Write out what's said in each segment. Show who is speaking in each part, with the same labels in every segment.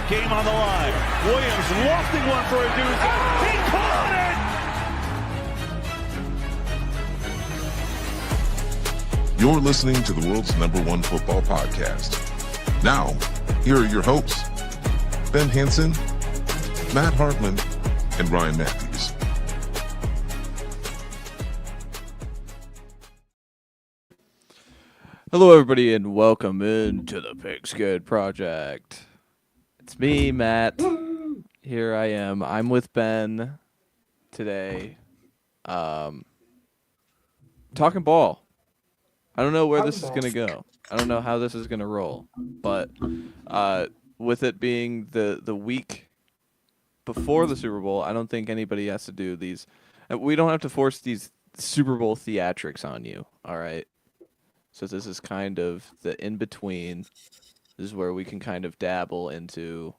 Speaker 1: Game on the line. Williams lofting one for a deuce. He caught
Speaker 2: it! You're listening to the world's #1 football podcast. Now, here are your hosts, Ben Hansen, Matt Hartman, and Ryan Matthews.
Speaker 3: Hello, everybody, and welcome into the Pigskin Project. It's me, Matt. Here I am. I'm with Ben today. Talking ball. I don't know where this is going to go. I don't know how this is going to roll. But with it being the week before the Super Bowl, I don't think anybody has to do these. We don't have to force these Super Bowl theatrics on you, all right? So this is kind of the in-between. This is where we can kind of dabble into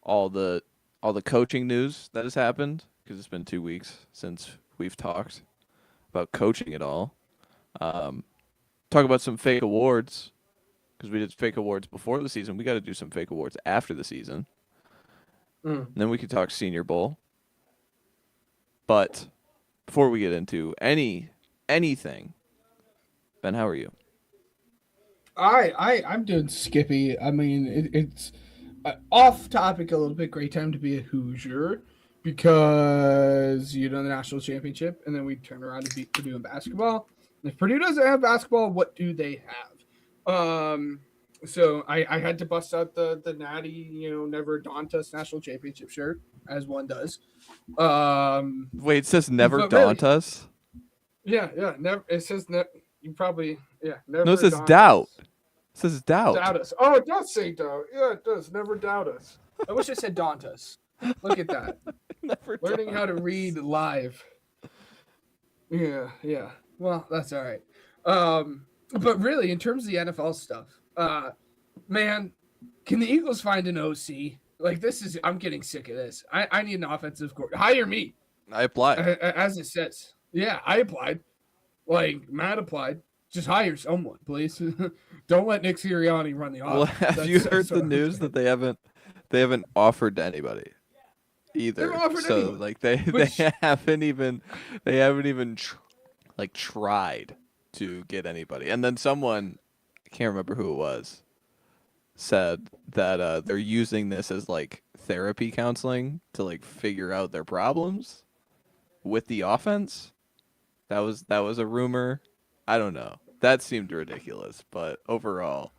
Speaker 3: all the coaching news that has happened, because it's been 2 weeks since we've talked about coaching at all. Talk about some fake awards, because we did fake awards before the season. We got to do some fake awards after the season. And then we could talk Senior Bowl. But before we get into anything, Ben, how are you?
Speaker 4: I'm doing skippy. I mean, it's off topic a little bit. Great time to be a Hoosier because the national championship, and then we turn around and beat Purdue in basketball. And if Purdue doesn't have basketball, what do they have? So I had to bust out the natty, never daunt us national championship shirt, as one does.
Speaker 3: Wait, it says never daunt us?
Speaker 4: Yeah, never. It says never. You probably, never.
Speaker 3: No, it says doubt. It says doubt.
Speaker 4: Doubt us. Oh, it does say doubt. Yeah, it does. Never doubt us. I wish it said daunt us. Look at that.
Speaker 3: Never
Speaker 4: Learning how to read live. Yeah. Well, that's all right. But really, in terms of the NFL stuff, man, can the Eagles find an OC? Like, I'm getting sick of this. I need an offensive coordinator. Hire me.
Speaker 3: I applied.
Speaker 4: As it says. Yeah, I applied. Like, Matt applied. Just hire someone, please. Don't let Nick Sirianni run the offense.
Speaker 3: Well, have you heard the news that they haven't offered to anybody either?
Speaker 4: They've offered
Speaker 3: so
Speaker 4: anyone.
Speaker 3: Like they haven't even tried to get anybody. And then someone, I can't remember who it was, said that they're using this as like therapy counseling to like figure out their problems with the offense. That was a rumor. I don't know. That seemed ridiculous, but overall,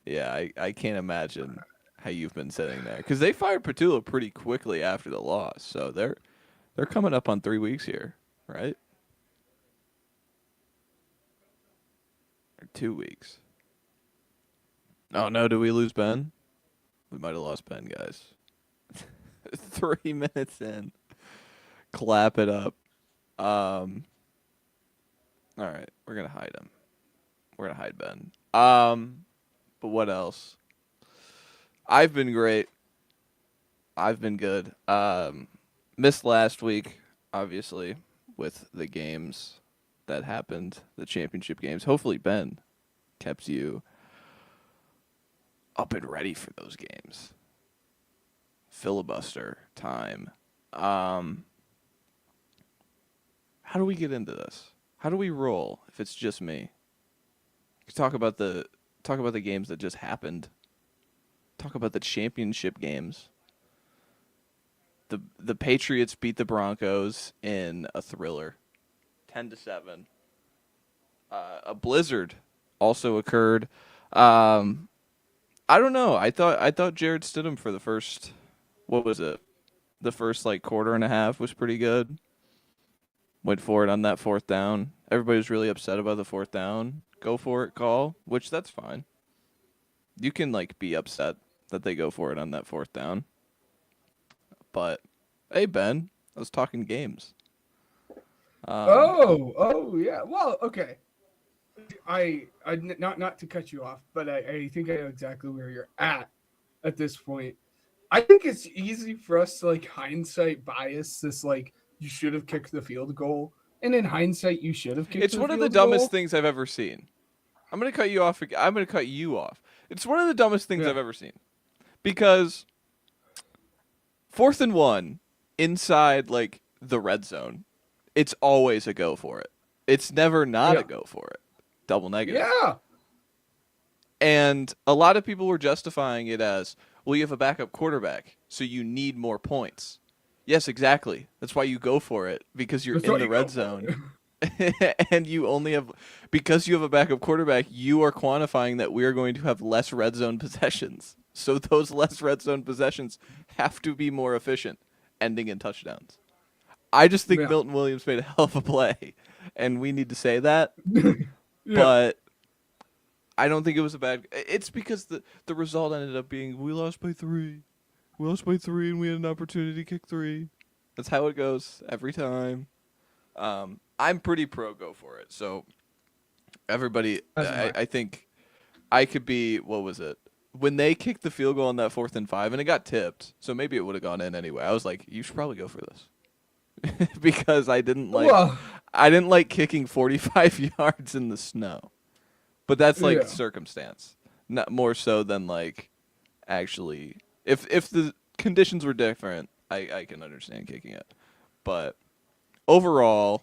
Speaker 3: yeah, I can't imagine how you've been sitting there, because they fired Petula pretty quickly after the loss, so they're coming up on 3 weeks here, right? Or 2 weeks. Oh no, did we lose Ben? We might have lost Ben, guys. 3 minutes in. Clap it up. All right, we're going to hide him. We're going to hide Ben. But what else? I've been great. I've been good. Missed last week, obviously, with the games that happened, the championship games. Hopefully Ben kept you up and ready for those games. Filibuster time. How do we get into this? How do we roll if it's just me? Talk about the games that just happened. Talk about the championship games. The Patriots beat the Broncos in a thriller, 10-7. A blizzard also occurred. I don't know. I thought Jared Stidham for the first, what was it? The first like quarter and a half was pretty good. Went for it on that fourth down. Everybody was really upset about the fourth down. Go for it call, which that's fine. You can like be upset that they go for it on that fourth down. But hey, Ben, I was talking games.
Speaker 4: Oh yeah. Well, okay. I not to cut you off, but I think I know exactly where you're at this point. I think it's easy for us to like hindsight bias this like you should have kicked the field goal, and in hindsight you should have kicked.
Speaker 3: It's one of the dumbest things I've ever seen. I'm gonna cut you off. It's one of the dumbest things I've ever seen, because 4th and 1 inside like the red zone, it's always a go for it. It's never not a go for it. Double negative.
Speaker 4: Yeah.
Speaker 3: And a lot of people were justifying it as, well, you have a backup quarterback, so you need more points. Yes, exactly. That's why you go for it, because you're in the red zone. And you only have, because you have a backup quarterback, you are quantifying that we are going to have less red zone possessions. So those less red zone possessions have to be more efficient, ending in touchdowns. I just think Milton Williams made a hell of a play, and we need to say that. But I don't think it was a bad. It's because the result ended up being we lost by 3. We lost by 3, and we had an opportunity to kick 3. That's how it goes every time. I'm pretty pro go for it. So everybody, I think I could be. What was it? When they kicked the field goal on that 4th and 5, and it got tipped, so maybe it would have gone in anyway. I was like, you should probably go for this because I didn't like kicking 45 yards in the snow. But that's like circumstance, not more so than like actually. If the conditions were different, I can understand kicking it. But overall,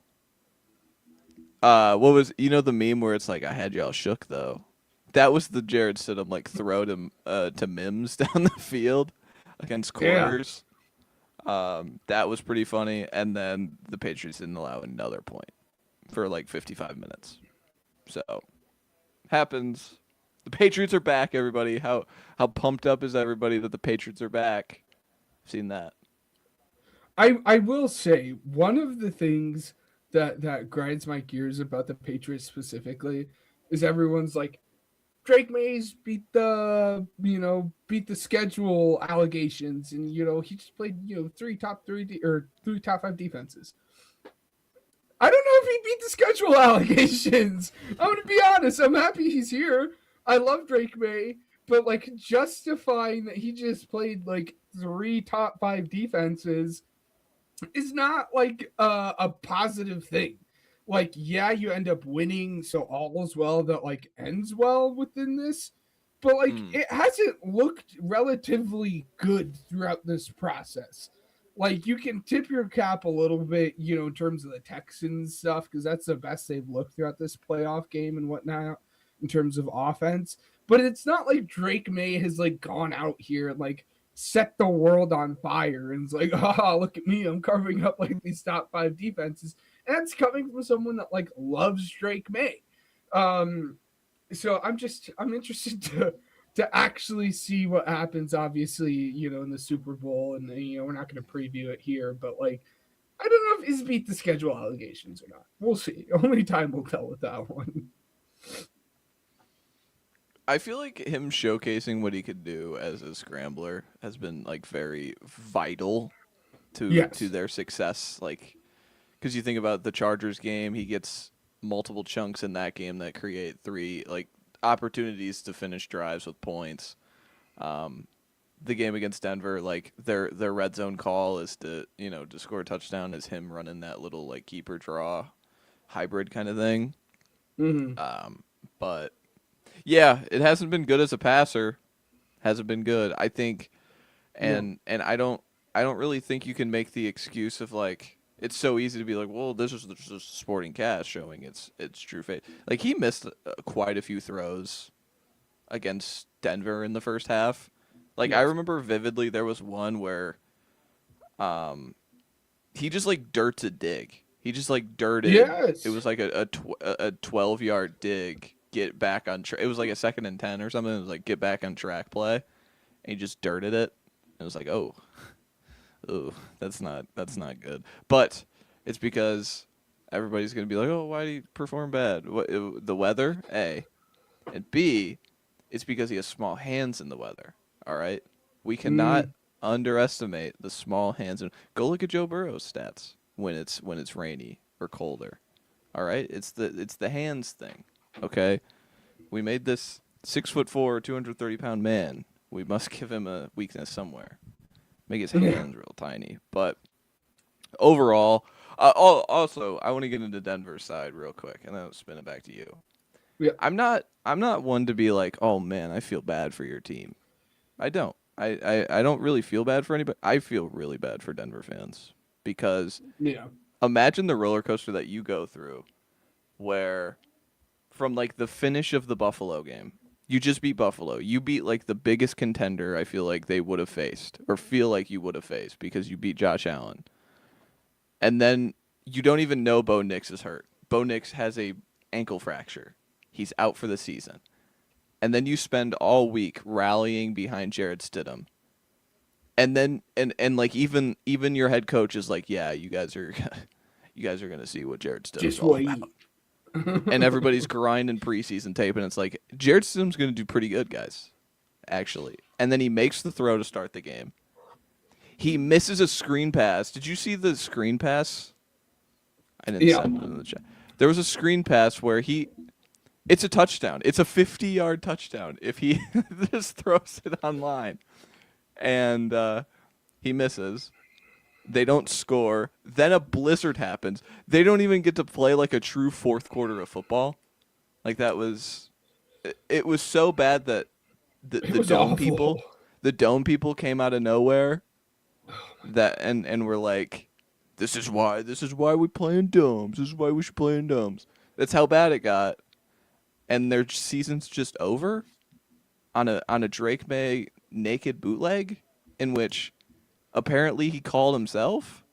Speaker 3: what was the meme where it's like I had y'all shook though? That was the Jared Stidham like throw to Mims down the field against corners. That was pretty funny. And then the Patriots didn't allow another point for like 55 minutes. So happens. The Patriots are back, everybody. How pumped up is everybody that the Patriots are back? I've seen that.
Speaker 4: I will say one of the things that grinds my gears about the Patriots specifically is everyone's like, Drake Mays beat the schedule allegations, and he just played 3 top 5 defenses. I don't know if he beat the schedule allegations. I'm gonna be honest. I'm happy he's here. I love Drake May, but like justifying that he just played like 3 top 5 defenses is not like a positive thing. Like, yeah, you end up winning, so all is well that like ends well within this, but like it hasn't looked relatively good throughout this process. Like, you can tip your cap a little bit, in terms of the Texans stuff, because that's the best they've looked throughout this playoff game and whatnot in terms of offense. But it's not like Drake May has like gone out here and like set the world on fire and it's like, look at me, I'm carving up like these top 5 defenses. And that's coming from someone that like loves Drake May. So I'm interested to actually see what happens, obviously, in the Super Bowl, and we're not going to preview it here, but like, I don't know if he's beat the schedule allegations or not. We'll see. Only time will tell with that one.
Speaker 3: I feel like him showcasing what he could do as a scrambler has been like very vital to their success. Like, because you think about the Chargers game, he gets multiple chunks in that game that create 3 like opportunities to finish drives with points. The game against Denver, like their red zone call is to score a touchdown is him running that little like keeper draw hybrid kind of thing. But yeah, it hasn't been good as a passer. Hasn't been good, I think, and I don't really think you can make the excuse of like it's so easy to be like, well, this is just Sporting Cast showing its true fate. Like he missed quite a few throws against Denver in the first half. Like I remember vividly, there was one where, he just like dirts a dig. He just like dirted.
Speaker 4: Yes.
Speaker 3: It was like a 12-yard dig. Get back on track. It was like a 2nd and 10 or something. It was like get back on track play, and he just dirted it. It was like, oh, that's not good. But it's because everybody's gonna be like, oh, why did he perform bad? What, the weather, A, and B, it's because he has small hands in the weather. All right, we cannot underestimate the small hands. And go look at Joe Burrow's stats when it's rainy or colder. All right, it's the hands thing. Okay, we made this 6'4", 230-pound man. We must give him a weakness somewhere. Make his hands real tiny. But overall, also I want to get into Denver's side real quick, and then I'll spin it back to you. Yeah. I'm not one to be like, oh man, I feel bad for your team. I don't. I don't really feel bad for anybody. I feel really bad for Denver fans because
Speaker 4: Yeah.
Speaker 3: imagine the roller coaster that you go through where from like the finish of the Buffalo game, you just beat Buffalo. You beat like the biggest contender I feel like they would have faced or feel like you would have faced because you beat Josh Allen. And then you don't even know Bo Nix is hurt. Bo Nix has a ankle fracture. He's out for the season. And then you spend all week rallying behind Jared Stidham. And then and like even your head coach is like, "Yeah, you guys are going to see what Jared Stidham's
Speaker 4: Just
Speaker 3: all
Speaker 4: wait.
Speaker 3: about." And everybody's grinding preseason tape and it's like, "Jared Stidham's going to do pretty good, guys." Actually. And then he makes the throw to start the game. He misses a screen pass. Did you see the screen pass? I didn't send it in the chat. There was a screen pass where it's a touchdown. It's a 50-yard touchdown if he just throws it online. And he misses. They don't score. Then a blizzard happens. They don't even get to play like a true fourth quarter of football. Like that was it was so bad that the dome people came out of nowhere that and were like, This is why we play in domes. This is why we should play in domes. That's how bad it got. And their season's just over on a Drake May naked bootleg in which apparently he called himself.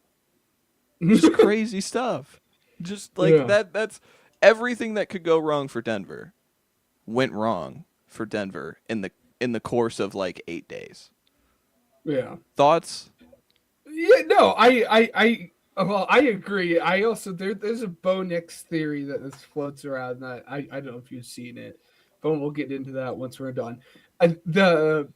Speaker 3: Just crazy stuff. Just like that's everything that could go wrong for Denver went wrong for Denver in the course of like 8 days.
Speaker 4: Yeah.
Speaker 3: Thoughts?
Speaker 4: Yeah, no, I agree. I also there's a Bo Nix theory that this floats around that I don't know if you've seen it, but we'll get into that once we're done. The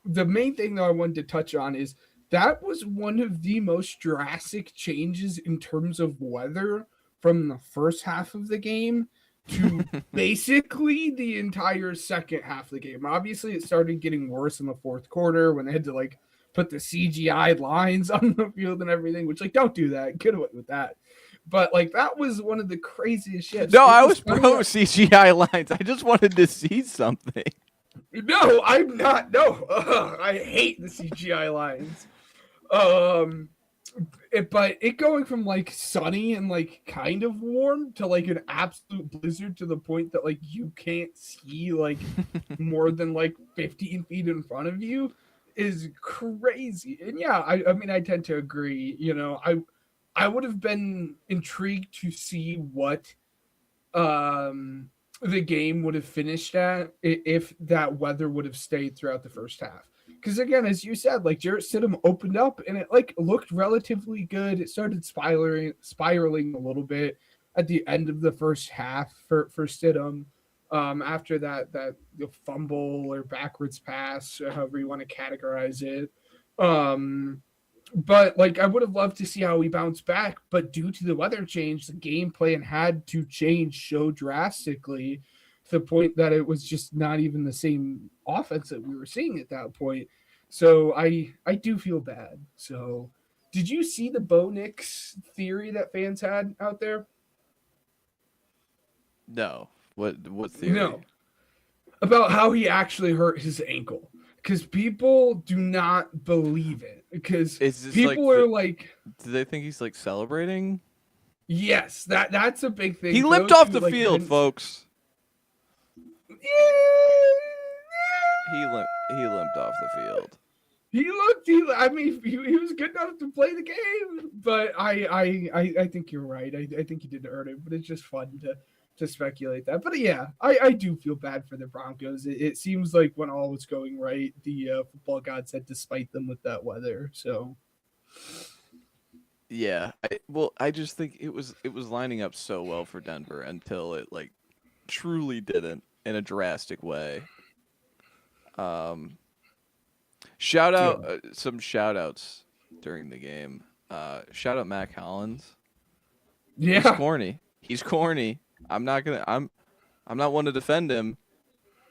Speaker 4: main thing that I wanted to touch on is that was one of the most drastic changes in terms of weather from the first half of the game to basically the entire second half of the game. Obviously, it started getting worse in the fourth quarter when they had to like put the CGI lines on the field and everything, which like don't do that. Get away with that. But like that was one of the craziest shit.
Speaker 3: No, I was pro CGI lines. I just wanted to see something.
Speaker 4: No, I'm not. No, I hate the CGI lines. But it going from like sunny and like kind of warm to like an absolute blizzard to the point that like you can't see like more than like 15 feet in front of you is crazy. And yeah, I mean I tend to agree. You know, I would have been intrigued to see what the game would have finished at if that weather would have stayed throughout the first half. Because again, as you said, like Jarrett Stidham opened up and it like looked relatively good. It started spiraling a little bit at the end of the first half for Stidham. After that fumble or backwards pass, or however you want to categorize it. But like I would have loved to see how he bounced back, but due to the weather change, the game plan had to change so drastically to the point that it was just not even the same offense that we were seeing at that point. So I do feel bad. So did you see the Bo Nix theory that fans had out there?
Speaker 3: No. What theory?
Speaker 4: No. About how he actually hurt his ankle. Because people do not believe it. Because people are like,
Speaker 3: do they think he's like celebrating?
Speaker 4: Yes, that's a big thing.
Speaker 3: He limped off the field, folks. He limped off the field.
Speaker 4: He was good enough to play the game, but I think you're right. I think he did earn it, but it's just fun to speculate that. But yeah, I do feel bad for the Broncos. It seems like when all was going right, the football gods had to spite them with that weather. So
Speaker 3: yeah, I just think it was lining up so well for Denver until it like truly didn't in a drastic way. Shout out some shout outs during the game. Shout out Mac Hollins.
Speaker 4: Yeah,
Speaker 3: He's corny. I'm not one to defend him.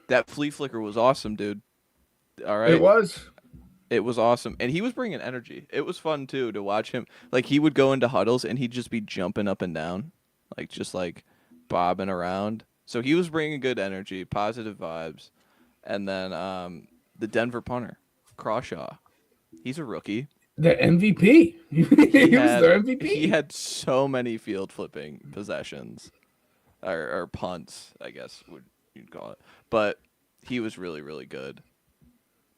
Speaker 3: That flea flicker was awesome, dude. All right, it was awesome, and he was bringing energy. It was fun too to watch him. Like he would go into huddles and he'd just be jumping up and down, like just like bobbing around. So he was bringing good energy, positive vibes, and then the Denver punter, Crawshaw. He's a rookie.
Speaker 4: The MVP. He was their MVP.
Speaker 3: He had so many field flipping possessions, or punts, I guess you'd call it. But he was really, really good.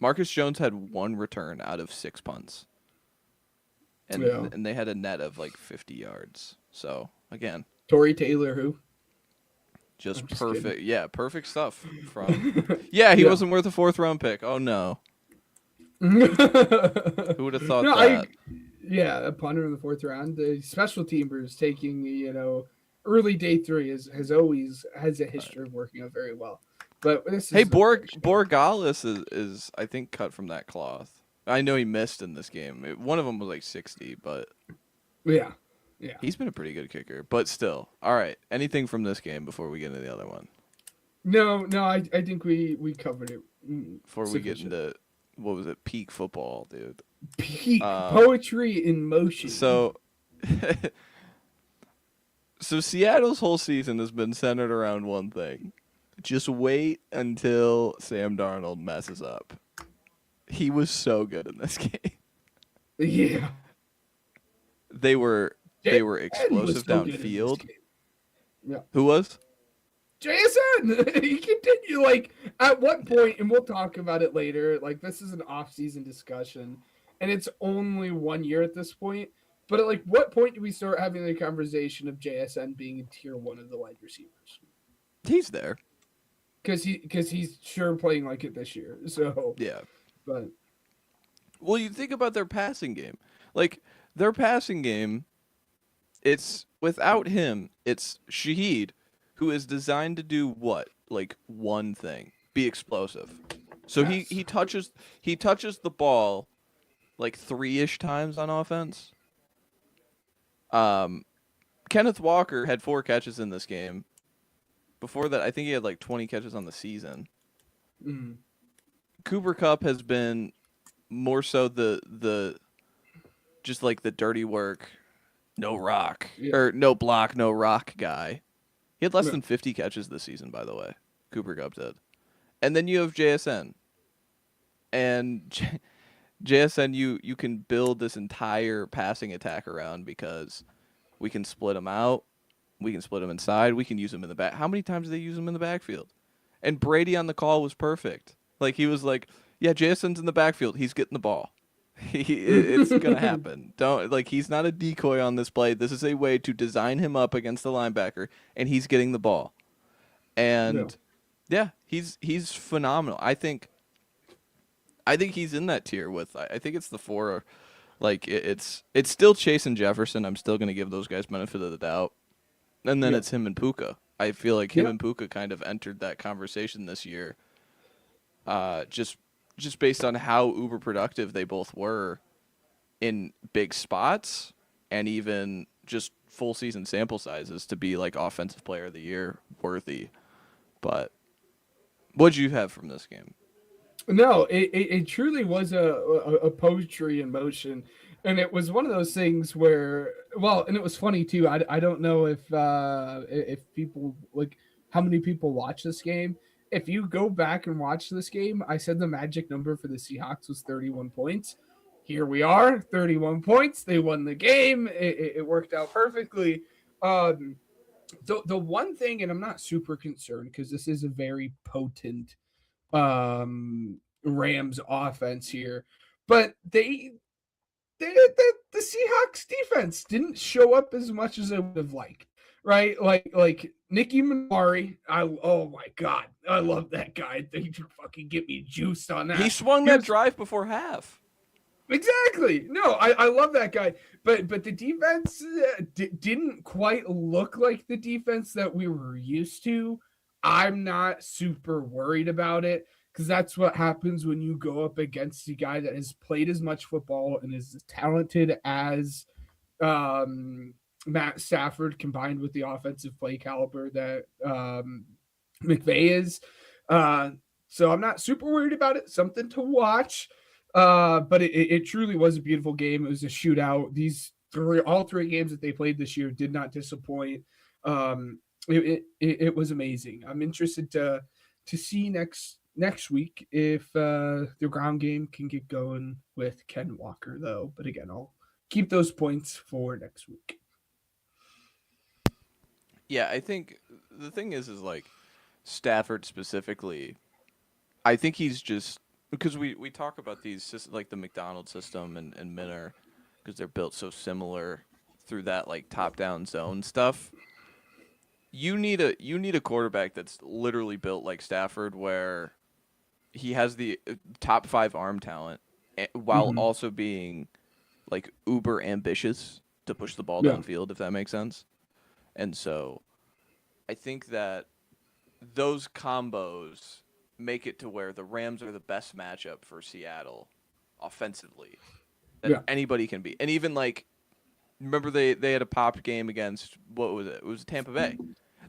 Speaker 3: Marcus Jones had 1 return out of 6 punts, and they had a net of like 50 yards. So again,
Speaker 4: Torrey Taylor, who?
Speaker 3: Just
Speaker 4: just
Speaker 3: perfect.
Speaker 4: kidding.
Speaker 3: Yeah, perfect stuff from. Yeah, he wasn't worth a 4th round pick. Oh no. Who would have thought that?
Speaker 4: A punter in the 4th round. The special teamers taking, early day 3 has a history of working out very well. But this is
Speaker 3: Borgalis is I think cut from that cloth. I know he missed in this game. One of them was like 60, but
Speaker 4: yeah,
Speaker 3: he's been a pretty good kicker. But still, all right. Anything from this game before we get into the other one?
Speaker 4: No, I think we covered it.
Speaker 3: Before we get into what was it? Peak football, dude.
Speaker 4: Peak poetry in motion.
Speaker 3: So Seattle's whole season has been centered around one thing. Just wait until Sam Darnold messes up. He was so good in this game.
Speaker 4: Yeah.
Speaker 3: They were explosive downfield.
Speaker 4: Yeah.
Speaker 3: Who was?
Speaker 4: JSN. He continued, like, at what point, and we'll talk about it later, like, this is an off-season discussion, and it's only 1 year at this point, but at, like, what point do we start having the conversation of JSN being in tier 1 of the wide receivers?
Speaker 3: He's there.
Speaker 4: Because he's sure playing like it this year. So
Speaker 3: yeah,
Speaker 4: but
Speaker 3: well, you think about their passing game. Like their passing game, it's without him. It's Shaheed, who is designed to do what? Like one thing: be explosive. So
Speaker 4: yes.
Speaker 3: he touches the ball like 3-ish times on offense. Kenneth Walker had 4 catches in this game. Before that, I think he had like 20 catches on the season.
Speaker 4: Mm-hmm.
Speaker 3: Cooper Kupp has been more so the just like the dirty work, no rock or no block, no rock guy. He had less than 50 catches this season, by the way. Cooper Kupp did. And then you have JSN. And JSN, you can build this entire passing attack around because we can split him out. We can split him inside. We can use him in the back. How many times did they use him in the backfield? And Brady on the call was perfect. Like, he was like, yeah, Jason's in the backfield. He's getting the ball. It's going to happen. He's not a decoy on this play. This is a way to design him up against the linebacker, and he's getting the ball. And, he's phenomenal. I think he's in that tier with, I think it's the 4. Like, it's still Chase and Jefferson. I'm still going to give those guys benefit of the doubt. And then it's him and Puka. I feel like him and Puka kind of entered that conversation this year. Just based on how uber productive they both were in big spots and even just full season sample sizes to be like offensive player of the year worthy. But what'd you have from this game?
Speaker 4: No, it truly was a poetry in motion. And it was one of those things where, and it was funny too. I don't know if people, like, how many people watch this game. If you go back and watch this game, I said the magic number for the Seahawks was 31 points. Here we are, 31 points. They won the game. It worked out perfectly. The one thing, and I'm not super concerned because this is a very potent Rams offense here, but the Seahawks defense didn't show up as much as I would have liked, right? Like Nicky Manwari, oh my God, I love that guy. They fucking get me juiced on that.
Speaker 3: He swung that drive before half.
Speaker 4: Exactly. No, I love that guy, but the defense didn't quite look like the defense that we were used to. I'm not super worried about it. Because that's what happens when you go up against a guy that has played as much football and is as talented as Matt Stafford combined with the offensive play caliber that McVay is. So I'm not super worried about it. Something to watch. But it truly was a beautiful game. It was a shootout. All 3 games that they played this year did not disappoint. It was amazing. I'm interested to see next next week if the ground game can get going with Ken Walker, though. But again, I'll keep those points for next week.
Speaker 3: Yeah, I think the thing is like Stafford specifically. I think he's just because we talk about these like the McDonald system and Minner because they're built so similar through that like top down zone stuff. You need a quarterback that's literally built like Stafford, where he has the top 5 arm talent while
Speaker 4: Mhm.
Speaker 3: also being like uber ambitious to push the ball
Speaker 4: Yeah.
Speaker 3: downfield, if that makes sense. And so I think that those combos make it to where the Rams are the best matchup for Seattle offensively that
Speaker 4: Yeah.
Speaker 3: anybody can be. And even like remember they had a popped game against what was it? It was Tampa Bay.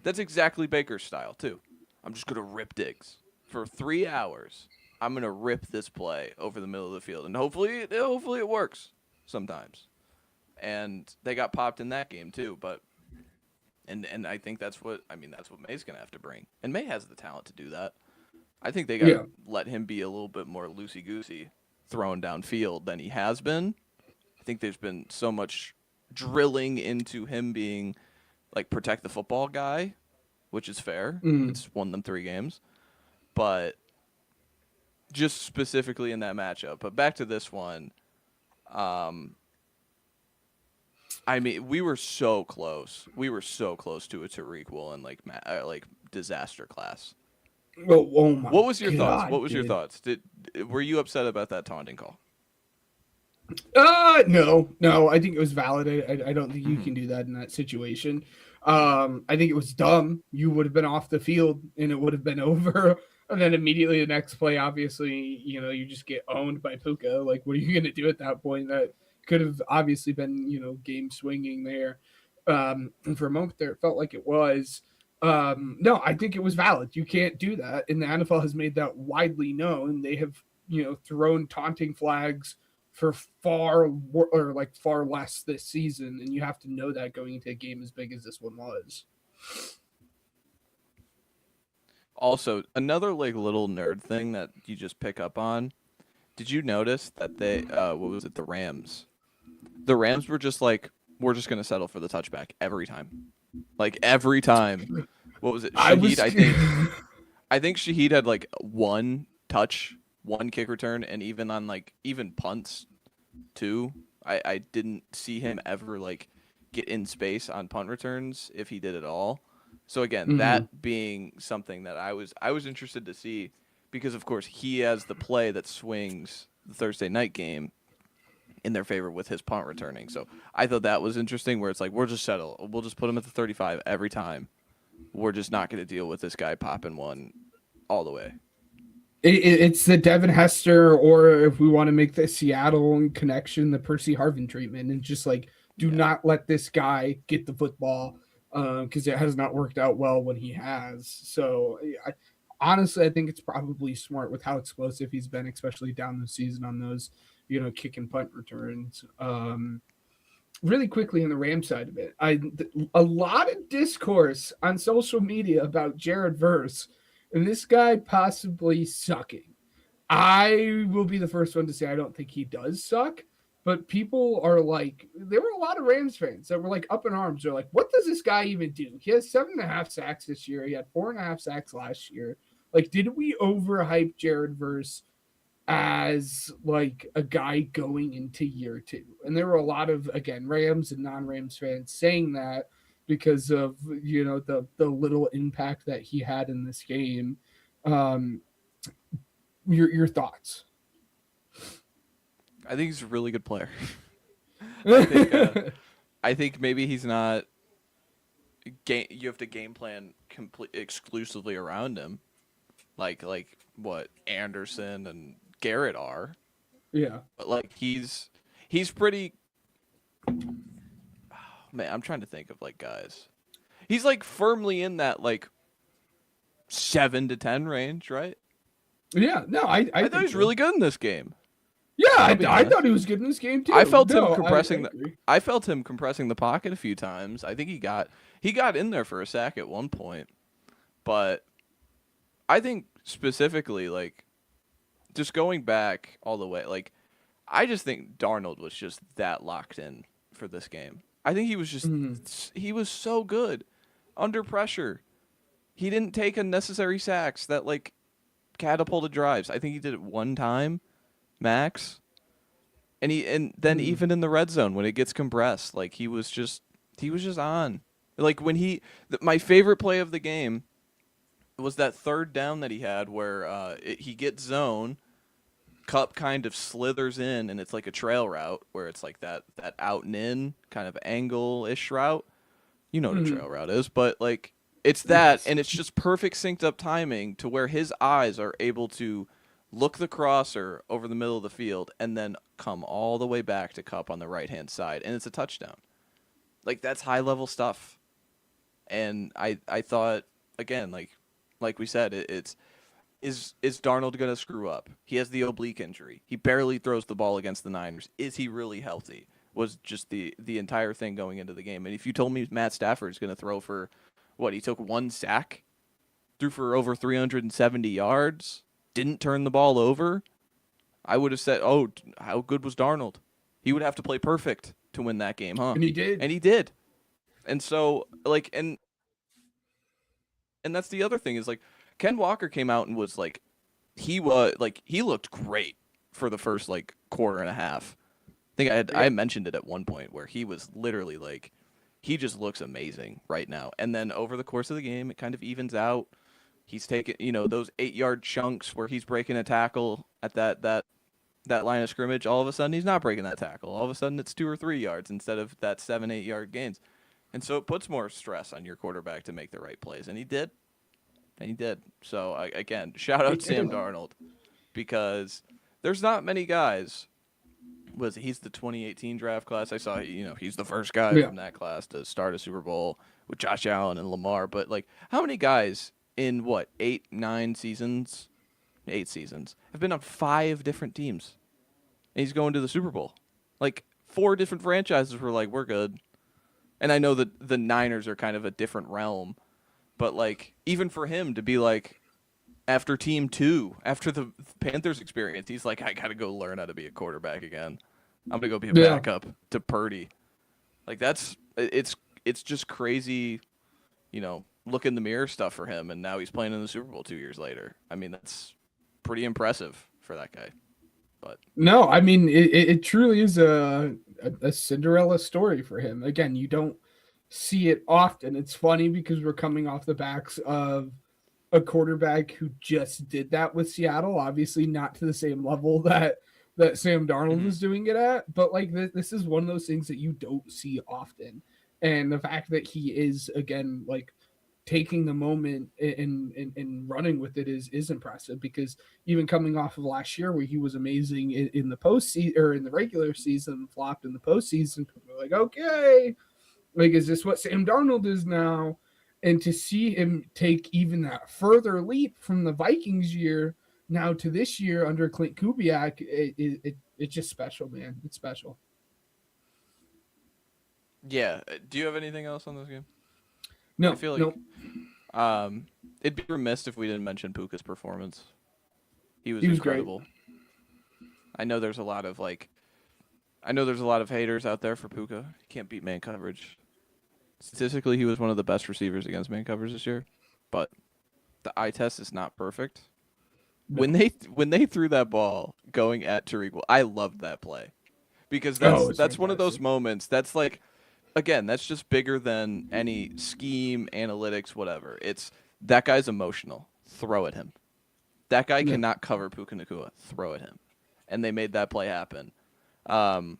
Speaker 3: That's exactly Baker's style too. I'm just gonna rip Diggs for 3 hours. I'm gonna rip this play over the middle of the field, and hopefully it works sometimes. And they got popped in that game too, but and I think that's what May's gonna have to bring, and May has the talent to do that. I think they gotta
Speaker 4: Yeah.
Speaker 3: let him be a little bit more loosey goosey throwing downfield than he has been. I think there's been so much drilling into him being like protect the football guy, which is fair.
Speaker 4: Mm.
Speaker 3: It's won them 3 games, but just specifically in that matchup. But back to this one, I mean, we were so close. We were so close to a Tariq Woolen like disaster class.
Speaker 4: Oh my
Speaker 3: What was your thoughts?
Speaker 4: God,
Speaker 3: What was your
Speaker 4: dude.
Speaker 3: thoughts? Were you upset about that taunting call?
Speaker 4: No. I think it was valid. I don't think you can do that in that situation. I think it was dumb. You would have been off the field and it would have been over. And then immediately the next play, obviously, you just get owned by Puka. Like, what are you going to do at that point? That could have obviously been, game swinging there. And for a moment there, it felt like it was. No, I think it was valid. You can't do that. And the NFL has made that widely known. They have, thrown taunting flags for far less this season, and you have to know that going into a game as big as this one was.
Speaker 3: Also, another like little nerd thing that you just pick up on. Did you notice that they what was it, the Rams? The Rams were just like, we're just gonna settle for the touchback every time. Like every time. What was it? Shaheed, I think Shaheed had like 1 touch, 1 kick return, and even on like even punts too. I didn't see him ever like get in space on punt returns if he did at all. So again, that being something that I was interested to see, because of course he has the play that swings the Thursday night game in their favor with his punt returning. So I thought that was interesting, where it's like, we'll just settle. We'll just put him at the 35 every time. We're just not going to deal with this guy popping one all the way.
Speaker 4: It's the Devin Hester, or if we want to make the Seattle connection, the Percy Harvin treatment, and just like, do not let this guy get the football, because it has not worked out well when he has. So honestly, I think it's probably smart with how explosive he's been, especially down the season on those, kick and punt returns. Really quickly on the Ram side of it, a lot of discourse on social media about Jared Verse and this guy possibly sucking. I will be the first one to say I don't think he does suck, but people are like, there were a lot of Rams fans that were like up in arms. They're like, what does this guy even do? He has 7.5 sacks this year. He had 4.5 sacks last year. Like, did we overhype Jared Verse as like a guy going into year 2? And there were a lot of, again, Rams and non-Rams fans saying that because of the little impact that he had in this game. Your thoughts?
Speaker 3: I think he's a really good player. I think maybe he's not. You have to game plan exclusively around him, like what Anderson and Garrett are.
Speaker 4: Yeah,
Speaker 3: but like he's pretty. Man, I'm trying to think of like guys. He's like firmly in that like 7 to 10 range, right?
Speaker 4: Yeah. No, I
Speaker 3: thought he was really good in this game.
Speaker 4: Yeah, I thought he was good in this game too.
Speaker 3: I felt him compressing I felt him compressing the pocket a few times. I think he got in there for a sack at one point. But I think specifically, like, just going back all the way, like, I just think Darnold was just that locked in for this game. I think he was just he was so good under pressure. He didn't take unnecessary sacks that like catapulted drives. I think he did it one time, max. And then even in the red zone when it gets compressed, like he was just on. Like when my favorite play of the game was that third down that he had where he gets zone, Cup kind of slithers in, and it's like a trail route where it's like that out and in kind of angle-ish route. You know what a trail route is, but like it's that, and it's just perfect synced up timing to where his eyes are able to look the crosser over the middle of the field and then come all the way back to Cup on the right-hand side, and it's a touchdown. Like, that's high-level stuff. And I thought, again, like we said, is Darnold going to screw up? He has the oblique injury. He barely throws the ball against the Niners. Is he really healthy? Was just the entire thing going into the game. And if you told me Matt Stafford's going to throw for, he took one sack, threw for over 370 yards, didn't turn the ball over, I would have said, oh, how good was Darnold? He would have to play perfect to win that game, huh?
Speaker 4: And he did.
Speaker 3: And he did. And so, like, and that's the other thing is, like, Ken Walker came out and was like, he looked great for the first like quarter and a half. I think I mentioned it at one point where he was literally like, he just looks amazing right now. And then over the course of the game, it kind of evens out. He's taking, those 8-yard chunks where he's breaking a tackle at that line of scrimmage. All of a sudden, he's not breaking that tackle. All of a sudden, it's 2 or 3 yards instead of that 7-8 yard gains. And so it puts more stress on your quarterback to make the right plays. And he did. So, again, shout out Sam Darnold, because there's not many guys. He's the 2018 draft class. I saw, he's the first guy from that class to start a Super Bowl with Josh Allen and Lamar. But, like, how many guys in, 8 seasons have been on 5 different teams? And he's going to the Super Bowl. Like, 4 different franchises were like, we're good. And I know that the Niners are kind of a different realm. But, like, even for him to be like, after team 2, after the Panthers experience, he's like, I got to go learn how to be a quarterback again. I'm going to go be a backup to Purdy. Like, it's just crazy, look in the mirror stuff for him. And now he's playing in the Super Bowl 2 years later. I mean, that's pretty impressive for that guy. But
Speaker 4: no, I mean, it truly is a Cinderella story for him. Again, you don't see it often. It's funny because we're coming off the backs of a quarterback who just did that with Seattle, obviously not to the same level that Sam Darnold was doing it at, but like this is one of those things that you don't see often. And the fact that he is, again, like taking the moment and running with it is impressive, because even coming off of last year where he was amazing in the postseason or in the regular season, flopped in the postseason, people were like, okay, like, is this what Sam Darnold is now? And to see him take even that further leap from the Vikings year now to this year under Clint Kubiak, it's just special, man. It's special.
Speaker 3: yeah, do you have anything else on this game?
Speaker 4: No,
Speaker 3: I feel like it'd be remiss if we didn't mention Puka's performance. He was incredible. Great. I know there's a lot of haters out there for Puka. He can't beat man coverage. Statistically, he was one of the best receivers against man coverage this year, but the eye test is not perfect. No. When they threw that ball going at Tariq, I loved that play, because that's one of those moments that's like, again, that's just bigger than any scheme, analytics, whatever. It's that guy's emotional. Throw at him. That guy cannot cover Puka Nacua. Throw at him. And they made that play happen. The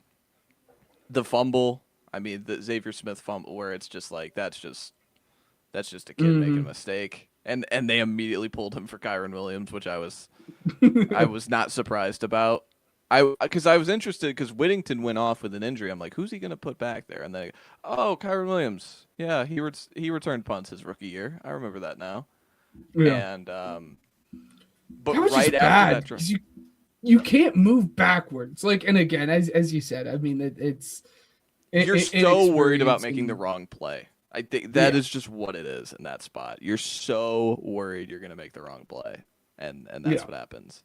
Speaker 3: fumble, I mean, the Xavier Smith fumble, where it's just like, that's just a kid making a mistake. And they immediately pulled him for Kyron Williams, which I was not surprised about. Because I was interested, because Whittington went off with an injury. I'm like, who's he going to put back there? And they, Kyron Williams. Yeah, he returned punts his rookie year. I remember that now. Yeah. And but
Speaker 4: that was right just after bad, that, you can't move backwards. Like, and again, as you said, I mean,
Speaker 3: you're so worried about making the wrong play. I think that is just what it is in that spot. You're so worried you're going to make the wrong play. and that's what happens.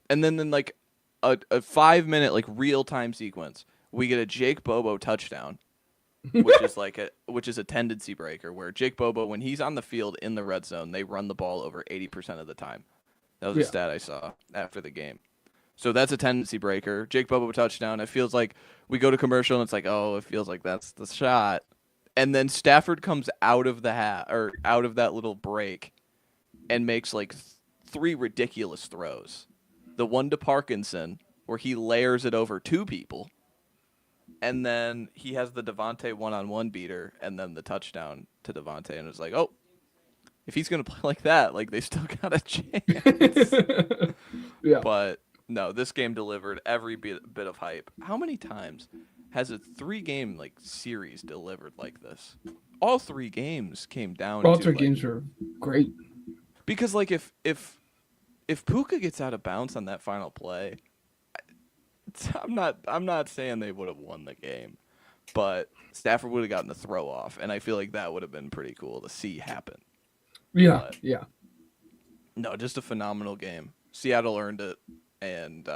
Speaker 3: And then like a 5-minute like real time sequence, we get a Jake Bobo touchdown, which is a tendency breaker where Jake Bobo, when he's on the field in the red zone, they run the ball over 80% of the time. That was a stat I saw after the game. So that's a tendency breaker. Jake Bobo touchdown. It feels like we go to commercial and it's like, oh, it feels like that's the shot. And then Stafford comes out of the out of that little break and makes like 3 ridiculous throws. The one to Parkinson where he layers it over 2 people. And then he has the Devontae one-on-one beater and then the touchdown to Devontae. And it was like, oh, if he's going to play like that, like they still got a chance. But no, this game delivered every bit of hype. How many times has a 3-game like series delivered like this? All 3 games came down.
Speaker 4: All 3 games were great.
Speaker 3: Because like if Puka gets out of bounds on that final play, I'm not saying they would have won the game, but Stafford would have gotten the throw off, and I feel like that would have been pretty cool to see happen.
Speaker 4: Yeah,
Speaker 3: No, just a phenomenal game. Seattle earned it, and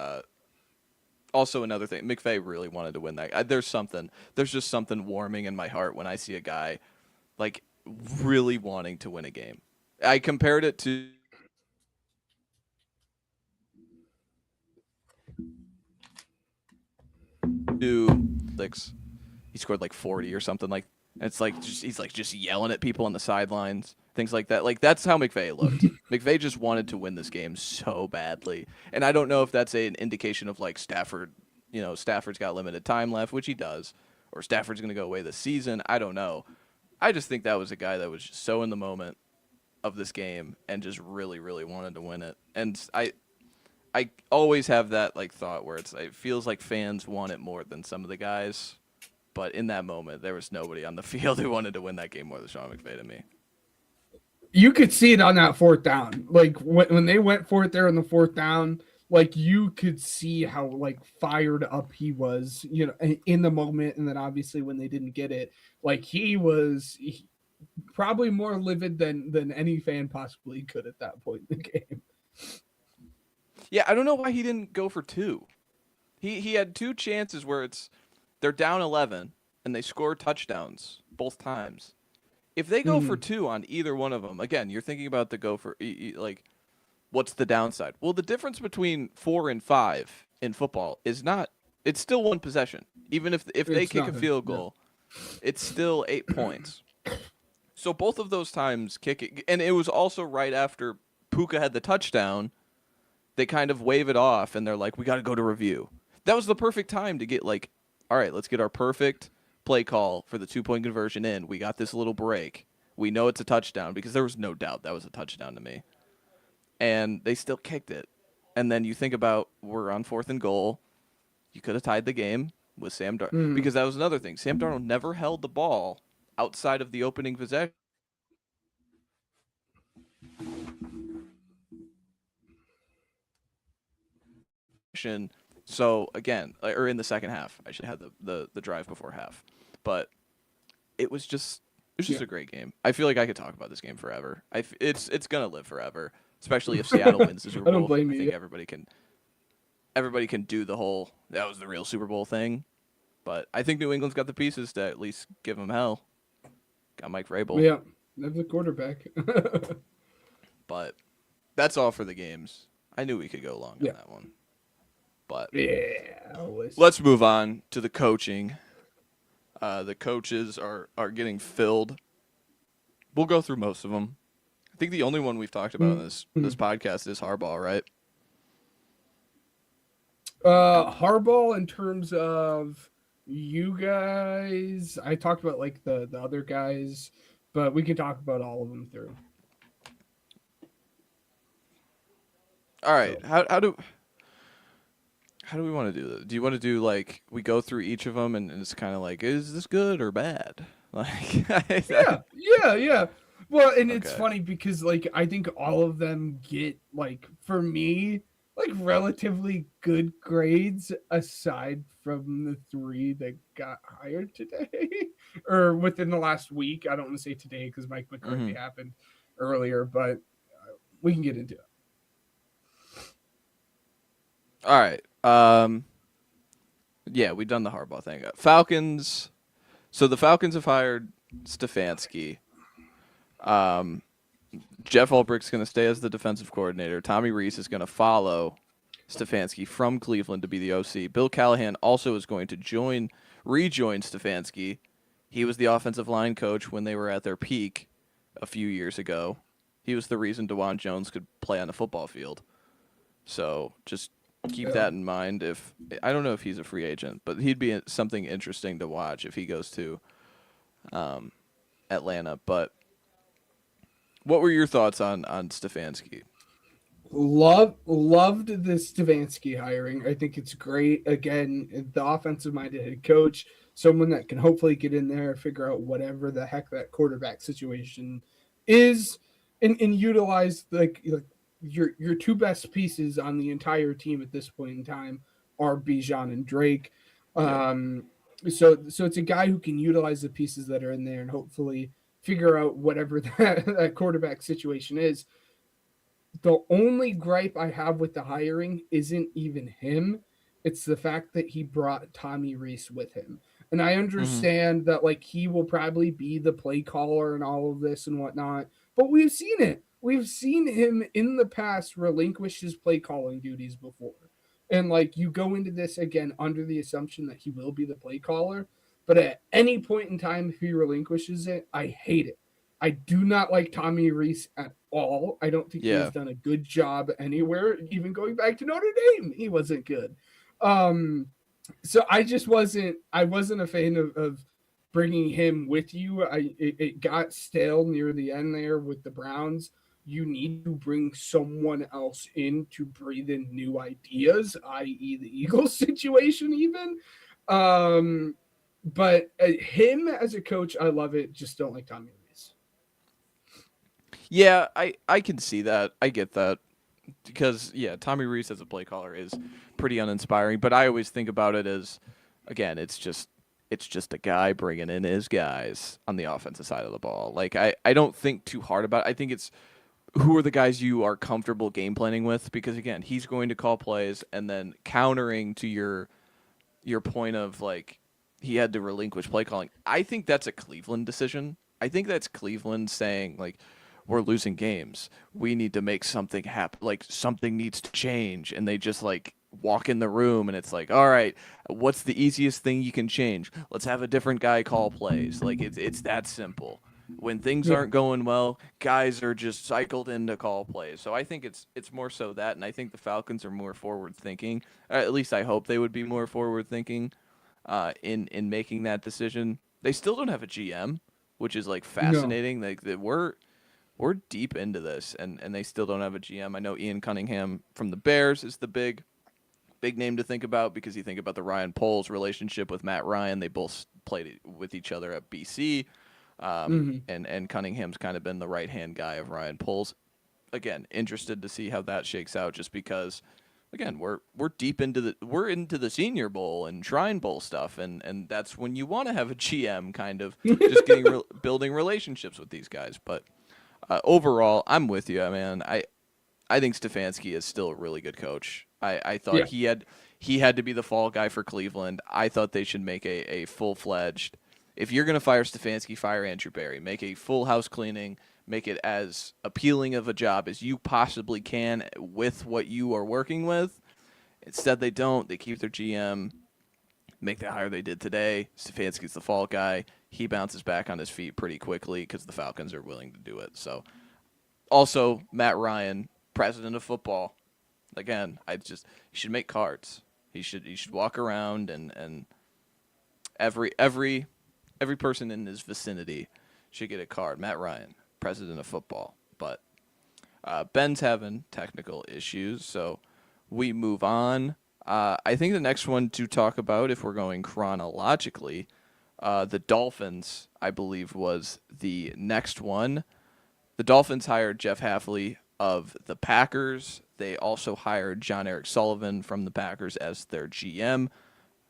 Speaker 3: also another thing, McVay really wanted to win that. There's just something warming in my heart when I see a guy like really wanting to win a game. I compared it to he scored like 40 or something like. And it's like he's like just yelling at people on the sidelines, things like that. Like that's how McVay looked. McVay just wanted to win this game so badly, and I don't know if that's an indication of like Stafford. Stafford's got limited time left, which he does, or Stafford's going to go away this season. I don't know. I just think that was a guy that was just so in the moment of this game and just really, really wanted to win it. And I always have that like thought where it feels like fans want it more than some of the guys. But in that moment, there was nobody on the field who wanted to win that game more than Sean McVay to me.
Speaker 4: You could see it on that 4th down. Like when they went for it there on the 4th down, like you could see how like fired up he was, in the moment. And then obviously when they didn't get it, like he was probably more livid than any fan possibly could at that point in the game.
Speaker 3: Yeah, I don't know why he didn't go for 2. He had 2 chances where they're down 11 and they score touchdowns both times. If they go for 2 on either one of them, again, you're thinking about the go for like, what's the downside? Well, the difference between 4 and 5 in football is not. It's still 1 possession. Even if they kick a field goal, it's still 8 points. So both of those times kicking, and it was also right after Puka had the touchdown. They kind of wave it off and they're like, we got to go to review. That was the perfect time to get like, all right, let's get our perfect play call for the 2-point conversion in. We got this little break. We know it's a touchdown because there was no doubt that was a touchdown to me. And they still kicked it. And then you think about we're on 4th and goal. You could have tied the game with Sam Darnold. Because that was another thing. Sam Darnold never held the ball outside of the opening possession. So again, or in the second half, I should have the drive before half, but it was just a great game. I feel like I could talk about this game forever. It's gonna live forever, especially if Seattle wins the Super Bowl.
Speaker 4: I don't blame you.
Speaker 3: I think everybody can do the whole that was the real Super Bowl thing, but I think New England's got the pieces to at least give them hell. Got Mike Vrabel.
Speaker 4: Yeah, that's the quarterback.
Speaker 3: But that's all for the games. I knew we could go long on that one. But let's move on to the coaching. The coaches are getting filled. We'll go through most of them. I think the only one we've talked about on this podcast is Harbaugh, right?
Speaker 4: Harbaugh in terms of you guys. I talked about like the other guys, but we can talk about all of them through.
Speaker 3: All right. So. How do we want to do this? Do you want to do like we go through each of them and it's kind of like, is this good or bad? Like,
Speaker 4: yeah. Well, and it's funny because like I think all of them get like for me like relatively good grades aside from the 3 that got hired today or within the last week. I don't want to say today because Mike McCarthy happened earlier, but we can get into it.
Speaker 3: All right. Yeah, we've done the Harbaugh thing. Falcons. So the Falcons have hired Stefanski. Jeff Ulbricht's going to stay as the defensive coordinator. Tommy Rees is going to follow Stefanski from Cleveland to be the OC. Bill Callahan also is going to rejoin Stefanski. He was the offensive line coach when they were at their peak a few years ago. He was the reason DeJuan Jones could play on the football field. So just keep that in mind. I don't know if he's a free agent, but he'd be something interesting to watch if he goes to Atlanta. But what were your thoughts on Stefanski?
Speaker 4: Loved the Stefanski hiring. I think it's great. Again, the offensive minded head coach, someone that can hopefully get in there, figure out whatever the heck that quarterback situation is, and utilize like your two best pieces on the entire team at this point in time are Bijan and Drake. So it's a guy who can utilize the pieces that are in there and hopefully figure out whatever that quarterback situation is. The only gripe I have with the hiring isn't even him. It's the fact that he brought Tommy Rees with him. And I understand that like he will probably be the play caller and all of this and whatnot, but we've seen it. We've seen him in the past relinquish his play calling duties before. And like you go into this again under the assumption that he will be the play caller, but at any point in time if he relinquishes it, I hate it. I do not like Tommy Rees at all. I don't think he's done a good job anywhere. Even going back to Notre Dame, he wasn't good. So I just wasn't. I wasn't a fan of bringing him with you. It got stale near the end there with the Browns. You need to bring someone else in to breathe in new ideas, i.e., the Eagles situation, even. But him as a coach, I love it. Just don't like Tommy Rees.
Speaker 3: Yeah, I can see that. I get that. Because, Tommy Rees as a play caller is pretty uninspiring. But I always think about it as, again, it's just a guy bringing in his guys on the offensive side of the ball. Like, I don't think too hard about it. I think it's who are the guys you are comfortable game planning with. Because, again, he's going to call plays. And then countering to your point of, like, he had to relinquish play calling. I think that's a Cleveland decision. I think that's Cleveland saying, like, we're losing games. We need to make something happen. Like, something needs to change. And they just, like, walk in the room, and it's like, all right, what's the easiest thing you can change? Let's have a different guy call plays. Like, it's that simple. When things aren't going well, guys are just cycled in to call plays. So I think it's more so that, and I think the Falcons are more forward-thinking. At least I hope they would be more forward-thinking in making that decision. They still don't have a GM, which is, like, fascinating. No. Like, we're deep into this, and they still don't have a GM. I know Ian Cunningham from the Bears is the big name to think about because you think about the Ryan Poles relationship with Matt Ryan. They both played with each other at BC, and Cunningham's kind of been the right-hand guy of Ryan Poles. Again, interested to see how that shakes out just because, again, we're deep into the Senior Bowl and Shrine Bowl stuff, and that's when you want to have a GM kind of just building relationships with these guys, but overall, I'm with you, man. I think Stefanski is still a really good coach. I thought he had to be the fall guy for Cleveland. I thought they should make a full-fledged. If you're going to fire Stefanski, fire Andrew Berry. Make a full house cleaning. Make it as appealing of a job as you possibly can with what you are working with. Instead, they don't. They keep their GM. Make the hire they did today. Stefanski's the fall guy. He bounces back on his feet pretty quickly because the Falcons are willing to do it. So, also Matt Ryan, president of football. Again, he should make cards. He should walk around and every person in his vicinity should get a card. Matt Ryan, president of football. But Ben's having technical issues, so we move on. I think the next one to talk about, if we're going chronologically, the Dolphins, I believe, was the next one. The Dolphins hired Jeff Hafley of the Packers. They also hired John Eric Sullivan from the Packers as their GM.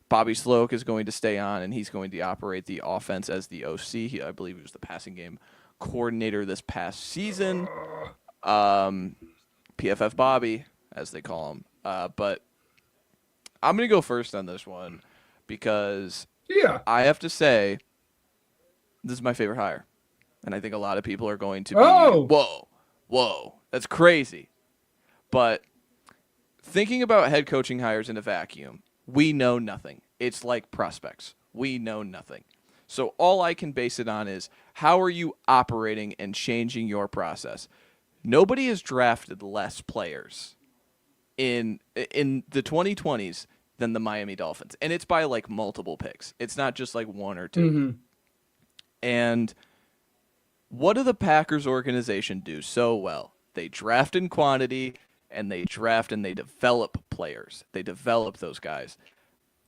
Speaker 3: Bobby Sloak is going to stay on, and he's going to operate the offense as the OC. I believe he was the passing game coordinator this past season. PFF Bobby, as they call him. But I'm going to go first on this one because
Speaker 4: Yeah.
Speaker 3: I have to say this is my favorite hire. And I think a lot of people are going to be,
Speaker 4: Oh.
Speaker 3: whoa, that's crazy. But thinking about head coaching hires in a vacuum, we know nothing. It's like prospects. We know nothing. So all I can base it on is how are you operating and changing your process? Nobody has drafted less players in the 2020s than the Miami Dolphins. And it's by like multiple picks. It's not just like one or two.
Speaker 4: Mm-hmm.
Speaker 3: And what do the Packers organization do so well? They draft in quantity and they draft and they develop players. They develop those guys.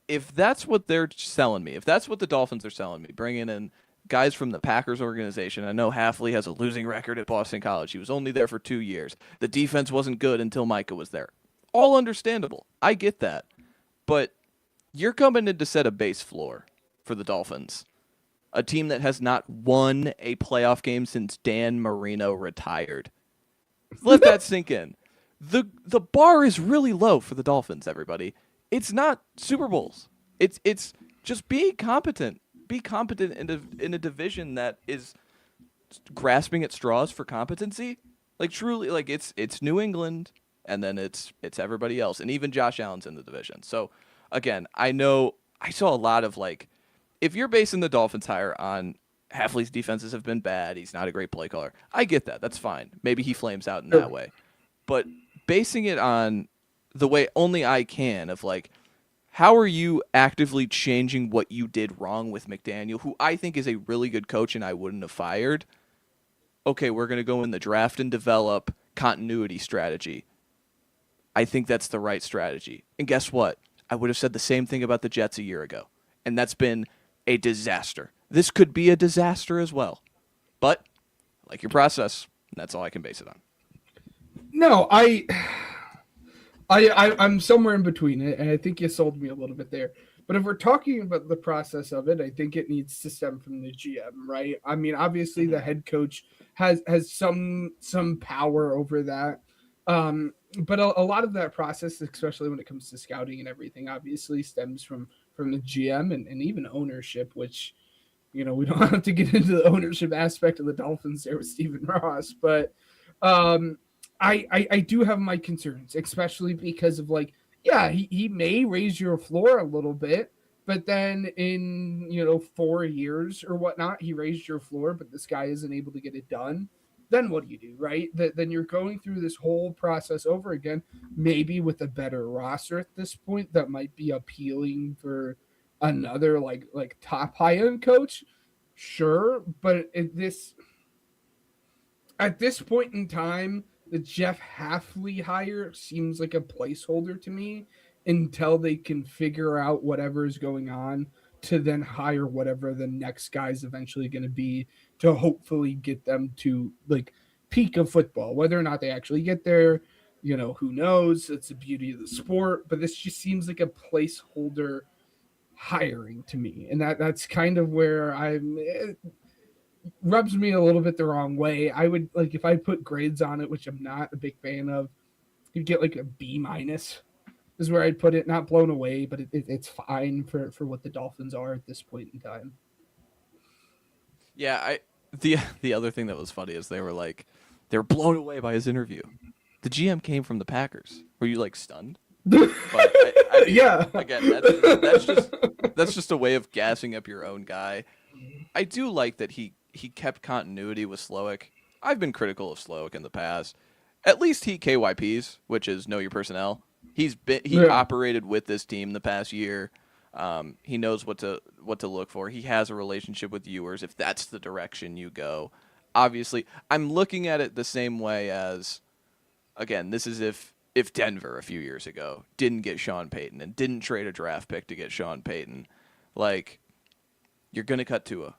Speaker 3: If that's what they're selling me, if that's what the Dolphins are selling me, bringing in guys from the Packers organization. I know Halfley has a losing record at Boston College. He was only there for 2 years. The defense wasn't good until Micah was there. All understandable. I get that. But you're coming in to set a base floor for the Dolphins. A team that has not won a playoff game since Dan Marino retired. Let that sink in. The bar is really low for the Dolphins, everybody. It's not Super Bowls. It's just being competent. Be competent in a division that is grasping at straws for competency. Like truly, like it's New England, and then it's everybody else, and even Josh Allen's in the division. So again, I know I saw a lot of like, if you're basing the Dolphins hire on Halfley's defenses have been bad, he's not a great play caller. I get that. That's fine. Maybe he flames out in that way, but basing it on the way only I can of like, how are you actively changing what you did wrong with McDaniel, who I think is a really good coach and I wouldn't have fired? Okay, we're going to go in the draft and develop continuity strategy. I think that's the right strategy. And guess what? I would have said the same thing about the Jets a year ago. And that's been a disaster. This could be a disaster as well. But I like your process. And that's all I can base it on.
Speaker 4: No, I'm somewhere in between it, and I think you sold me a little bit there. But if we're talking about the process of it, I think it needs to stem from the GM, right? I mean, obviously the head coach has some power over that. But a lot of that process, especially when it comes to scouting and everything, obviously stems from the GM and even ownership, which, we don't have to get into the ownership aspect of the Dolphins there with Stephen Ross, but I do have my concerns, especially because of like, yeah, he may raise your floor a little bit, but then in 4 years or whatnot, he raised your floor, but this guy isn't able to get it done. Then what do you do, right? Then you're going through this whole process over again, maybe with a better roster at this point that might be appealing for another like top high end coach, sure, but at this point in time, the Jeff Halfley hire seems like a placeholder to me until they can figure out whatever is going on to then hire whatever the next guy's eventually going to be to hopefully get them to like peak of football. Whether or not they actually get there, who knows? It's the beauty of the sport, but this just seems like a placeholder hiring to me. And that's kind of where it rubs me a little bit the wrong way. I would like if I put grades on it, which I'm not a big fan of, you'd get like a B- is where I'd put it. Not blown away, but it's fine for what the Dolphins are at this point in time.
Speaker 3: Yeah, the other thing that was funny is they were blown away by his interview. The GM came from the Packers. Were you like stunned? But I mean,
Speaker 4: yeah.
Speaker 3: Again, that's just a way of gassing up your own guy. I do like that he kept continuity with Slowick. I've been critical of Slowick in the past. At least he KYPs, which is know your personnel. He operated with this team the past year. He knows what to look for. He has a relationship with Ewers if that's the direction you go. Obviously, I'm looking at it the same way as, again, this is if Denver a few years ago didn't get Sean Payton and didn't trade a draft pick to get Sean Payton, like, you're going to cut Tua.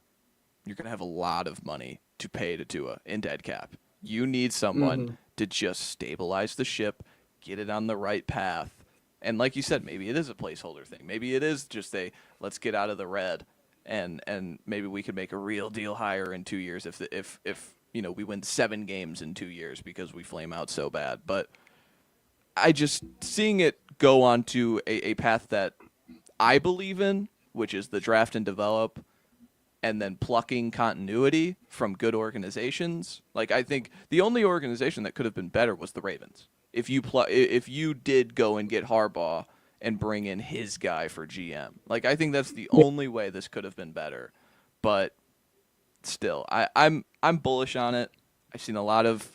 Speaker 3: You're going to have a lot of money to pay to Tua in dead cap. You need someone to just stabilize the ship, get it on the right path. And like you said, maybe it is a placeholder thing. Maybe it is just let's get out of the red and maybe we could make a real deal hire in 2 years if we win 7 games in 2 years because we flame out so bad. But I just seeing it go on to a path that I believe in, which is the draft and develop, and then plucking continuity from good organizations. Like, I think the only organization that could have been better was the Ravens. If you did go and get Harbaugh and bring in his guy for GM, like, I think that's the only way this could have been better. But still, I'm bullish on it. I've seen a lot of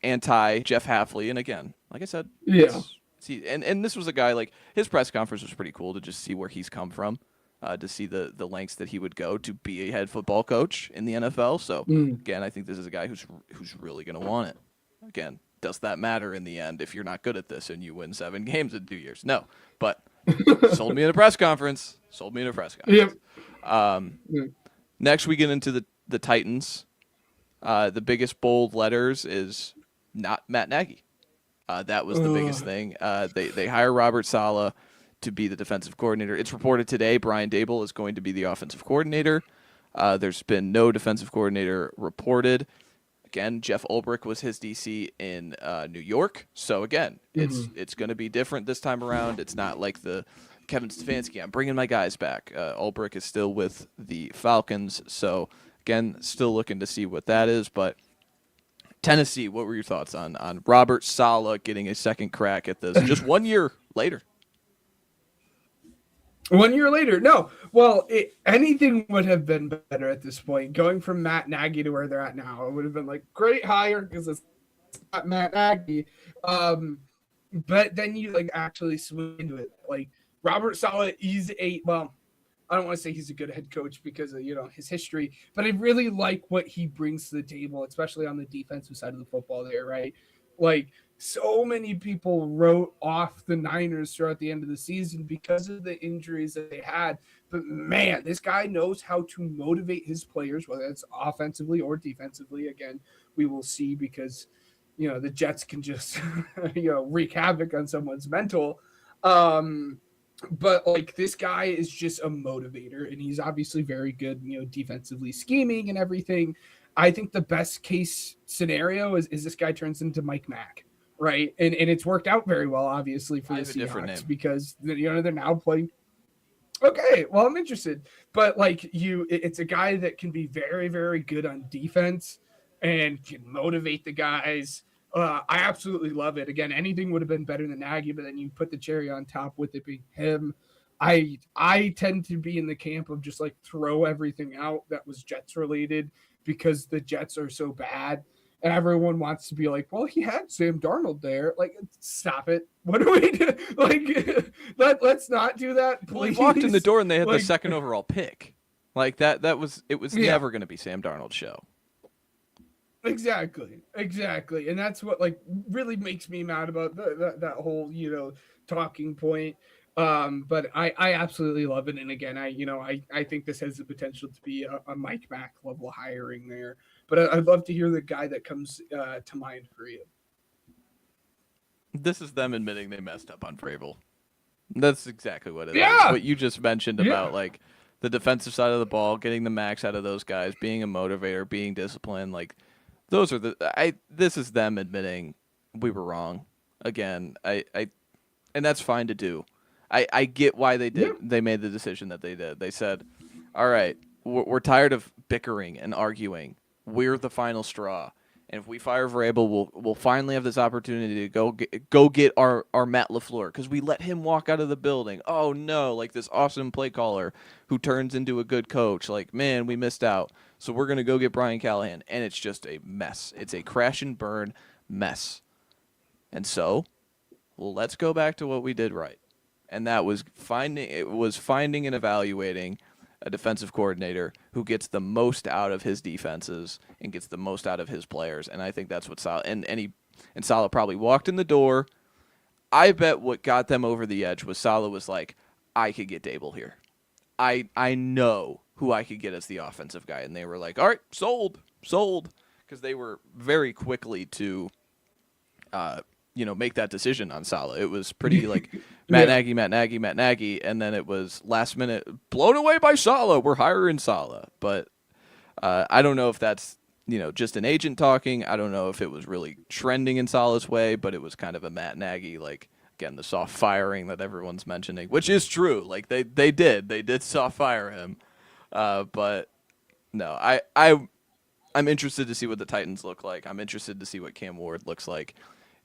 Speaker 3: anti Jeff Hafley, and again, like I said,
Speaker 4: Yeah.
Speaker 3: See, and this was a guy, like, his press conference was pretty cool to just see where he's come from, to see the lengths that he would go to be a head football coach in the NFL. So again, I think this is a guy who's really going to want it. Again, does that matter in the end if you're not good at this and you win 7 games in 2 years? No, but sold me in a press conference.
Speaker 4: Yep.
Speaker 3: Next, we get into the Titans. The biggest bold letters is not Matt Nagy. That was the biggest thing. They hire Robert Saleh to be the defensive coordinator. It's reported today Brian Daboll is going to be the offensive coordinator. There's been no defensive coordinator reported. Again, Jeff Ulbrich was his DC in New York. So again, it's going to be different this time around. It's not like the Kevin Stefanski, I'm bringing my guys back. Ulbrich is still with the Falcons. So again, still looking to see what that is, but Tennessee, what were your thoughts on Robert Saleh getting a second crack at this just 1 year later?
Speaker 4: 1 year later, no. Well, anything would have been better at this point. Going from Matt Nagy to where they're at now, it would have been like great hire because it's not Matt Nagy. But then you like actually swing into it. Like Robert Saleh is I don't want to say he's a good head coach because of, his history, but I really like what he brings to the table, especially on the defensive side of the football there, right? Like, so many people wrote off the Niners throughout the end of the season because of the injuries that they had. But, man, this guy knows how to motivate his players, whether it's offensively or defensively. Again, we will see because, the Jets can just, wreak havoc on someone's mental. But like this guy is just a motivator, and he's obviously very good, defensively scheming and everything. I think the best case scenario is this guy turns into Mike Mack, right? And it's worked out very well, obviously, for the Seahawks because they're now playing. Okay, well, I'm interested, but like it's a guy that can be very, very good on defense and can motivate the guys. I absolutely love it. Again, anything would have been better than Nagy, but then you put the cherry on top with it being him. I tend to be in the camp of just like throw everything out that was Jets related because the Jets are so bad. And everyone wants to be like, well, he had Sam Darnold there. Like, stop it. What do we do? Like, let's not do that, please.
Speaker 3: Well, he walked in the door and they had the second overall pick. Like, it was never going to be Sam Darnold's show.
Speaker 4: Exactly. And that's what like really makes me mad about that whole, talking point. But I absolutely love it. And again, I think this has the potential to be a Mike Mack level hiring there. But I'd love to hear the guy that comes to mind for you.
Speaker 3: This is them admitting they messed up on Vrabel. That's exactly what it is. What you just mentioned about like the defensive side of the ball, getting the max out of those guys, being a motivator, being disciplined, like those are this is them admitting we were wrong. Again, and that's fine to do. I get why they did. They made the decision that they did. They said, all right, we're tired of bickering and arguing. We're the final straw. And if we fire Vrabel, we'll finally have this opportunity to go get our Matt LaFleur because we let him walk out of the building. Oh no, like this awesome play caller who turns into a good coach. Like, man, we missed out. So we're gonna go get Brian Callahan, and it's just a mess. It's a crash and burn mess. And so, let's go back to what we did right, and that was finding and evaluating a defensive coordinator who gets the most out of his defenses and gets the most out of his players. And I think that's what Saleh and Saleh probably walked in the door. I bet what got them over the edge was Saleh was like, I could get Daboll here. I know who I could get as the offensive guy. And they were like, all right, sold. Because they were very quickly to make that decision on Saleh. It was pretty like Matt Nagy, and then it was last minute blown away by Saleh. We're hiring Saleh, but I don't know if that's just an agent talking. I don't know if it was really trending in Saleh's way, but it was kind of a Matt Nagy, like, again, the soft firing that everyone's mentioning, which is true. Like, they did soft fire him. But no, I'm interested to see what the Titans look like. I'm interested to see what Cam Ward looks like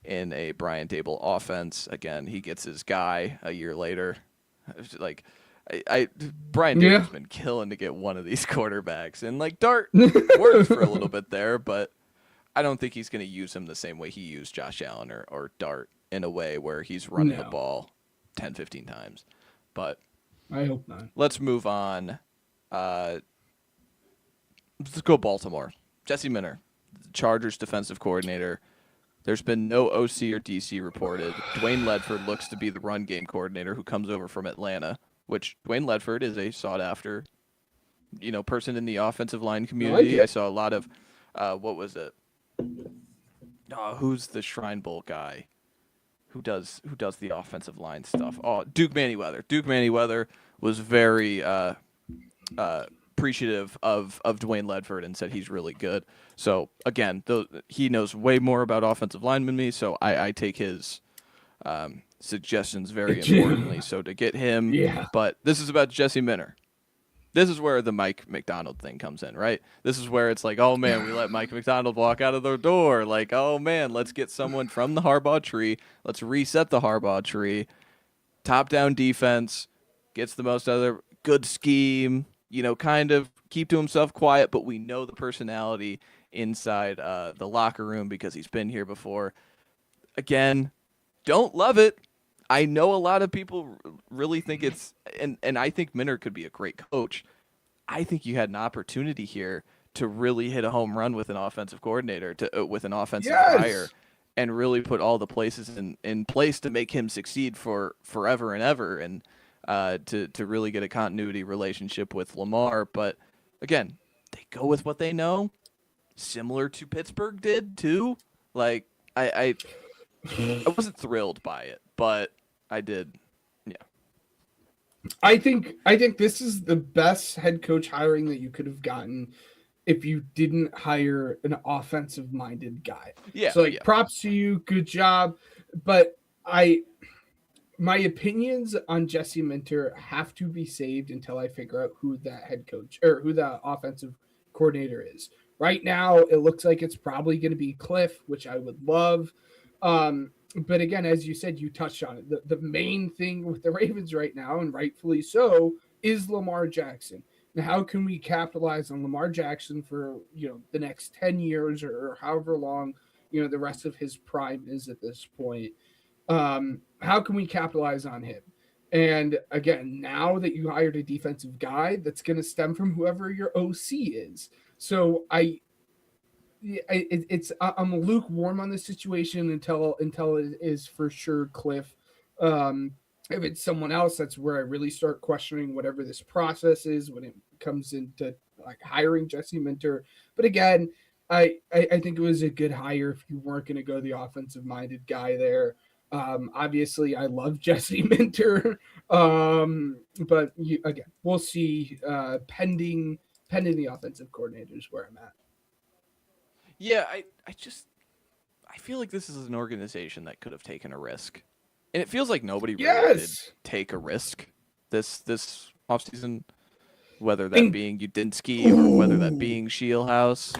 Speaker 3: in a Brian Dable offense. Again, he gets his guy a year later. Like, Brian Dable's been killing to get one of these quarterbacks, and like Dart worked for a little bit there, but I don't think he's going to use him the same way he used Josh Allen or Dart in a way where he's running the ball 10, 15 times. But
Speaker 4: I hope not.
Speaker 3: Let's move on. Let's go Baltimore. Jesse Minter, Chargers defensive coordinator. There's been no OC or DC reported. Dwayne Ledford looks to be the run game coordinator who comes over from Atlanta, which Dwayne Ledford is a sought-after, person in the offensive line community. I saw a lot of, what was it? Oh, who's the Shrine Bowl guy? Who does the offensive line stuff? Oh, Duke Manyweather. Duke Manyweather was very appreciative of Dwayne Ledford and said he's really good. So again, he knows way more about offensive line than me, so I take his suggestions very importantly. So to get him, but this is about Jesse Minter. This is where the Mike McDonald thing comes in, right? This is where it's like, oh man, we let Mike McDonald walk out of the door. Like, oh man, let's get someone from the Harbaugh tree. Let's reset the Harbaugh tree. Top-down defense, gets the most out of their good scheme, kind of keep to himself quiet, but we know the personality inside the locker room because he's been here before. Again, don't love it. I know a lot of people really think it's, and I think Minter could be a great coach. I think you had an opportunity here to really hit a home run with an offensive coordinator, with an offensive hire, and really put all the places in place to make him succeed for forever and ever, and to really get a continuity relationship with Lamar. But again, they go with what they know, similar to Pittsburgh did too. Like I wasn't thrilled by it, but I did. Yeah.
Speaker 4: I think this is the best head coach hiring that you could have gotten if you didn't hire an offensive minded guy.
Speaker 3: Yeah.
Speaker 4: So props to you, good job. But my opinions on Jesse Minter have to be saved until I figure out who that head coach or who the offensive coordinator is. Right now, it looks like it's probably going to be Cliff, which I would love. But again, as you said, you touched on it. The main thing with the Ravens right now, and rightfully so, is Lamar Jackson. Now, how can we capitalize on Lamar Jackson for, the next 10 years or however long, the rest of his prime is at this point? How can we capitalize on him? And again, now that you hired a defensive guy, that's going to stem from whoever your OC is. So I'm lukewarm on this situation until it is for sure Cliff. If it's someone else, that's where I really start questioning whatever this process is when it comes into like hiring Jesse Minter. But again, I think it was a good hire if you weren't going to go the offensive minded guy there. Obviously I love Jesse Minter. But again, we'll see, pending the offensive coordinators where I'm at.
Speaker 3: Yeah, I feel like this is an organization that could have taken a risk. And it feels like nobody really did take a risk this offseason, whether that being Udinski or whether that being Shielhouse.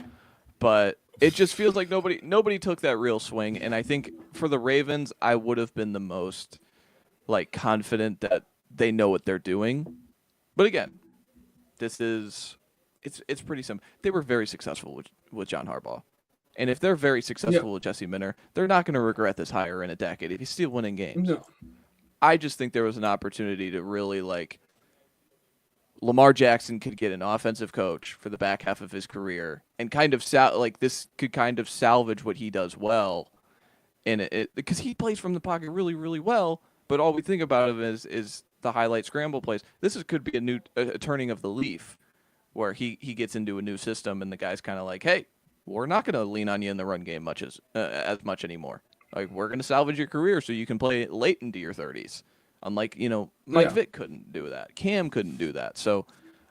Speaker 3: But it just feels like nobody took that real swing. And I think for the Ravens, I would have been the most confident that they know what they're doing. But again, it's pretty simple. They were very successful with John Harbaugh. And if they're very successful with Jesse Minter, they're not going to regret this hire in a decade if he's still winning games. No. I just think there was an opportunity to really, Lamar Jackson could get an offensive coach for the back half of his career and kind of this could kind of salvage what he does well. And it because he plays from the pocket really, really well, but all we think about him is the highlight scramble plays. Could be a turning of the leaf where he gets into a new system and the guy's kind of like, hey, we're not going to lean on you in the run game as much anymore. Like, we're going to salvage your career so you can play late into your 30s. Unlike, Mike Vick couldn't do that. Cam couldn't do that. So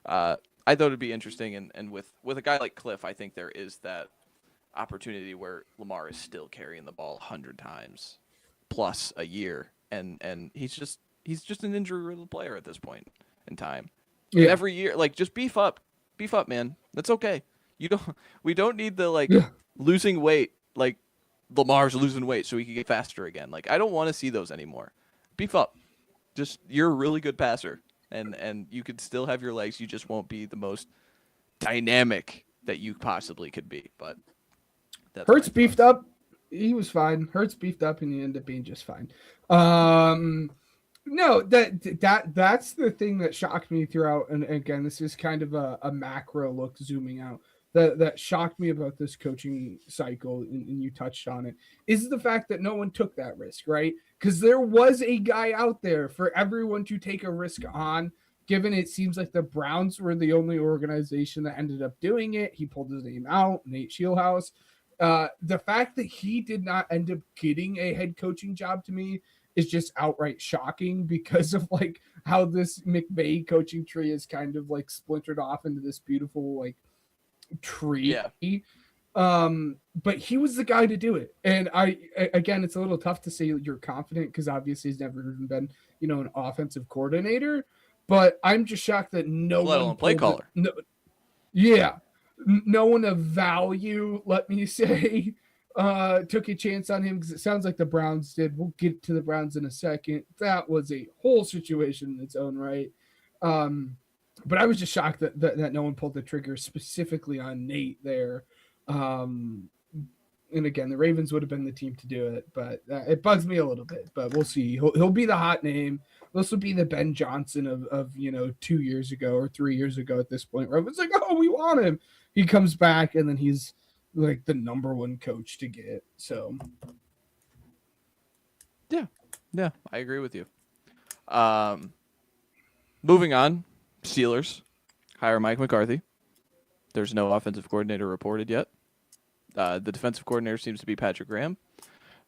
Speaker 3: I I thought it'd be interesting, and with a guy like Cliff, I think there is that opportunity where Lamar is still carrying the ball 100 times plus a year, and he's just an injury-riddled player at this point in time. And
Speaker 4: Yeah.
Speaker 3: every year, like, just beef up, man. That's okay. We don't need the
Speaker 4: Yeah.
Speaker 3: losing weight, like Lamar's losing weight so he can get faster again. Like, I don't want to see those anymore. Beef up. Just, you're a really good passer, and you could still have your legs. You just won't be the most dynamic that you possibly could be. But that's
Speaker 4: Hurts beefed up. He was fine. Hurts beefed up, and he ended up being just fine. No, that's the thing that shocked me throughout. And again, this is kind of a macro look zooming out. That shocked me about this coaching cycle, and you touched on it, is the fact that no one took that risk, right? Because there was a guy out there for everyone to take a risk on, given it seems like the Browns were the only organization that ended up doing it. He pulled his name out, Nate Shieldhouse. The fact that he did not end up getting a head coaching job to me is just outright shocking because of like how this McVay coaching tree is kind of like splintered off into this beautiful like tree.
Speaker 3: Yeah.
Speaker 4: But he was the guy to do it. And again, it's a little tough to say you're confident because obviously he's never even been, an offensive coordinator. But I'm just shocked that no one
Speaker 3: play caller.
Speaker 4: No one of value, let me say, took a chance on him because it sounds like the Browns did. We'll get to the Browns in a second. That was a whole situation in its own right. But I was just shocked that no one pulled the trigger specifically on Nate there. And again, the Ravens would have been the team to do it, but it bugs me a little bit. But we'll see. He'll be the hot name. This will be the Ben Johnson of 2 years ago or 3 years ago at this point, where it's like, oh, we want him. He comes back and then he's like the number one coach to get. So
Speaker 3: yeah, I agree with you. Moving on, Steelers hire Mike McCarthy. There's no offensive coordinator reported yet. The defensive coordinator seems to be Patrick Graham.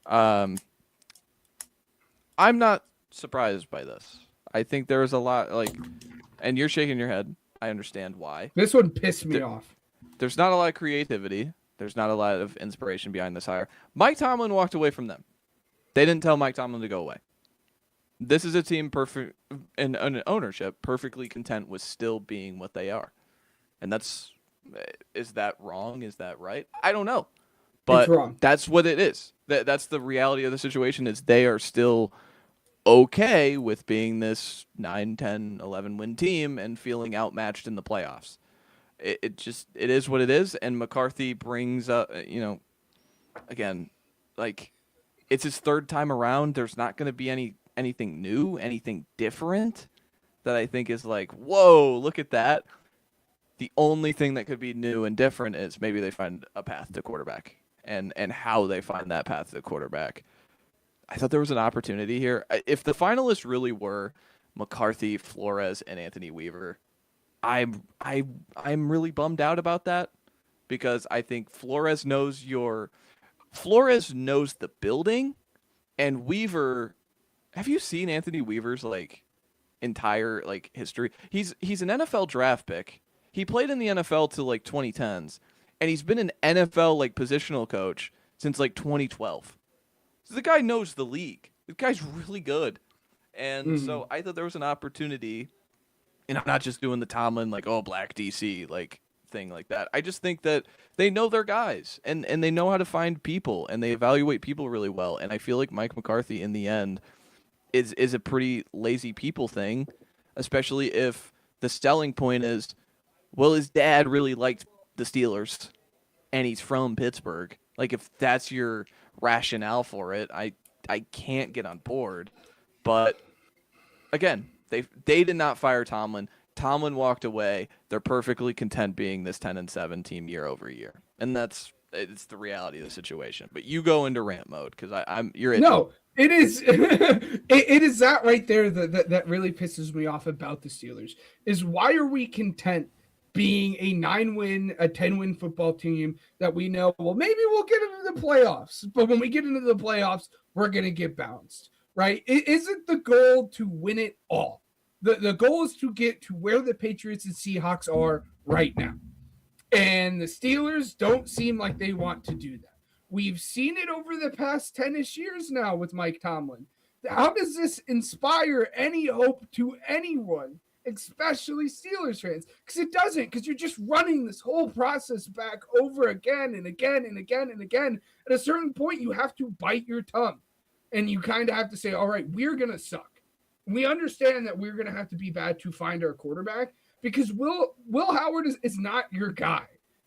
Speaker 3: I'm not surprised by this. I think there's a lot and you're shaking your head. I understand why.
Speaker 4: This one pissed me off.
Speaker 3: There's not a lot of creativity. There's not a lot of inspiration behind this hire. Mike Tomlin walked away from them. They didn't tell Mike Tomlin to go away. This is a team perfect and an ownership perfectly content with still being what they are. And is that wrong? Is that right? I don't know. But that's what it is. That's the reality of the situation is they are still okay with being this 9, 10, 11 win team and feeling outmatched in the playoffs. It is what it is. And McCarthy brings up, again, like it's his third time around. There's not going to be anything new, anything different that I think is like, whoa, look at that. The only thing that could be new and different is maybe they find a path to quarterback and how they find that path to quarterback. I thought there was an opportunity here. If the finalists really were McCarthy, Flores, and Anthony Weaver, I'm really bummed out about that because I think Flores knows the building, and Weaver. Have you seen Anthony Weaver's entire history? He's an NFL draft pick. He played in the NFL till 2010s, and he's been an NFL positional coach since 2012. So the guy knows the league. The guy's really good, and so I thought there was an opportunity. And I'm not just doing the Tomlin black DC thing like that. I just think that they know their guys and they know how to find people and they evaluate people really well. And I feel like Mike McCarthy in the end is a pretty lazy people thing, especially if the selling point is, well, his dad really liked the Steelers and he's from Pittsburgh. If that's your rationale for it, I can't get on board. But again, They did not fire Tomlin. Tomlin walked away. They're perfectly content being this 10-7 team year over year, and it's the reality of the situation. But you go into rant mode because you're itching.
Speaker 4: No, it is it is that right there that really pisses me off about the Steelers is why are we content being a 9-win, a 10-win football team that we know well maybe we'll get into the playoffs, but when we get into the playoffs we're gonna get bounced. Right? Isn't the goal to win it all? The goal is to get to where the Patriots and Seahawks are right now. And the Steelers don't seem like they want to do that. We've seen it over the past 10-ish years now with Mike Tomlin. How does this inspire any hope to anyone, especially Steelers fans? Because it doesn't, because you're just running this whole process back over again and again and again and again. At a certain point, you have to bite your tongue. And you kind of have to say, all right, we're going to suck. We understand that we're going to have to be bad to find our quarterback, because Will Howard is not your guy.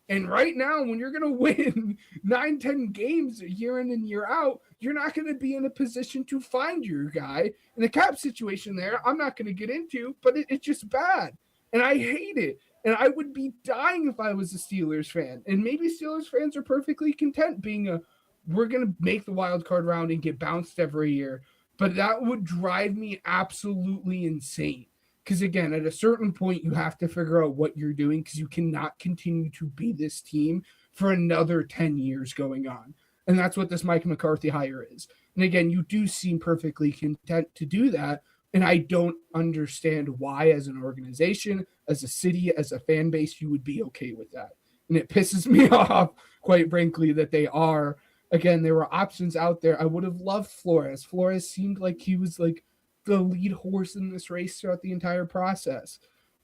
Speaker 4: And right now, when you're going to win 9-10 games year in and year out, you're not going to be in a position to find your guy. And the cap situation there, I'm not going to get into, but it's just bad. And I hate it. And I would be dying if I was a Steelers fan. And maybe Steelers fans are perfectly content being we're going to make the wild card round and get bounced every year. But that would drive me absolutely insane. Because, again, at a certain point, you have to figure out what you're doing, because you cannot continue to be this team for another 10 years going on. And that's what this Mike McCarthy hire is. And, again, you do seem perfectly content to do that. And I don't understand why, as an organization, as a city, as a fan base, you would be okay with that. And it pisses me off, quite frankly, that they are. Again, there were options out there. I would have loved Flores. Flores seemed like he was like the lead horse in this race throughout the entire process.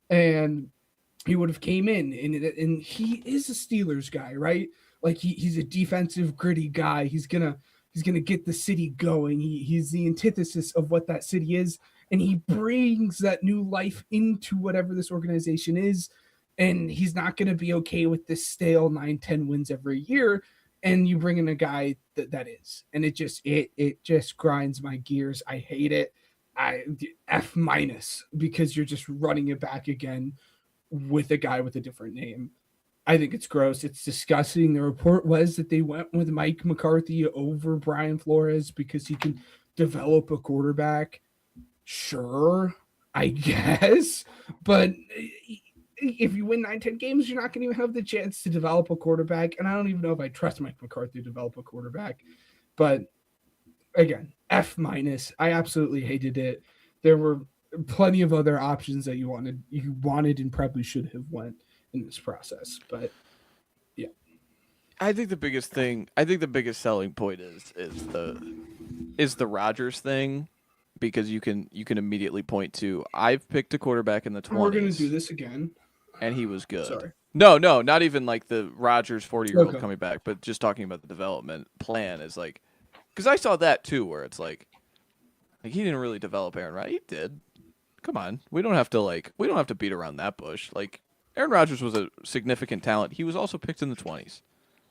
Speaker 4: And he would have came in, and he is a Steelers guy, right? Like he's a defensive, gritty guy. He's gonna get the city going. He's the antithesis of what that city is, and he brings that new life into whatever this organization is. And he's not gonna be okay with this stale 9-10 wins every year. And you bring in a guy that is, and it just grinds my gears. I hate it. F-, because you're just running it back again with a guy with a different name. I think it's gross. It's disgusting. The report was that they went with Mike McCarthy over Brian Flores because he can develop a quarterback. Sure, I guess. But if you win 9-10 games, you're not going to even have the chance to develop a quarterback. And I don't even know if I trust Mike McCarthy to develop a quarterback. But again, F-. I absolutely hated it. There were plenty of other options that you wanted and probably should have went in this process. But yeah.
Speaker 3: I think the biggest selling point is the Rodgers thing, because you can immediately point to, I've picked a quarterback in the 20s.
Speaker 4: We're going to do this again.
Speaker 3: And he was good.
Speaker 4: Sorry.
Speaker 3: No, not even like the Rodgers 40-year-old coming back, but just talking about the development plan is like, because I saw that too, where it's like he didn't really develop Aaron Rodgers. He did. Come on, we don't have to beat around that bush. Like, Aaron Rodgers was a significant talent. He was also picked in the 20s.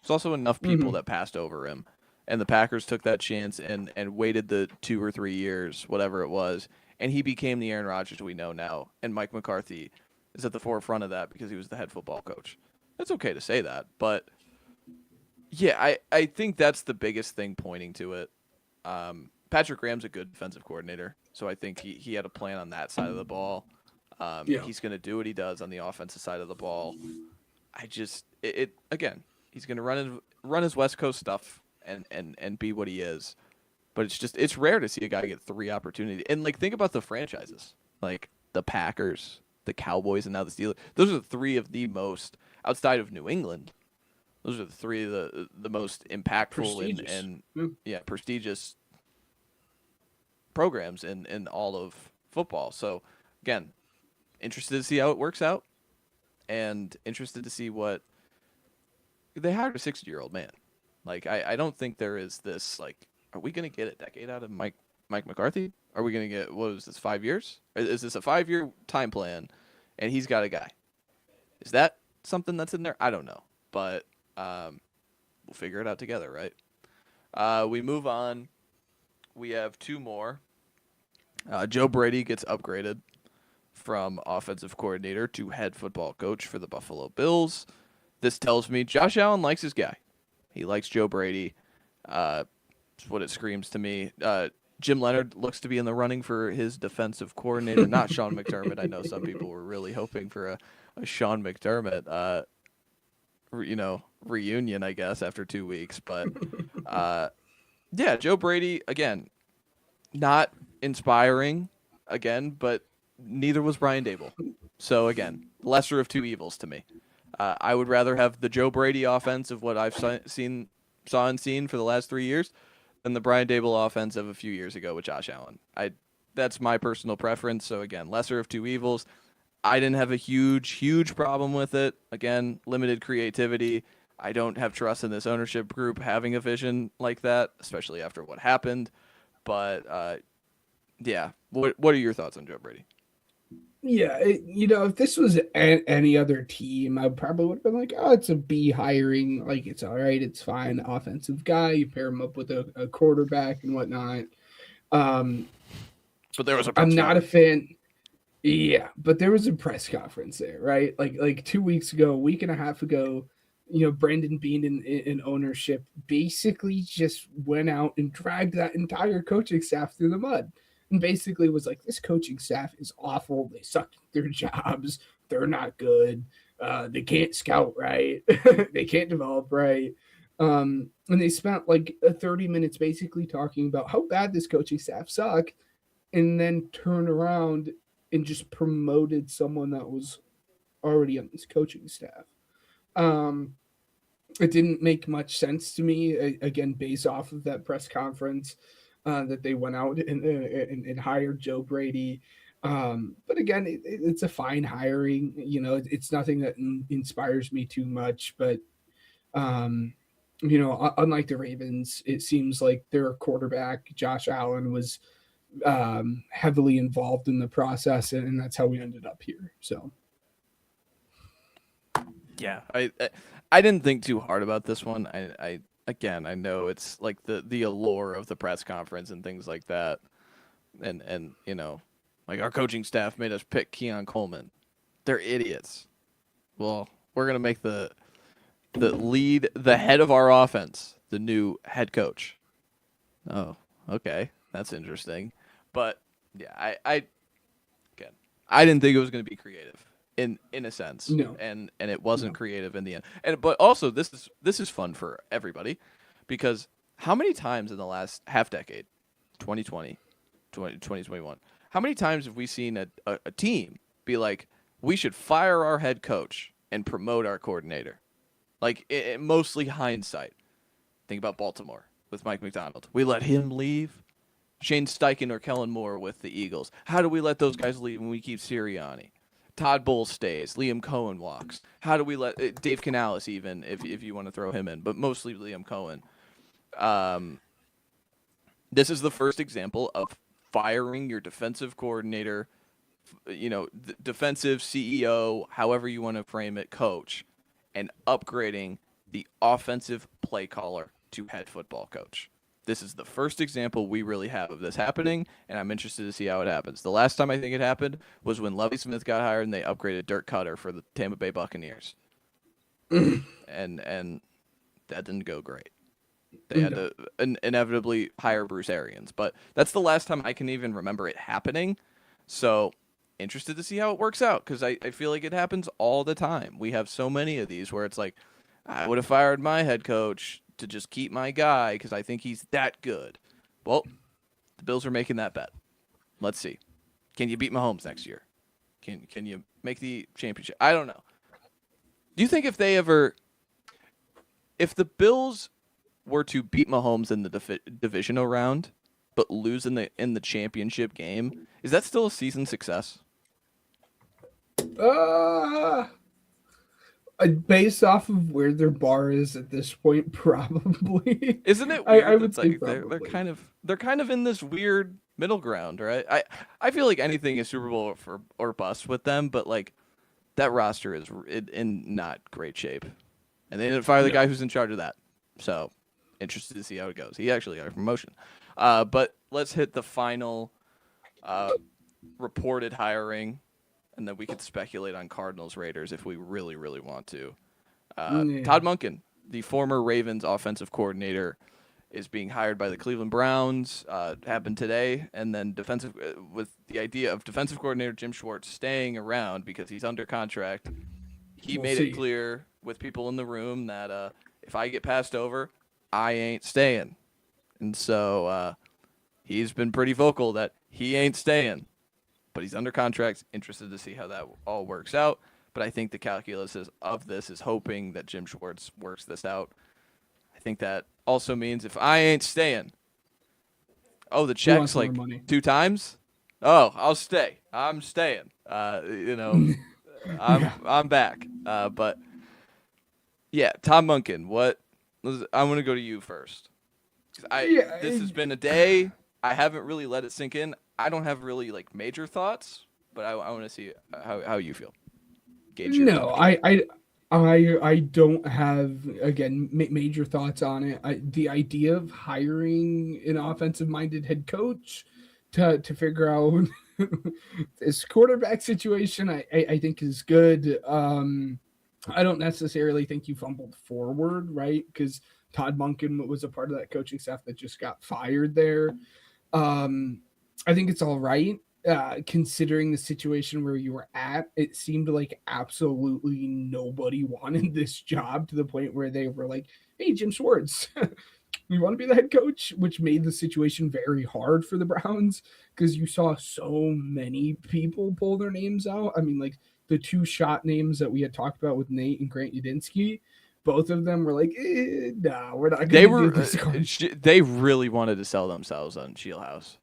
Speaker 3: There's also enough people that passed over him, and the Packers took that chance and waited the 2 or 3 years, whatever it was, and he became the Aaron Rodgers we know now. And Mike McCarthy is at the forefront of that because he was the head football coach. It's okay to say that, but yeah, I think that's the biggest thing pointing to it. Patrick Graham's a good defensive coordinator, so I think he had a plan on that side of the ball. He's going to do what he does on the offensive side of the ball. Again, he's going to run his West Coast stuff and be what he is. But it's rare to see a guy get 3 opportunities. And like, think about the franchises, like the Packers, the Cowboys, and now the Steelers. Those are 3 of the most, outside of New England, those are the 3 of the most impactful and prestigious programs in all of football. So again, interested to see how it works out, and interested to see what they hired a 60-year-old man. Like, I don't think there is this, like, are we going to get a decade out of Mike McCarthy? Are we going to get, what is this, 5 years? Is this a 5-year time plan and he's got a guy? Is that something that's in there? I don't know, but we'll figure it out together, right? We move on. We have 2 more. Joe Brady gets upgraded from offensive coordinator to head football coach for the Buffalo Bills. This tells me Josh Allen likes his guy. He likes Joe Brady. That's what it screams to me. Jim Leonard looks to be in the running for his defensive coordinator, not Sean McDermott. I know some people were really hoping for a Sean McDermott, reunion, I guess, after 2 weeks. But, yeah, Joe Brady, again, not inspiring, again, but neither was Brian Dable. So again, lesser of two evils to me. I would rather have the Joe Brady offense of what I've saw and seen for the last 3 years than the Brian Dable offense of a few years ago with Josh Allen. That's my personal preference. So again, lesser of two evils. I didn't have a huge problem with it. Again, limited creativity. I don't have trust in this ownership group having a vision like that, especially after what happened. But yeah, what are your thoughts on Joe Brady?
Speaker 4: Yeah, if this was any other team, I probably would have been like, oh, it's a B hiring. Like, it's all right. It's fine. Offensive guy. You pair him up with a quarterback and whatnot.
Speaker 3: But there was a
Speaker 4: I'm not a fan. Yeah, but there was a press conference there, right? Like 2 weeks ago, a week and a half ago, Brandon Beane in ownership basically just went out and dragged that entire coaching staff through the mud. And basically was like, this coaching staff is awful. They suck at their jobs. They're not good. They can't scout right. They can't develop right. And they spent like 30 minutes basically talking about how bad this coaching staff sucked, and then turn around and just promoted someone that was already on this coaching staff. It didn't make much sense to me, again, based off of that press conference. That they went out and hired Joe Brady. But again, it's a fine hiring. It's nothing that inspires me too much. But, unlike the Ravens, it seems like their quarterback, Josh Allen, was heavily involved in the process. And that's how we ended up here. So.
Speaker 3: Yeah, I didn't think too hard about this one. Again, I know it's like the allure of the press conference and things like that. And like our coaching staff made us pick Keon Coleman. They're idiots. Well, we're going to make the head of our offense, the new head coach. Oh, okay. That's interesting. But yeah, I didn't think it was going to be creative in a sense.
Speaker 4: No.
Speaker 3: And it wasn't creative in the end. But also this is fun for everybody, because how many times in the last half decade, 2020, 2021, how many times have we seen a team be like, we should fire our head coach and promote our coordinator? Like, mostly hindsight. Think about Baltimore with Mike McDonald. We let him leave. Shane Steichen or Kellen Moore with the Eagles. How do we let those guys leave when we keep Sirianni? Todd Bowles stays. Liam Cohen walks. How do we let Dave Canales even, if you want to throw him in, but mostly Liam Cohen. This is the first example of firing your defensive coordinator, defensive CEO, however you want to frame it, coach, and upgrading the offensive play caller to head football coach. This is the first example we really have of this happening, and I'm interested to see how it happens. The last time I think it happened was when Lovie Smith got hired and they upgraded Dirk Cutter for the Tampa Bay Buccaneers. and that didn't go great. They had to inevitably hire Bruce Arians, but that's the last time I can even remember it happening. So interested to see how it works out, because I feel like it happens all the time. We have so many of these where it's like, I would have fired my head coach to just keep my guy because I think he's that good. Well, the Bills are making that bet. Let's see. Can you beat Mahomes next year? Can you make the championship? I don't know. Do you think if the Bills were to beat Mahomes in the divisional round but lose in the championship game, is that still a season success?
Speaker 4: Based off of where their bar is at this point, probably.
Speaker 3: Isn't it weird?
Speaker 4: I would say
Speaker 3: like they're kind of in this weird middle ground, right? I feel like anything is Super Bowl or bust with them, but like that roster is in not great shape, and they didn't fire the guy who's in charge of that. So interested to see how it goes. He actually got a promotion. But let's hit the final reported hiring. And then we could speculate on Cardinals Raiders if we really, really want to. Todd Monken, the former Ravens offensive coordinator, is being hired by the Cleveland Browns. Happened today, and then with the idea of defensive coordinator Jim Schwartz staying around because he's under contract. He made it clear with people in the room that if I get passed over, I ain't staying. And so he's been pretty vocal that he ain't staying. but he's under contract. Interested to see how that all works out. But I think the calculus of this is hoping that Jim Schwartz works this out. I think that also means if I ain't staying, the
Speaker 4: He wants
Speaker 3: check's
Speaker 4: more
Speaker 3: like
Speaker 4: money.
Speaker 3: 2 times. Oh, I'll stay. I'm staying. I'm back. But yeah, Tom Munkin. I'm gonna go to you first. This has been a day. I haven't really let it sink in. I don't have really like major thoughts, but I want to see how you feel. Gauge your
Speaker 4: No,
Speaker 3: temperature.
Speaker 4: I don't have again major thoughts on it. The idea of hiring an offensive-minded head coach to figure out this quarterback situation, I think is good. I don't necessarily think you fumbled forward, right? Because Todd Monken was a part of that coaching staff that just got fired there. I think it's all right. Considering the situation where you were at, it seemed like absolutely nobody wanted this job to the point where they were like, "Hey, Jim Schwartz, you want to be the head coach?" Which made the situation very hard for the Browns because you saw so many people pull their names out. I mean, like the 2 shot names that we had talked about with Nate and Grant Udinsky, both of them were like, "Nah, we're not going to do this."
Speaker 3: They really wanted to sell themselves on Shieldhouse.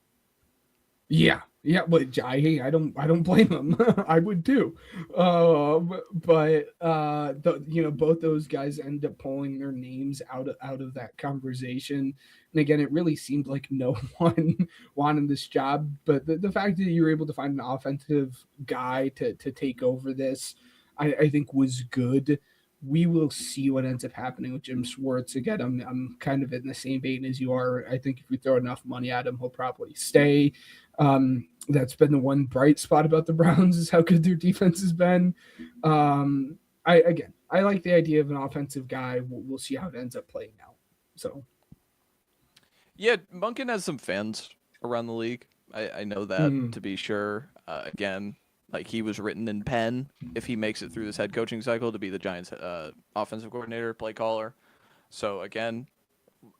Speaker 4: Yeah, but I don't blame them. I would too. Both those guys end up pulling their names out of that conversation. And again, it really seemed like no one wanted this job. But the fact that you were able to find an offensive guy to take over this, I think was good. We will see what ends up happening with Jim Schwartz. Again, I'm kind of in the same vein as you are. I think if we throw enough money at him, he'll probably stay. That's been the one bright spot about the Browns is how good their defense has been. I like the idea of an offensive guy. We'll see how it ends up playing out. So,
Speaker 3: yeah, Munkin has some fans around the league. I know that to be sure. Again, like he was written in pen if he makes it through this head coaching cycle to be the Giants' offensive coordinator, play caller. So again,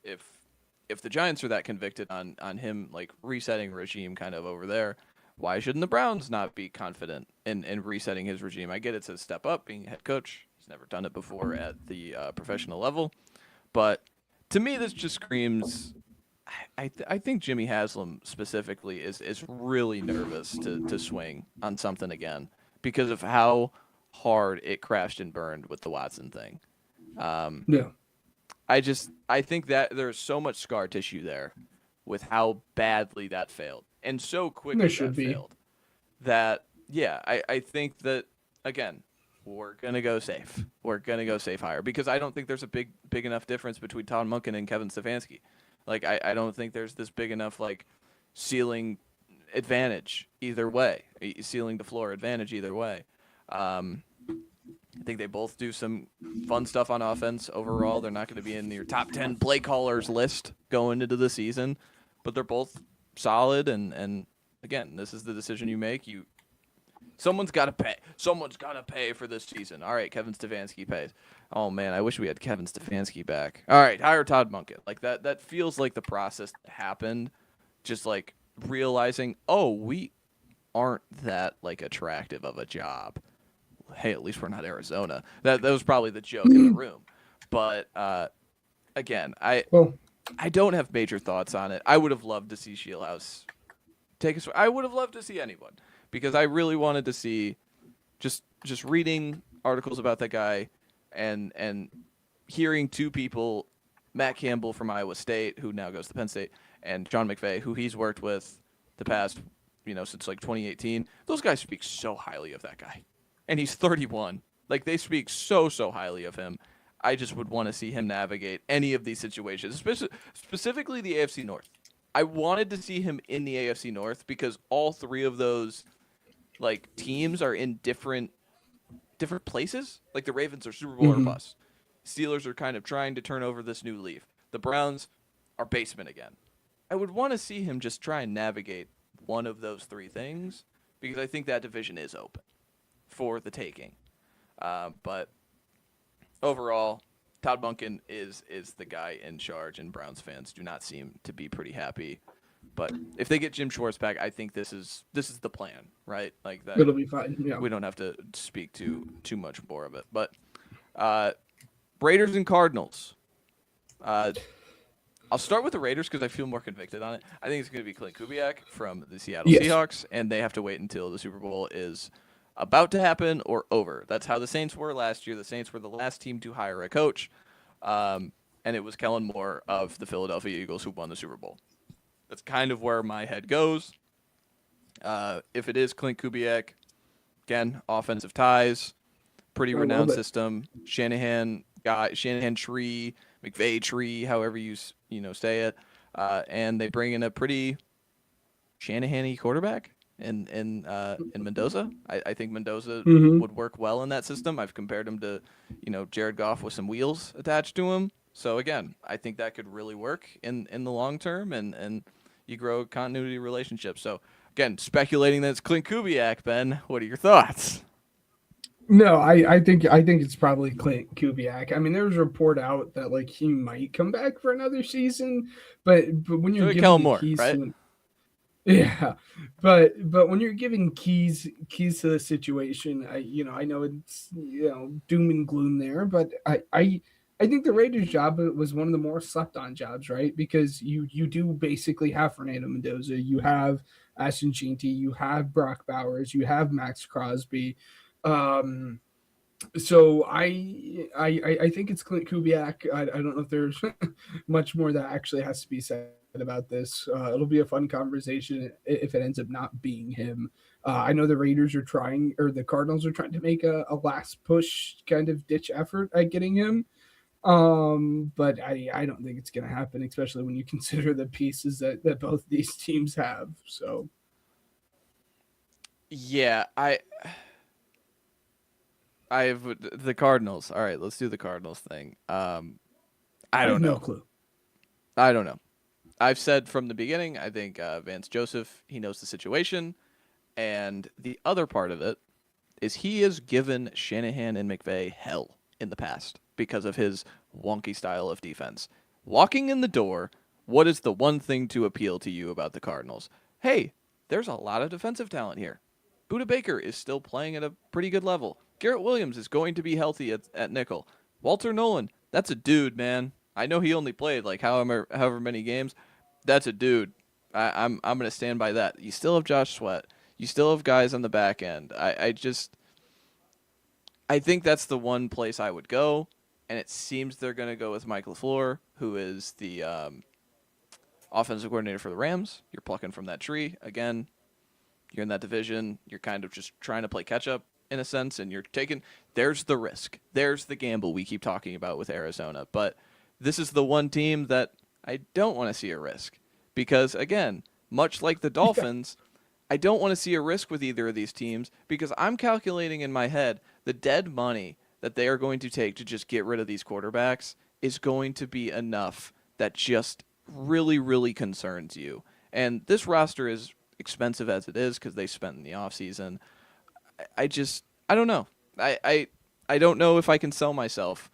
Speaker 3: if the Giants are that convicted on him like resetting regime kind of over there, why shouldn't the Browns not be confident in resetting his regime? I get it's a step up being a head coach. He's never done it before at the professional level. But to me, this just screams I think Jimmy Haslam specifically is really nervous to swing on something again because of how hard it crashed and burned with the Watson thing.
Speaker 4: yeah.
Speaker 3: I think that there's so much scar tissue there with how badly that failed and so quickly that failed that, yeah, I think that, again, we're going to go safe. We're going to go safe higher because I don't think there's a big enough difference between Todd Monken and Kevin Stefanski. Like, I don't think there's this big enough, like, ceiling advantage either way, ceiling to floor advantage either way. I think they both do some fun stuff on offense. Overall, they're not going to be in your top 10 play callers list going into the season, but they're both solid. And again, this is the decision you make. Someone's got to pay. Someone's got to pay for this season. All right, Kevin Stefanski pays. Oh, man, I wish we had Kevin Stefanski back. All right, hire Todd Monken. Like, that feels like the process that happened, just, like, realizing, oh, we aren't that, like, attractive of a job. Hey, at least we're not Arizona. That was probably the joke in the room. But, again, I don't have major thoughts on it. I would have loved to see Shieldhouse take us. I would have loved to see anyone. Because I really wanted to see, just reading articles about that guy, and hearing 2 people, Matt Campbell from Iowa State, who now goes to Penn State, and John McVay, who he's worked with the past, since like 2018. Those guys speak so highly of that guy, and he's 31. Like they speak so highly of him. I just would want to see him navigate any of these situations, specifically the AFC North. I wanted to see him in the AFC North because all 3 of those like teams are in different places. Like the Ravens are Super Bowl or bust. Steelers are kind of trying to turn over this new leaf. The Browns are basement again. I would want to see him just try and navigate one of those 3 things because I think that division is open for the taking. But overall, Todd Monken is the guy in charge, and Browns fans do not seem to be pretty happy But if they get Jim Schwartz back, I think this is the plan, right? Like that.
Speaker 4: It'll be fine. Yeah.
Speaker 3: We don't have to speak too much more of it. But Raiders and Cardinals. I'll start with the Raiders because I feel more convicted on it. I think it's going to be Clint Kubiak from the Seattle Seahawks, and they have to wait until the Super Bowl is about to happen or over. That's how the Saints were last year. The Saints were the last team to hire a coach, and it was Kellen Moore of the Philadelphia Eagles who won the Super Bowl. That's kind of where my head goes. If it is Clint Kubiak, again, offensive ties, pretty renowned system. Shanahan tree, McVay tree, however you say it, and they bring in a pretty Shanahan-y quarterback in Mendoza. I think Mendoza would work well in that system. I've compared him to Jared Goff with some wheels attached to him. So again, I think that could really work in the long term, and you grow a continuity relationship. So again, speculating that it's Clint Kubiak, Ben, what are your thoughts?
Speaker 4: No, I think it's probably Clint Kubiak. I mean, there was a report out that like he might come back for another season, but when you're giving the keys, right? But when you're giving keys to the situation, I know it's doom and gloom there, but I think the Raiders' job was one of the more slept on jobs, right? Because you do basically have Fernando Mendoza, you have Ashton Jeanty, you have Brock Bowers, you have Max Crosby. So I think it's Clint Kubiak. I don't know if there's much more that actually has to be said about this. It'll be a fun conversation if it ends up not being him. I know the Raiders are trying, or the Cardinals are trying to make a last push kind of ditch effort at getting him. But I don't think it's going to happen, especially when you consider the pieces that both these teams have. So
Speaker 3: yeah, I have the Cardinals. All right, let's do the Cardinals thing. I don't know.
Speaker 4: No clue.
Speaker 3: I don't know. I've said from the beginning, I think Vance Joseph, he knows the situation. And the other part of it is he has given Shanahan and McVay hell in the past because of his wonky style of defense. Walking in the door, what is the one thing to appeal to you about the Cardinals? Hey, there's a lot of defensive talent here. Budda Baker is still playing at a pretty good level. Garrett Williams is going to be healthy at nickel. Walter Nolan, that's a dude, man. I know he only played like however many games. That's a dude. I'm going to stand by that. You still have Josh Sweat. You still have guys on the back end. I think that's the one place I would go, and it seems they're going to go with Mike LaFleur, who is the offensive coordinator for the Rams. You're plucking from that tree. Again, you're in that division. You're kind of just trying to play catch-up in a sense, and you're taking – there's the risk. There's the gamble we keep talking about with Arizona. But this is the one team that I don't want to see a risk because, again, much like the Dolphins, I don't want to see a risk with either of these teams because I'm calculating in my head the dead money that they are going to take to just get rid of these quarterbacks is going to be enough that just really, really concerns you. And this roster is expensive as it is because they spent in the offseason. I don't know. I don't know if I can sell myself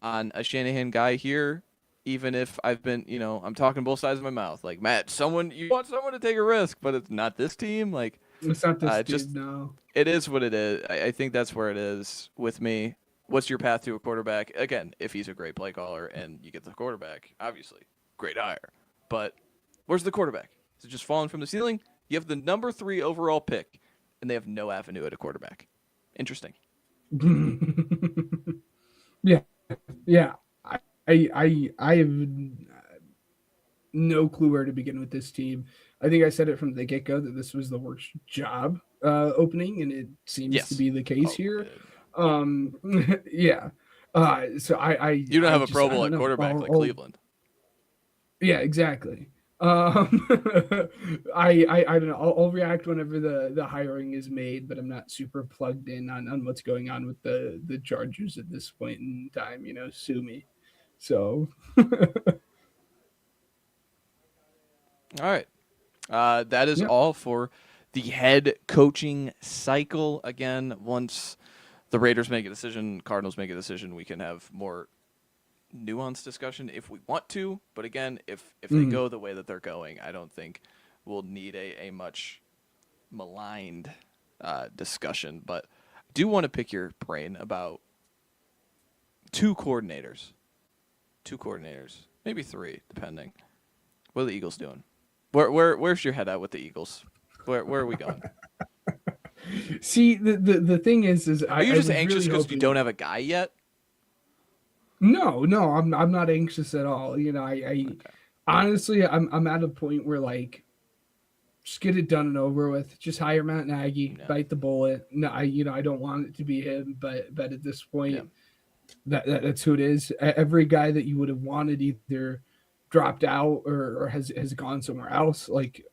Speaker 3: on a Shanahan guy here, even if I've been, I'm talking both sides of my mouth. Like, Matt, you want someone to take a risk, but it's not this team. Like,
Speaker 4: it's not this dude, no.
Speaker 3: It is what it is. I think that's where it is with me. What's your path to a quarterback? Again, if he's a great play caller and you get the quarterback, obviously, great hire. But where's the quarterback? Is it just falling from the ceiling? You have the number 3 overall pick, and they have no avenue at a quarterback. Interesting.
Speaker 4: Yeah. I have no clue where to begin with this team. I think I said it from the get-go that this was the worst job opening, and it seems to be the case here. Yeah. So
Speaker 3: you don't have a Pro Bowl at quarterback like Cleveland.
Speaker 4: Yeah, exactly. I don't know. I'll react whenever the hiring is made, but I'm not super plugged in on what's going on with the Chargers at this point in time. Sue me. So.
Speaker 3: All right. That is all for the head coaching cycle. Again, once the Raiders make a decision, Cardinals make a decision, we can have more nuanced discussion if we want to. But again, if they go the way that they're going, I don't think will need a much maligned discussion. But I do want to pick your brain about two coordinators, maybe three, depending. What are the Eagles doing? Where's your head at with the Eagles? Where are we going?
Speaker 4: See, the thing is
Speaker 3: Are you just anxious because you don't have a guy yet?
Speaker 4: No, I'm not anxious at all. You know, I honestly, I'm at a point where like, just get it done and over with. Just hire Matt Nagy, bite the bullet. No, I don't want it to be him, but at this point, that's who it is. Every guy that you would have wanted either dropped out or has gone somewhere else. Like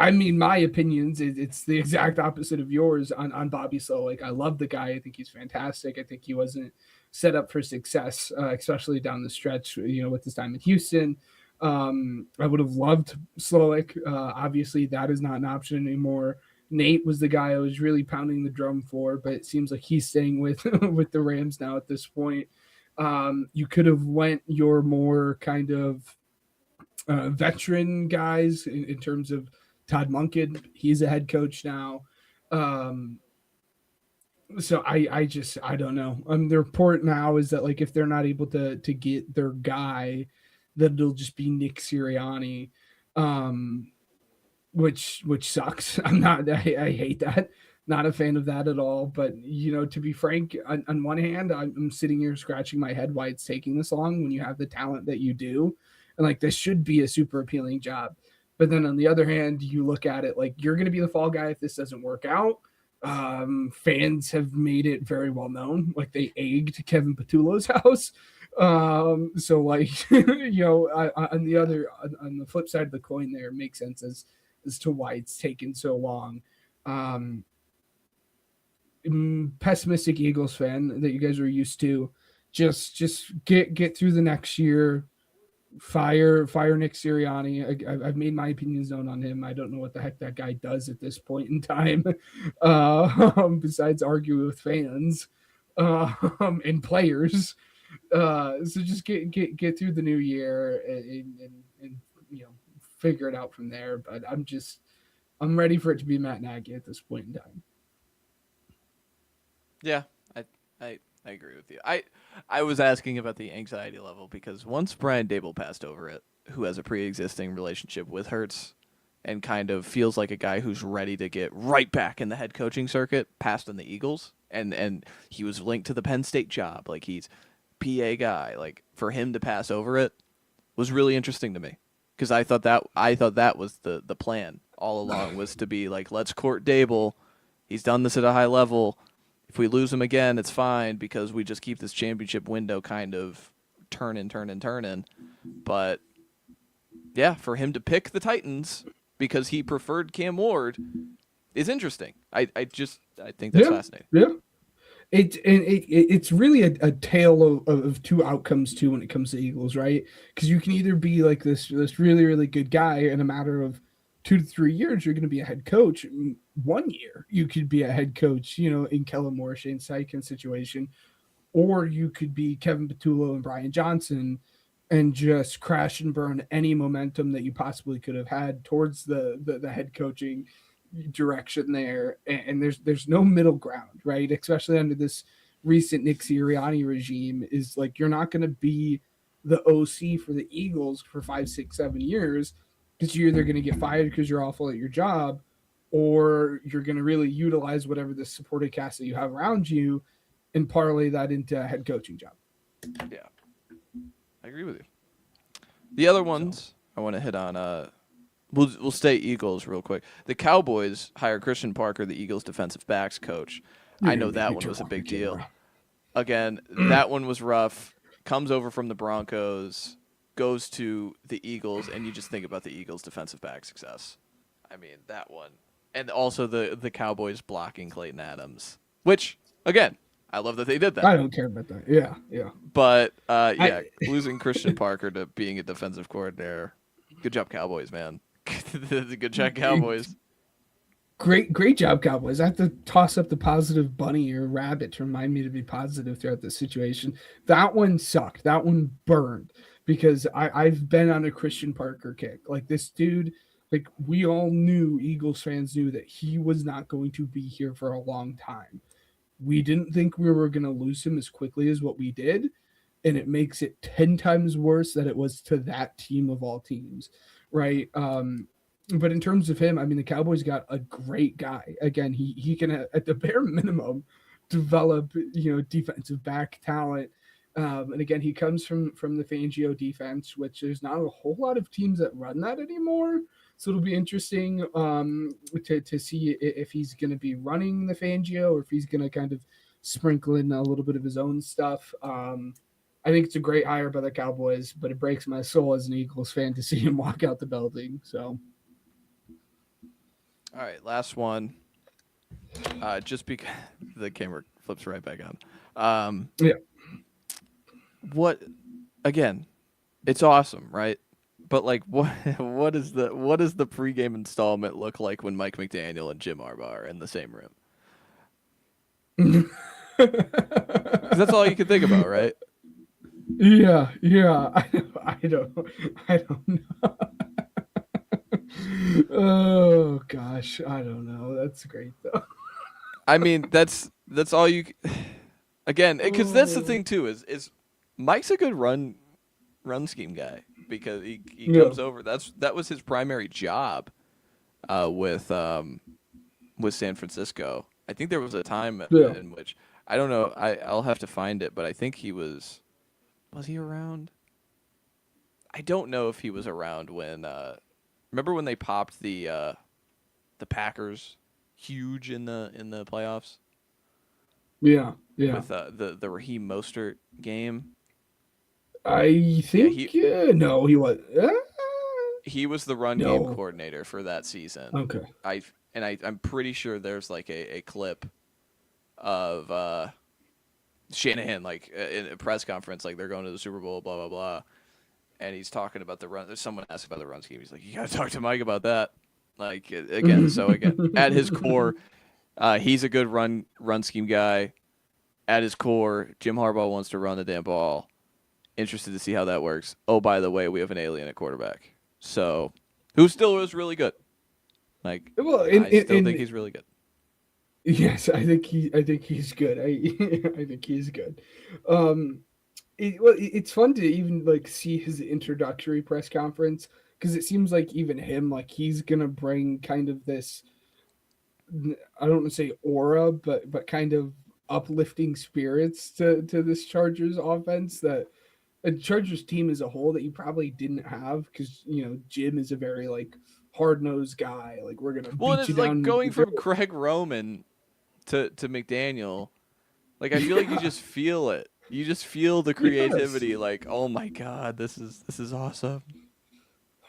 Speaker 4: I mean, my opinions, it's the exact opposite of yours on Bobby Slow. Like, I love the guy. I think he's fantastic. I think he wasn't set up for success, especially down the stretch, with his time in Houston. I would have loved Slowick. Obviously, that is not an option anymore. Nate was the guy I was really pounding the drum for, but it seems like he's staying with with the Rams now at this point. You could have went your more kind of veteran guys in terms of Todd Monken. He's a head coach now. So I don't know. The report now is that like if they're not able to get their guy, that it'll just be Nick Sirianni, which sucks. I hate that. Not a fan of that at all. But to be frank, on one hand, I'm sitting here scratching my head why it's taking this long when you have the talent that you do, and like this should be a super appealing job. But then on the other hand, you look at it like you're going to be the fall guy if this doesn't work out. Fans have made it very well known, like they egged Kevin Patullo's house. So like, on the flip side of the coin, there makes sense as to why it's taken so long. Pessimistic Eagles fan that you guys are used to, just get through the next year. Fire Nick Sirianni. I've made my opinions known on him. I don't know what the heck that guy does at this point in time, besides argue with fans and players. So just get through the new year and figure it out from there. But I'm ready for it to be Matt Nagy at this point in time.
Speaker 3: Yeah, I agree with you. I was asking about the anxiety level because once Brian Dable passed over it, who has a pre-existing relationship with Hurts and kind of feels like a guy who's ready to get right back in the head coaching circuit, passed on the Eagles, and he was linked to the Penn State job, like he's PA guy. Like for him to pass over it was really interesting to me because I thought that was the plan all along, was to be like, let's court Dable. He's done this at a high level. If we lose him again, it's fine because we just keep this championship window kind of turning. But yeah, for him to pick the Titans because he preferred Cam Ward is interesting. I think that's fascinating.
Speaker 4: Yeah. It's really a tale of two outcomes too when it comes to Eagles, right? Because you can either be like this really, really good guy in a matter of 2 to 3 years, you're going to be a head coach. 1 year, you could be a head coach, in Kellen Moore, Shane Steichen situation, or you could be Kevin Patullo and Brian Johnson and just crash and burn any momentum that you possibly could have had towards the head coaching direction there. And there's no middle ground, right? Especially under this recent Nick Sirianni regime, is like you're not going to be the OC for the Eagles for 5, 6, 7 years. Because you're either going to get fired because you're awful at your job, or you're going to really utilize whatever the supporting cast that you have around you and parlay that into a head coaching job.
Speaker 3: Yeah, I agree with you. The other ones I want to hit on, we'll stay Eagles real quick. The Cowboys hired Christian Parker, the Eagles defensive backs coach. I know that one was a big deal. Again, that one was rough. Comes over from the Broncos, goes to the Eagles, and you just think about the Eagles' defensive back success. I mean, that one. And also the Cowboys blocking Clayton Adams, which, again, I love that they did that.
Speaker 4: I don't care about that. Yeah.
Speaker 3: But, losing Christian Parker to being a defensive coordinator, good job, Cowboys, man. Good job, Cowboys.
Speaker 4: Great job, Cowboys. I have to toss up the positive bunny or rabbit to remind me to be positive throughout this situation. That one sucked. That one burned. Because I've been on a Christian Parker kick. Like, this dude Like, we all knew, Eagles fans knew, that he was not going to be here for a long time. We didn't think we were going to lose him as quickly as what we did, and it makes it 10 times worse that it was to that team of all teams, right? But in terms of him, I mean, the Cowboys got a great guy. Again, he can, at the bare minimum, develop, defensive back talent. And again, he comes from the Fangio defense, which there's not a whole lot of teams that run that anymore. So it'll be interesting to see if he's going to be running the Fangio or if he's going to kind of sprinkle in a little bit of his own stuff. I think it's a great hire by the Cowboys, but it breaks my soul as an Eagles fan to see him walk out the building. So,
Speaker 3: all right, last one. Just because the camera flips right back on.
Speaker 4: yeah.
Speaker 3: What? Again, it's awesome, right? But like, what is the pregame installment look like when Mike McDaniel and Jim Harbaugh are in the same room? Because that's all you can think about, right?
Speaker 4: Yeah. I don't know. Oh gosh, I don't know. That's great though.
Speaker 3: I mean, that's all you. Again, because that's the thing too is Mike's a good run scheme guy because he comes over. That was his primary job with San Francisco. I think there was a time in which I don't know. I'll have to find it, but I think he was he around? I don't know if he was around when. Remember when they popped the Packers huge in the playoffs?
Speaker 4: Yeah.
Speaker 3: With the Raheem Mostert game.
Speaker 4: I think no, he was.
Speaker 3: He was the run game coordinator for that season.
Speaker 4: Okay.
Speaker 3: I'm pretty sure there's like a clip of Shanahan like in a press conference, like they're going to the Super Bowl, blah blah blah, and he's talking about the run. Someone asked about the run scheme. He's like, "You got to talk to Mike about that." Like again, at his core, he's a good run scheme guy. At his core, Jim Harbaugh wants to run the damn ball. Interested to see how that works. Oh, by the way, we have an alien at quarterback, so who still is really good. Like, I still think he's really good.
Speaker 4: Yes, I think he's good. I think he's good. It's fun to even like see his introductory press conference because it seems like even him, like he's gonna bring kind of this. I don't want to say aura, but kind of uplifting spirits to this Chargers offense that a Chargers team as a whole that you probably didn't have because Jim is a very like hard-nosed guy. Like we're gonna beat you down.
Speaker 3: Like going from Greg Roman to McDaniel, like I feel like you just feel it. You just feel the creativity. Yes. Like, oh my god, this is awesome.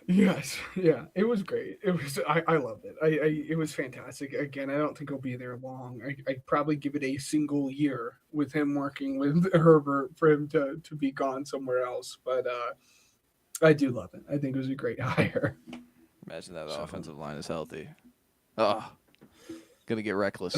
Speaker 4: Yes, yeah, it was great. It was I loved it. It was fantastic. Again, I don't think he'll be there long. I'd probably give it a single year with him working with Herbert for him to be gone somewhere else. But I do love it. I think it was a great hire.
Speaker 3: Imagine that offensive line is healthy. Oh, gonna get reckless.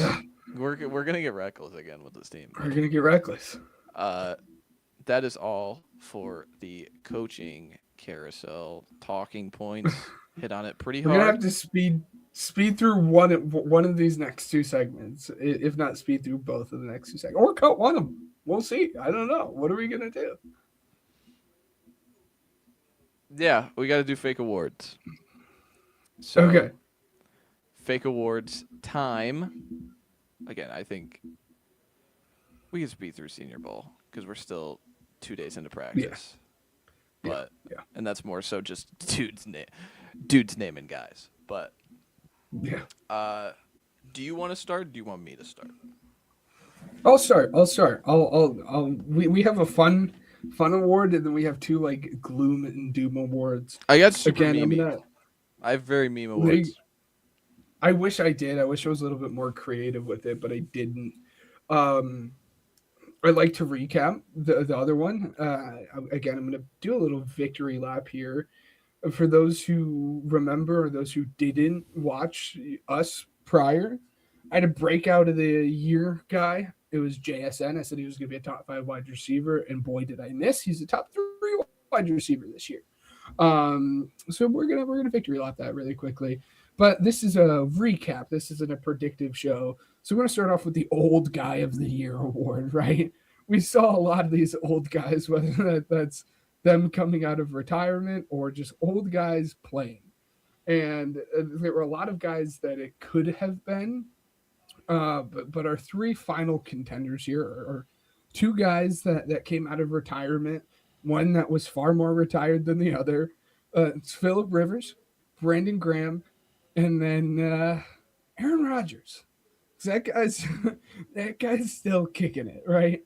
Speaker 3: We're gonna get reckless again with this team.
Speaker 4: We're gonna get reckless.
Speaker 3: That is all for the coaching carousel talking points. Hit on it pretty hard.
Speaker 4: We're gonna have to speed through one of these next two segments, if not speed through both of the next two segments, or cut one of them. We'll see. I don't know. What are we gonna do?
Speaker 3: Yeah, we got to do fake awards. So,
Speaker 4: okay.
Speaker 3: Fake awards time. Again, I think we can speed through Senior Bowl because we're still 2 days into practice.
Speaker 4: Yeah.
Speaker 3: But
Speaker 4: yeah.
Speaker 3: And that's more so just dudes naming guys. But
Speaker 4: yeah.
Speaker 3: Do you want to start? Or do you want me to start?
Speaker 4: I'll start. We have a fun award, and then we have two like gloom and doom awards.
Speaker 3: I got super meme. I have very meme awards.
Speaker 4: I wish I did. I wish I was a little bit more creative with it, but I didn't. I'd like to recap the other one. Again, I'm going to do a little victory lap here. For those who remember or those who didn't watch us prior, I had a breakout of the year guy. It was JSN. I said he was going to be a top 5 wide receiver, and boy, did I miss. He's a top 3 wide receiver this year. So we're gonna victory lap that really quickly. But this is a recap. This isn't a predictive show. So we're gonna start off with the Old Guy of the Year award, right? We saw a lot of these old guys, whether that's them coming out of retirement or just old guys playing. And there were a lot of guys that it could have been, but our three final contenders here are two guys that came out of retirement. One that was far more retired than the other. It's Philip Rivers, Brandon Graham, and then Aaron Rodgers. That guy's that guy's still kicking it, right?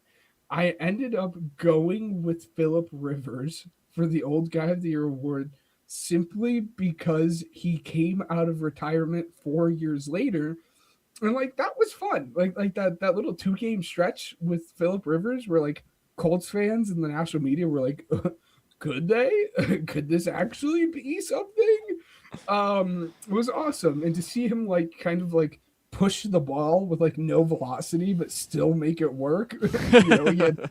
Speaker 4: I ended up going with Philip Rivers for the Old Guy of the Year award simply because he came out of retirement 4 years later, and like that was fun. Like that little 2 game stretch with Philip Rivers, where like Colts fans and the national media were like, could they? Could this actually be something? It was awesome, and to see him like kind of like push the ball with like no velocity but still make it work. He had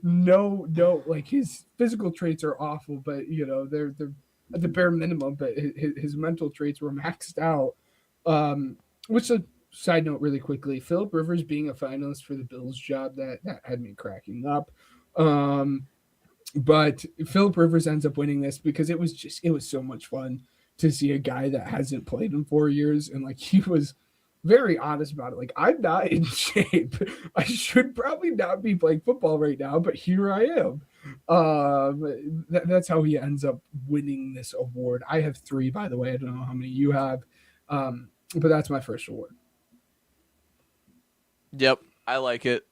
Speaker 4: no, like his physical traits are awful, but they're at the bare minimum. But his mental traits were maxed out. Which a side note, really quickly, Philip Rivers being a finalist for the Bills job, that had me cracking up. But Philip Rivers ends up winning this because it was so much fun to see a guy that hasn't played in 4 years, and like he was very honest about it. Like, I'm not in shape. I should probably not be playing football right now, but here I am. That's how he ends up winning this award. I have three, by the way. I don't know how many you have, but that's my first award.
Speaker 3: Yep, I like it.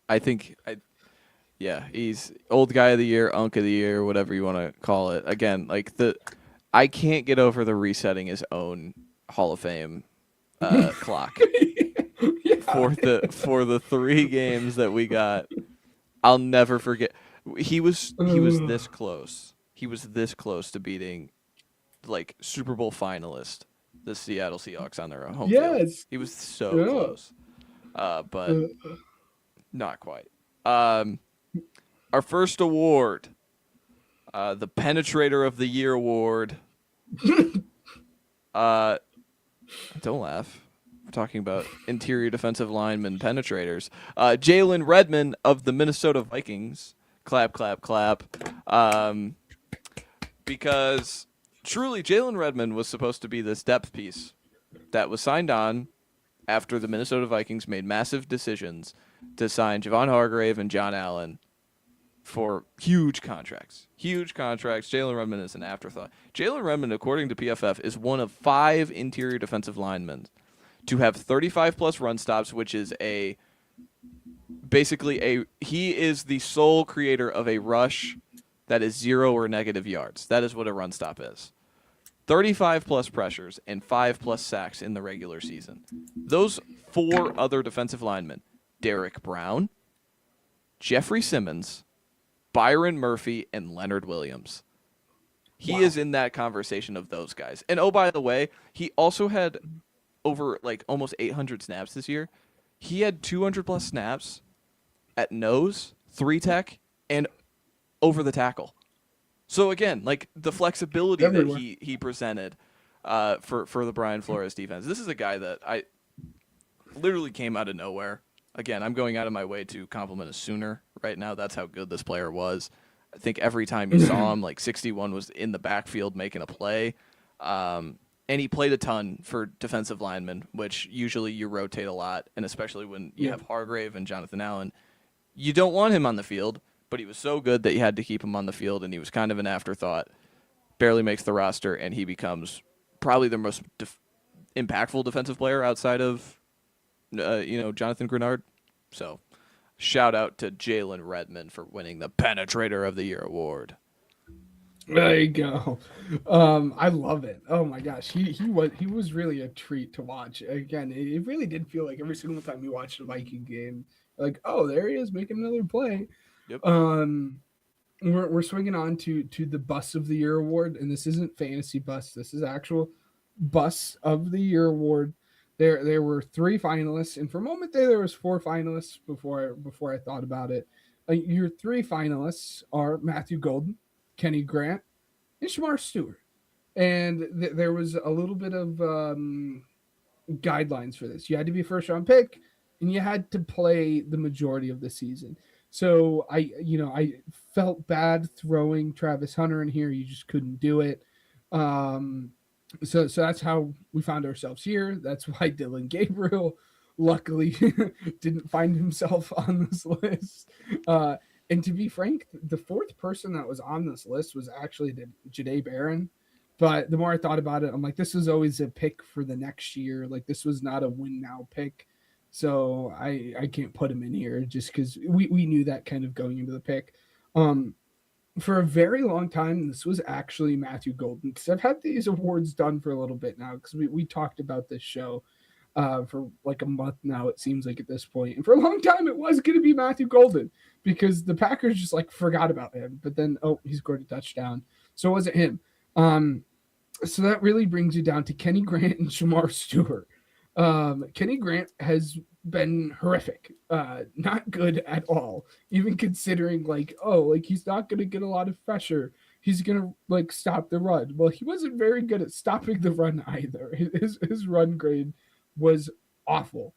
Speaker 3: Yeah, he's Old Guy of the Year, Unk of the Year, whatever you want to call it. Again, like I can't get over the resetting his own Hall of Fame clock
Speaker 4: Yeah.
Speaker 3: for the 3 games that we got. I'll never forget. He was this close. He was this close to beating like Super Bowl finalist, the Seattle Seahawks on their own home field.
Speaker 4: Yes.
Speaker 3: He was so
Speaker 4: Yeah.
Speaker 3: close, but not quite. Our first award, the Penetrator of the Year award. Don't laugh. We're talking about interior defensive lineman penetrators. Jalen Redmond of the Minnesota Vikings. Clap, clap, clap. Because truly, Jalen Redmond was supposed to be this depth piece that was signed on after the Minnesota Vikings made massive decisions to sign Javon Hargrave and John Allen for huge contracts. Huge contracts. Jalen Redmond is an afterthought. Jalen Redmond, according to PFF, is one of 5 interior defensive linemen to have 35-plus run stops, which is he is the sole creator of a rush that is 0 or negative yards. That is what a run stop is. 35-plus pressures and 5-plus sacks in the regular season. Those 4 other defensive linemen, Derek Brown, Jeffrey Simmons, Byron Murphy, and Leonard Williams. He is in that conversation of those guys. And oh, by the way, he also had over like almost 800 snaps this year. He had 200-plus snaps at nose, 3-tech, and over the tackle. So again, like the flexibility that he presented for the Brian Flores defense. This is a guy that I literally came out of nowhere. Again, I'm going out of my way to compliment a Sooner right now. That's how good this player was. I think every time you saw him, like 61 was in the backfield making a play. And he played a ton for defensive linemen, which usually you rotate a lot. And especially when you have Hargrave and Jonathan Allen, you don't want him on the field, but he was so good that you had to keep him on the field, and he was kind of an afterthought. Barely makes the roster, and he becomes probably the most impactful defensive player outside of Jonathan Grenard. So shout out to Jalen Redmond for winning the Penetrator of the Year award.
Speaker 4: There you go. I love it. Oh my gosh, he was really a treat to watch. Again, it really did feel like every single time we watched a Viking game, like, oh, there he is making another play.
Speaker 3: Yep.
Speaker 4: We're swinging on to the Bus of the Year award, and this isn't fantasy bus. This is actual Bus of the Year award. There were 3 finalists, and for a moment there was 4 finalists before I thought about it. Your 3 finalists are Matthew Golden, Kenny Grant, and Shamar Stewart. And there was a little bit of guidelines for this. You had to be a first round pick, and you had to play the majority of the season. So I felt bad throwing Travis Hunter in here. You just couldn't do it. So that's how we found ourselves here. That's why Dylan Gabriel luckily didn't find himself on this list. And to be frank, the fourth person that was on this list was actually Jahdae Barron. But the more I thought about it, I'm like, this was always a pick for the next year. Like, this was not a win now pick. So I can't put him in here just because we knew that kind of going into the pick. For a very long time, this was actually Matthew Golden, because I've had these awards done for a little bit now, because we talked about this show for like a month now, it seems like at this point. And for a long time, it was going to be Matthew Golden, because the Packers just like forgot about him. But then, he scored a touchdown. So it wasn't him. So that really brings you down to Kenny Grant and Shamar Stewart. Kenny Grant has been horrific, not good at all, even considering he's not going to get a lot of pressure. He's going to stop the run. Well, he wasn't very good at stopping the run either. His run grade was awful.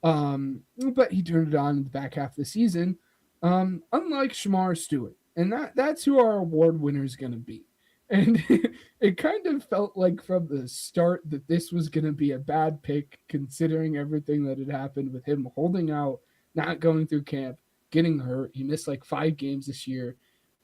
Speaker 4: But he turned it on in the back half of the season, unlike Shamar Stewart. And that's who our award winner is going to be. And it kind of felt like from the start that this was going to be a bad pick, considering everything that had happened with him holding out, not going through camp, getting hurt. He missed 5 games this year.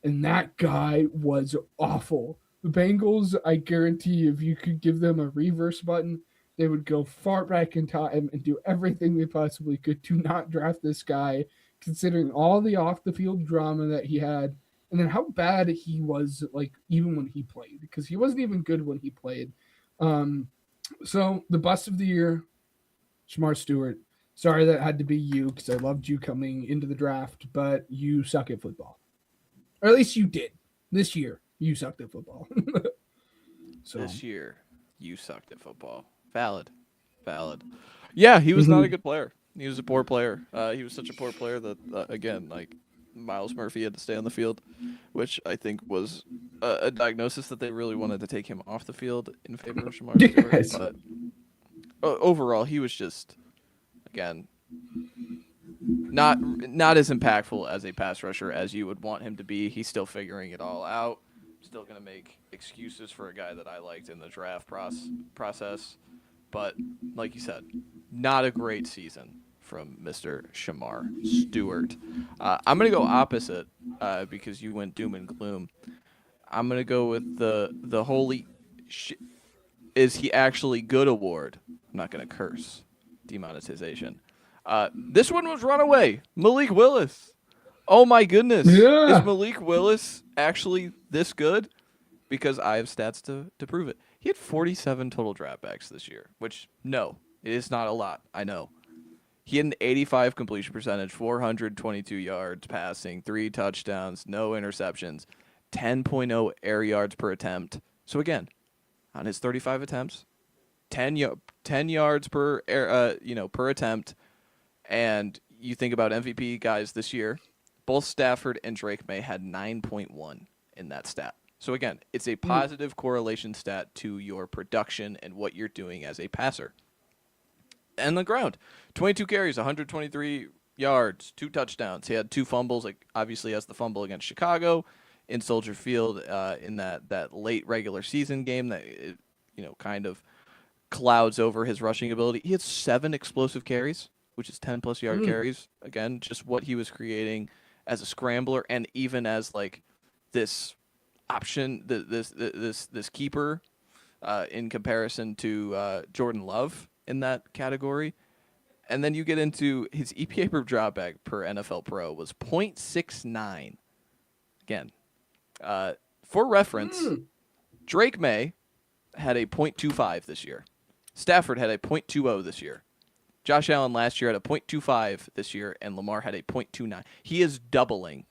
Speaker 4: And that guy was awful. The Bengals, I guarantee if you could give them a reverse button, they would go far back in time and do everything they possibly could to not draft this guy, considering all the off-the-field drama that he had. And then how bad he was, even when he played, because he wasn't even good when he played. So the bust of the year, Shamar Stewart. Sorry that had to be you, because I loved you coming into the draft, but you suck at football. Or at least you did. This year, you sucked at football.
Speaker 3: This year, you sucked at football. Valid. Yeah, he was not a good player. He was a poor player. He was such a poor player that, again, Miles Murphy had to stay on the field, which I think was a diagnosis that they really wanted to take him off the field in favor of Shamar Stewart.
Speaker 4: Yes.
Speaker 3: But overall, he was just, again, not as impactful as a pass rusher as you would want him to be. He's still figuring it all out. Still going to make excuses for a guy that I liked in the draft process. But, like you said, not a great season from Mr. Shamar Stewart. I'm going to go opposite because you went doom and gloom. I'm going to go with the holy is he actually good award. I'm not going to curse. Demonetization. This one was runaway. Malik Willis. Oh my goodness.
Speaker 4: Yeah.
Speaker 3: Is Malik Willis actually this good? Because I have stats to prove it. He had 47 total dropbacks this year, which, no, it is not a lot. I know. He had an 85 completion percentage, 422 yards passing, 3 touchdowns, no interceptions, 10.0 air yards per attempt. So again, on his 35 attempts, 10 yards per per attempt. And you think about MVP guys this year, both Stafford and Drake May had 9.1 in that stat. So again, it's a positive correlation stat to your production and what you're doing as a passer. And the ground, 22 carries, 123 yards, 2 touchdowns. He had 2 fumbles, obviously has the fumble against Chicago in Soldier Field in that late regular season game that kind of clouds over his rushing ability. He had 7 explosive carries, which is 10+ yard carries. Again, just what he was creating as a scrambler and even as this option, this keeper in comparison to Jordan Love in that category. And then you get into his EPA per dropback per NFL Pro was 0.69. Again, for reference, Drake May had a 0.25 this year. Stafford had a 0.20 this year. Josh Allen last year had a 0.25 this year, and Lamar had a 0.29. He is doubling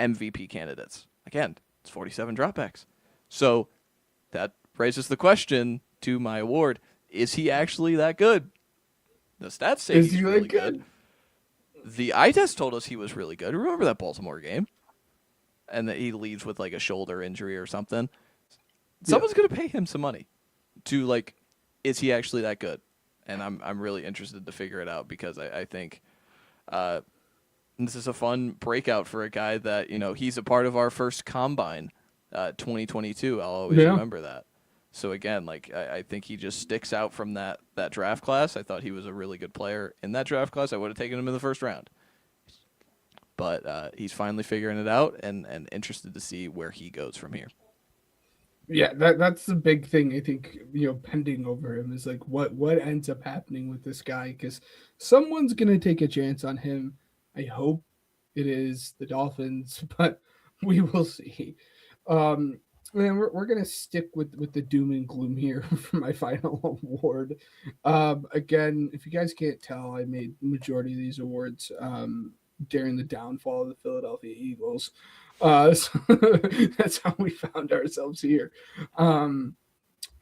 Speaker 3: MVP candidates. Again, it's 47 dropbacks. So that raises the question to my award, is he actually that good? The stats say he's really good. The eye test told us he was really good. Remember that Baltimore game? And that he leaves with a shoulder injury or something. someone's going to pay him some money to, like, is he actually that good? And I'm really interested to figure it out because I think this is a fun breakout for a guy that, he's a part of our first combine, 2022. I'll always remember that. So again, like I think he just sticks out from that draft class. I thought he was a really good player in that draft class. I would have taken him in the first round. But he's finally figuring it out and interested to see where he goes from here.
Speaker 4: Yeah, that's the big thing I think, pending over him is like what ends up happening with this guy, because someone's gonna take a chance on him. I hope it is the Dolphins, but we will see. And we're gonna stick with the doom and gloom here for my final award. Again, if you guys can't tell, I made the majority of these awards during the downfall of the Philadelphia Eagles. So that's how we found ourselves here. And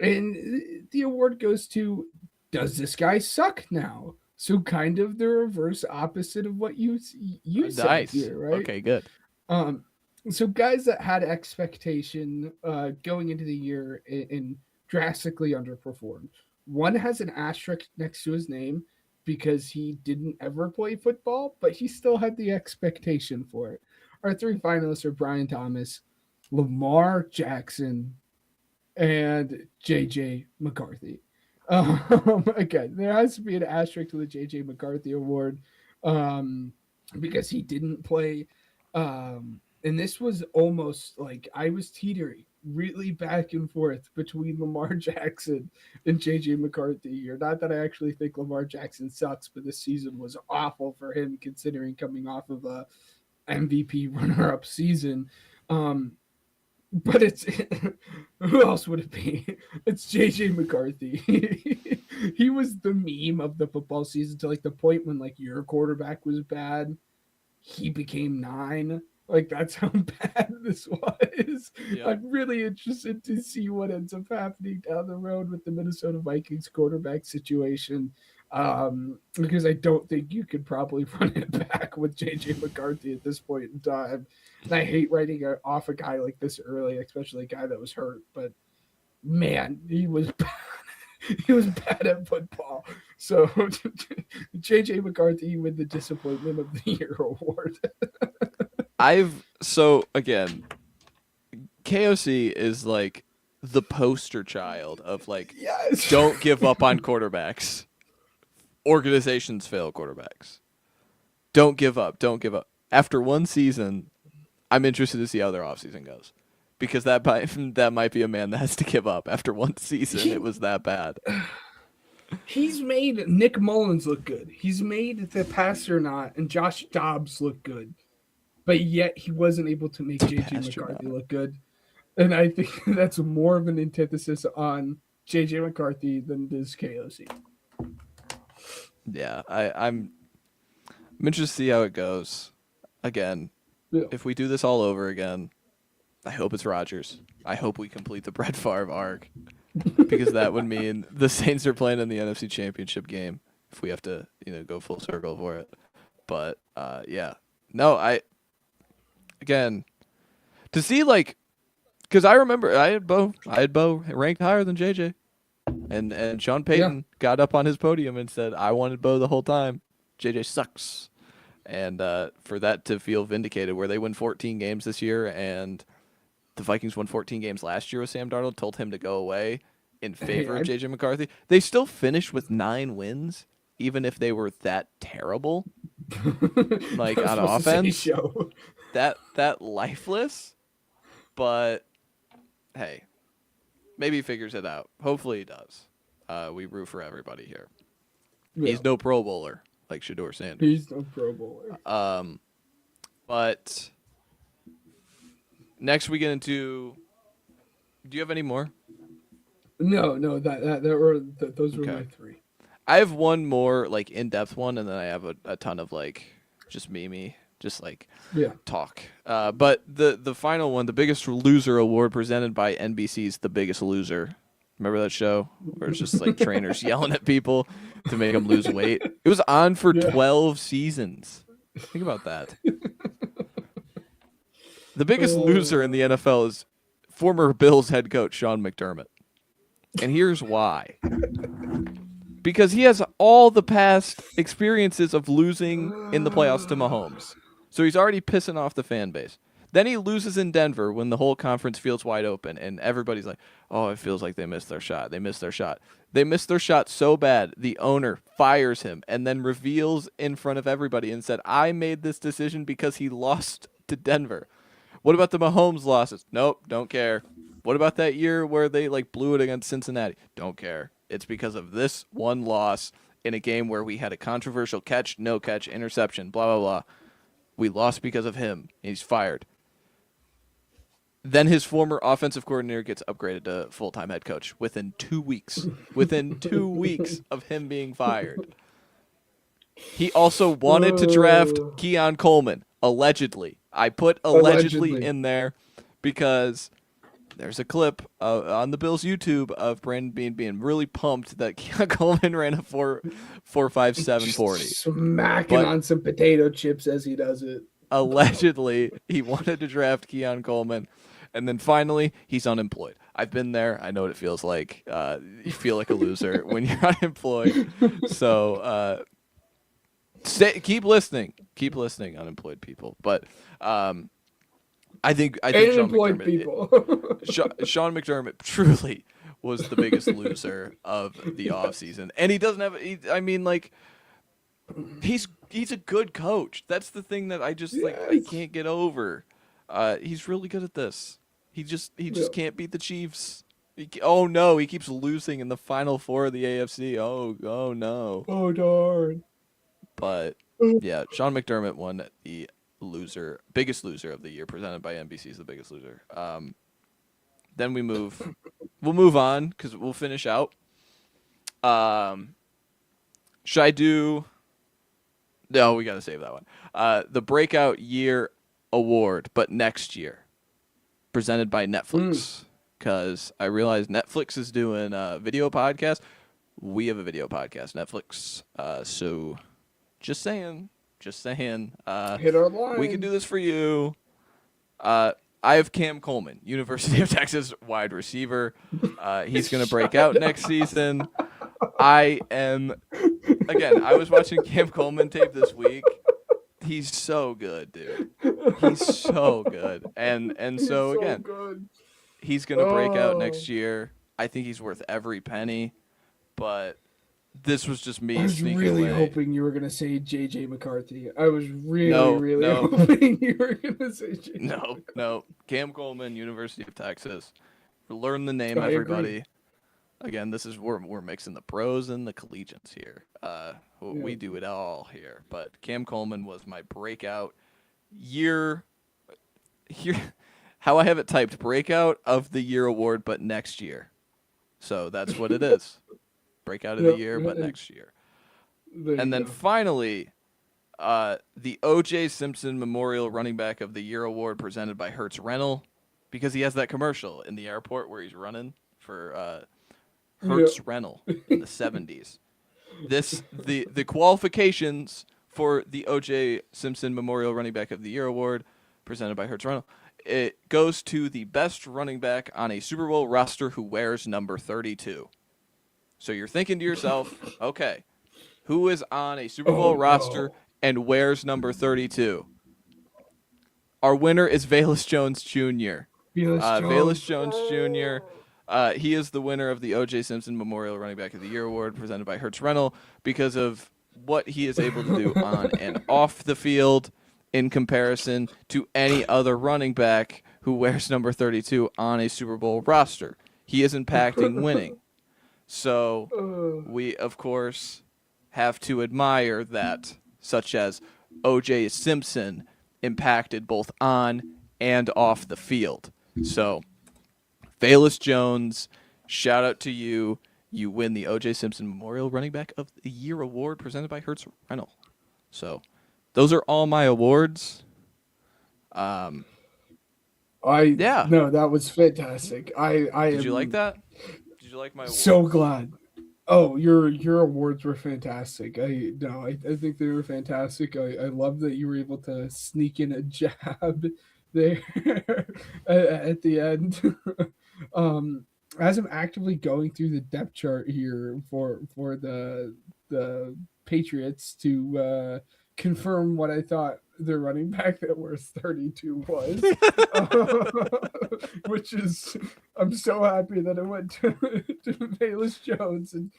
Speaker 4: the award goes to, does this guy suck now? So kind of the reverse opposite of what you said here, right?
Speaker 3: Okay, good.
Speaker 4: So guys that had expectation going into the year and drastically underperformed. One has an asterisk next to his name because he didn't ever play football, but he still had the expectation for it. Our three finalists are Brian Thomas, Lamar Jackson, and JJ McCarthy. Again, there has to be an asterisk to the JJ McCarthy award because he didn't play. And this was almost like I was teetering really back and forth between Lamar Jackson and JJ McCarthy here. Not that I actually think Lamar Jackson sucks, but this season was awful for him considering coming off of a MVP runner-up season. But it's who else would it be? It's JJ McCarthy. He was the meme of the football season to like the point when like your quarterback was bad. He became 9. Like that's how bad this was. Yep. I'm really interested to see what ends up happening down the road with the Minnesota Vikings quarterback situation. Because I don't think you could probably run it back with JJ McCarthy at this point in time. And I hate writing off a guy like this early, especially a guy that was hurt. But man, he was bad. He was bad at football. So JJ McCarthy with the Disappointment of the Year award.
Speaker 3: Again, KOC is like the poster child of like,
Speaker 4: yes.
Speaker 3: Don't give up on quarterbacks. Organizations fail quarterbacks. Don't give up. Don't give up. After one season, I'm interested to see how their offseason goes. Because that might be a man that has to give up. After one season, it was that bad.
Speaker 4: He's made Nick Mullins look good. He's made the Pasternaut and Josh Dobbs look good. But yet he wasn't able to make JJ McCarthy look good. And I think that's more of an antithesis on JJ McCarthy than it is KOC.
Speaker 3: Yeah, I'm interested to see how it goes. Again, If we do this all over again, I hope it's Rodgers. I hope we complete the Brett Favre arc. Because that would mean the Saints are playing in the NFC Championship game if we have to, go full circle for it. But yeah. No, again, to see because I remember I had Bo ranked higher than JJ, and Sean Payton got up on his podium and said, "I wanted Bo the whole time. JJ sucks," and for that to feel vindicated, where they win 14 games this year, and the Vikings won 14 games last year with Sam Darnold, told him to go away in favor of JJ McCarthy. They still finished with 9 wins, even if they were that terrible, on offense. That lifeless, but hey, maybe he figures it out. Hopefully he does. We root for everybody here. Yeah. He's no Pro Bowler like Shedeur Sanders.
Speaker 4: He's no Pro Bowler.
Speaker 3: But next we get into. Do you have any more?
Speaker 4: No. Those were my 3.
Speaker 3: I have one more in-depth one, and then I have a ton of just meme. Just talk. But the final one, the Biggest Loser award presented by NBC's The Biggest Loser. Remember that show where it's just trainers yelling at people to make them lose weight? It was on for 12 seasons. Think about that. The Biggest Loser in the NFL is former Bills head coach Sean McDermott. And here's why. Because he has all the past experiences of losing in the playoffs to Mahomes. So he's already pissing off the fan base. Then he loses in Denver when the whole conference feels wide open and everybody's like, oh, it feels like they missed their shot. They missed their shot. They missed their shot so bad, the owner fires him and then reveals in front of everybody and said, I made this decision because he lost to Denver. What about the Mahomes losses? Nope, don't care. What about that year where they blew it against Cincinnati? Don't care. It's because of this one loss in a game where we had a controversial catch, no catch, interception, blah, blah, blah. We lost because of him. He's fired. Then his former offensive coordinator gets upgraded to full-time head coach within 2 weeks. Within 2 weeks of him being fired. He also wanted to draft Keon Coleman, allegedly. I put allegedly in there because there's a clip on the Bills' YouTube of Brandon Beane being really pumped that Keon Coleman ran a 4.57 40.
Speaker 4: Smacking on some potato chips as he does it.
Speaker 3: Allegedly, he wanted to draft Keon Coleman. And then finally, he's unemployed. I've been there. I know what it feels like. You feel like a loser when you're unemployed. So keep listening. Keep listening, unemployed people. But I think Sean McDermott, Sean McDermott truly was the biggest loser of the offseason. And he doesn't have he's a good coach. That's the thing that I just I can't get over. He's really good at this. He just can't beat the Chiefs. He keeps losing in the Final Four of the AFC. Oh no.
Speaker 4: Oh darn.
Speaker 3: But yeah, Sean McDermott won the biggest loser of the year, presented by NBC's The Biggest Loser. Then we'll move on because we'll finish out. Should I do? No, we got to save that one. The Breakout Year Award, but next year, presented by Netflix. Because I realize Netflix is doing a video podcast. We have a video podcast, Netflix. So just saying.
Speaker 4: Hit our line.
Speaker 3: We can do this for you. I have Cam Coleman, University of Texas wide receiver. He's going to break out next season. I was watching Cam Coleman tape this week. He's so good, dude. He's so good. And so again,
Speaker 4: good.
Speaker 3: He's going to break out next year. I think he's worth every penny, but this was just me sneaking away.
Speaker 4: I was really hoping you were going to say J.J. McCarthy. I was really hoping you were going to say J.J.
Speaker 3: No. Cam Coleman, University of Texas. Learn the name, everybody.
Speaker 4: Agree.
Speaker 3: Again, this is we're mixing the pros and the collegians here. We do it all here. But Cam Coleman was my breakout year. Here, how I have it typed: breakout of the year award, but next year. So that's what it is. Breakout of the year, but next year. And then finally, the O.J. Simpson Memorial Running Back of the Year award presented by Hertz Rental, because he has that commercial in the airport where he's running for Hertz Rental in the 70s. The qualifications for the O.J. Simpson Memorial Running Back of the Year award presented by Hertz Rental. It goes to the best running back on a Super Bowl roster who wears number 32. So you're thinking to yourself, okay, who is on a Super Bowl roster and wears number 32? Our winner is Velus Jones Jr. Velus Jones Jr. He is the winner of the O.J. Simpson Memorial Running Back of the Year award presented by Hertz Rental because of what he is able to do on and off the field in comparison to any other running back who wears number 32 on a Super Bowl roster. He is impacting winning. So we, of course, have to admire that, such as O.J. Simpson impacted both on and off the field. So, Velus Jones, shout out to you. You win the O.J. Simpson Memorial Running Back of the Year award presented by Hertz Rental. So, those are all my awards.
Speaker 4: No, that was fantastic.
Speaker 3: Did you like that? Did you like my award?
Speaker 4: So glad. Oh, your awards were fantastic. I think they were fantastic. I love that you were able to sneak in a jab there at the end. um, as I'm actively going through the depth chart here for the Patriots to confirm what I thought their running back that was 32 was, which is I'm so happy that it went to Bayless Jones, and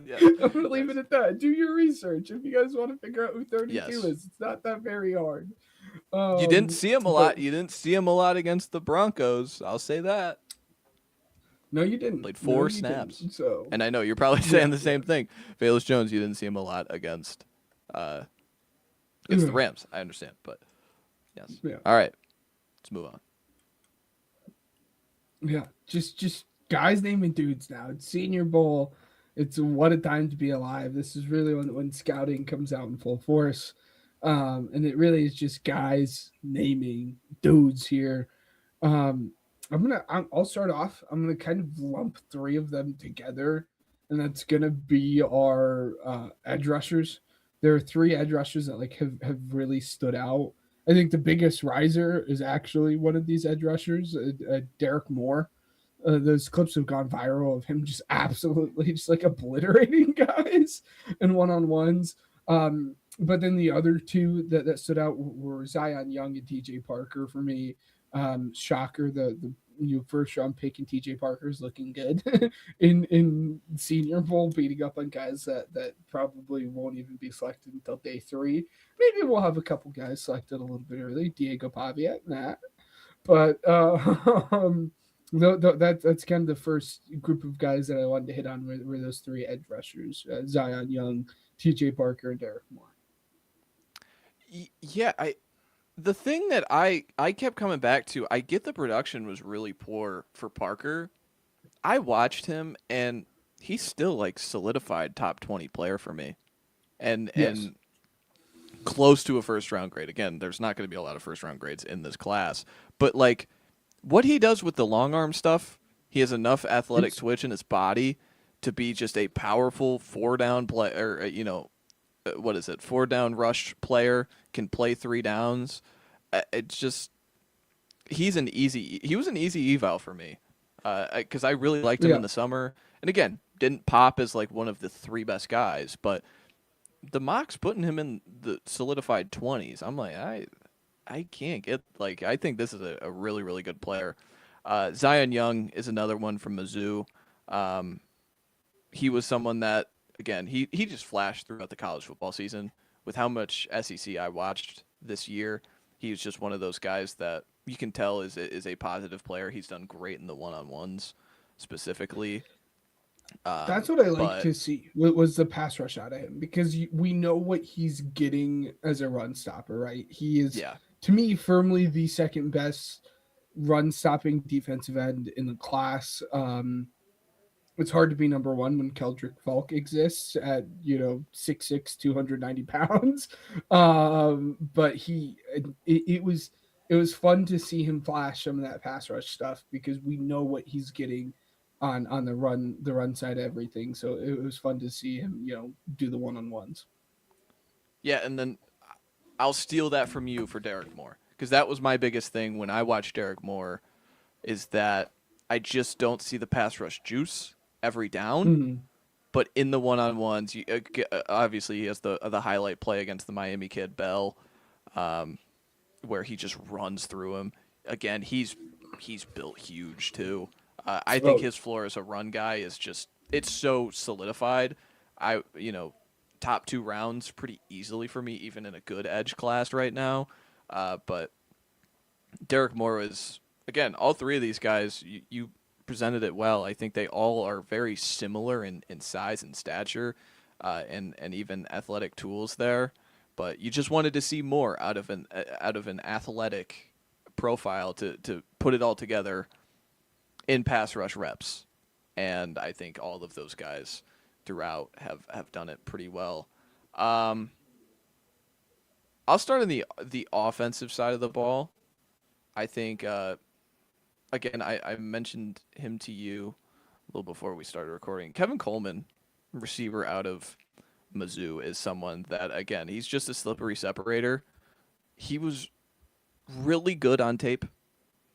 Speaker 3: Yeah.
Speaker 4: I'm gonna leave it at that. Do your research if you guys want to figure out who 32
Speaker 3: Yes.
Speaker 4: is. It's not that very hard.
Speaker 3: You didn't see him a lot.
Speaker 4: But
Speaker 3: You didn't see him a lot against the Broncos. I'll say that.
Speaker 4: no, you didn't.
Speaker 3: Played
Speaker 4: No,
Speaker 3: 4
Speaker 4: you
Speaker 3: snaps.
Speaker 4: didn't. So
Speaker 3: And I know you're probably saying
Speaker 4: Yeah,
Speaker 3: the same thing. Bayless Jones, you didn't see him a lot against the Rams. I understand, but yes.
Speaker 4: Yeah.
Speaker 3: All right. Let's move on.
Speaker 4: yeah, just guys naming dudes now. It's Senior Bowl. It's what a time to be alive. This is really when scouting comes out in full force, and it really is just guys naming dudes here. Um, I'll start off. I'm gonna kind of lump three of them together, and that's gonna be our edge rushers. There are three edge rushers that have really stood out. I think the biggest riser is actually one of these edge rushers, Derek Moore. Those clips have gone viral of him just absolutely just like obliterating guys in one-on-ones. But then the other two that stood out were Zion Young and TJ Parker for me. Shocker, the first round pick in TJ Parker is looking good in Senior Bowl, beating up on guys that probably won't even be selected until day 3. Maybe we'll have a couple guys selected a little bit early, Diego Pavia, but that's kind of the first group of guys that I wanted to hit on were those three edge rushers: Zion Young, T.J. Parker, and Derek Moore.
Speaker 3: Yeah, the thing that I kept coming back to, I get the production was really poor for Parker. I watched him and he's still like solidified top 20 player for me. And close to a first round grade. Again, there's not going to be a lot of first round grades in this class, but like what he does with the long arm stuff, he has enough athletic twitch in his body to be just a powerful 4-down player, what is it? 4-down rush player, can play 3 downs. It's just he was an easy eval for me. Cuz I really liked him in the summer. And again, didn't pop as like one of the 3 best guys, but the mock's putting him in the solidified 20s. I'm like, I can't get, like, I think this is a really, really good player. Zion Young is another one from Mizzou. He was someone that, again, he just flashed throughout the college football season. With how much SEC I watched this year, he was just one of those guys that you can tell is a positive player. He's done great in the one-on-ones specifically.
Speaker 4: That's what I like to see was the pass rush out of him, because we know what he's getting as a run stopper, right? He is, to me, firmly the second best run stopping defensive end in the class. It's hard to be number one when Keldrick Falk exists at 6'6", 290 pounds. But it was fun to see him flash some of that pass rush stuff, because we know what he's getting on the run side of everything. So it was fun to see him, do the one-on-ones.
Speaker 3: Yeah, and then I'll steal that from you for Derek Moore, because that was my biggest thing when I watched Derek Moore, is that I just don't see the pass rush juice every down.
Speaker 4: Mm-hmm.
Speaker 3: But in the one-on-ones, obviously he has the highlight play against the Miami kid Bell, where he just runs through him. Again, he's built huge too. I think his floor as a run guy is it's so solidified. Top 2 rounds pretty easily for me, even in a good edge class right now. But Derek Moore is, again, all 3 of these guys, you presented it well. I think they all are very similar in size and stature, and even athletic tools there. But you just wanted to see more out of an athletic profile to put it all together in pass rush reps, and I think all of those guys throughout have done it pretty well. I'll start on the offensive side of the ball. I think again, I mentioned him to you a little before we started recording. Kevin Coleman, receiver out of Mizzou, is someone that, again, he's just a slippery separator. he was really good on tape,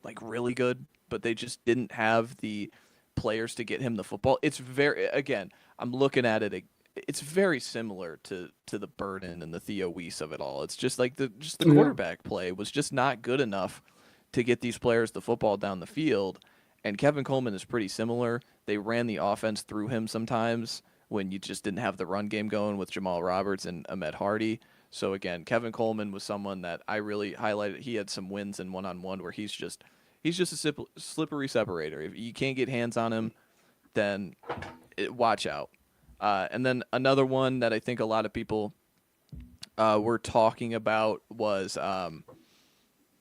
Speaker 3: like really good, but they just didn't have the players to get him the football. It's very, again, I'm looking at it. It's very similar to the Burden and the Theo Weiss of it all. It's just like the quarterback play was just not good enough to get these players the football down the field. And Kevin Coleman is pretty similar. They ran the offense through him sometimes when you just didn't have the run game going with Jamal Roberts and Ahmed Hardy. So again, Kevin Coleman was someone that I really highlighted. He had some wins in one-on-one where he's just a slippery separator. If you can't get hands on him, then watch out. And then another one that I think a lot of people were talking about was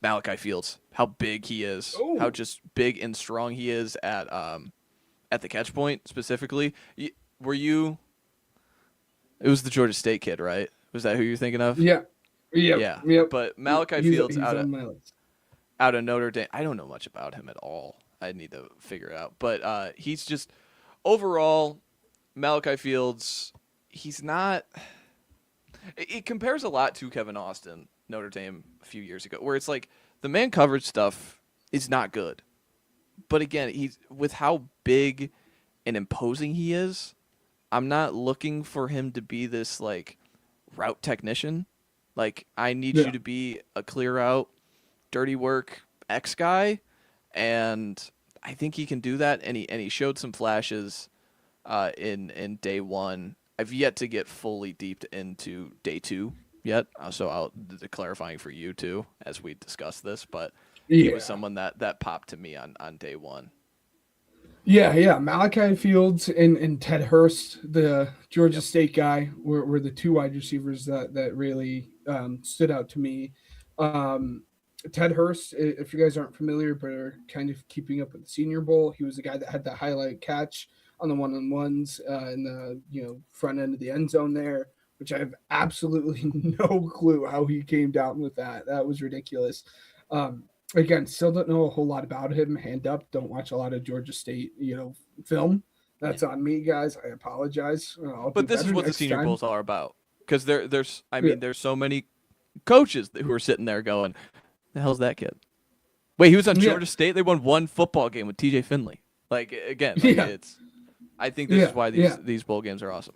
Speaker 3: Malachi Fields. How big he is, how just big and strong he is at the catch point specifically. Were you? It was the Georgia State kid, right? Was that who you're thinking of?
Speaker 4: Yeah.
Speaker 3: But Malachi Fields
Speaker 4: he's
Speaker 3: out of Notre Dame. I don't know much about him at all. I need to figure it out. But he's just overall Malachi Fields. He's not. It compares a lot to Kevin Austin, Notre Dame, a few years ago, where it's like the man coverage stuff is not good. But again, he's with how big and imposing he is. I'm not looking for him to be this like route technician. Like I need you to be a clear out, dirty work X guy, and I think he can do that. And he showed some flashes in day one. I've yet to get fully deep into day two yet, so I'll clarifying for you too as we discuss this. But he was someone that popped to me on day one.
Speaker 4: Yeah. Malachi Fields and Ted Hurst, the Georgia State guy, were the two wide receivers that really stood out to me. Ted Hurst, if you guys aren't familiar but are kind of keeping up with the Senior Bowl, he was the guy that had the highlight catch on the one-on-ones in the front end of the end zone there, which I have absolutely no clue how he came down with that. That was ridiculous. Again, still don't know a whole lot about him. Hand up, don't watch a lot of Georgia State, film. That's on me, guys. I apologize.
Speaker 3: But this is what the Senior Bowls are about. Because there's so many coaches who are sitting there going, "The hell's that kid?" Wait, he was on Georgia State. They won one football game with T.J. Finley. It's. I think this is why these bowl games are awesome.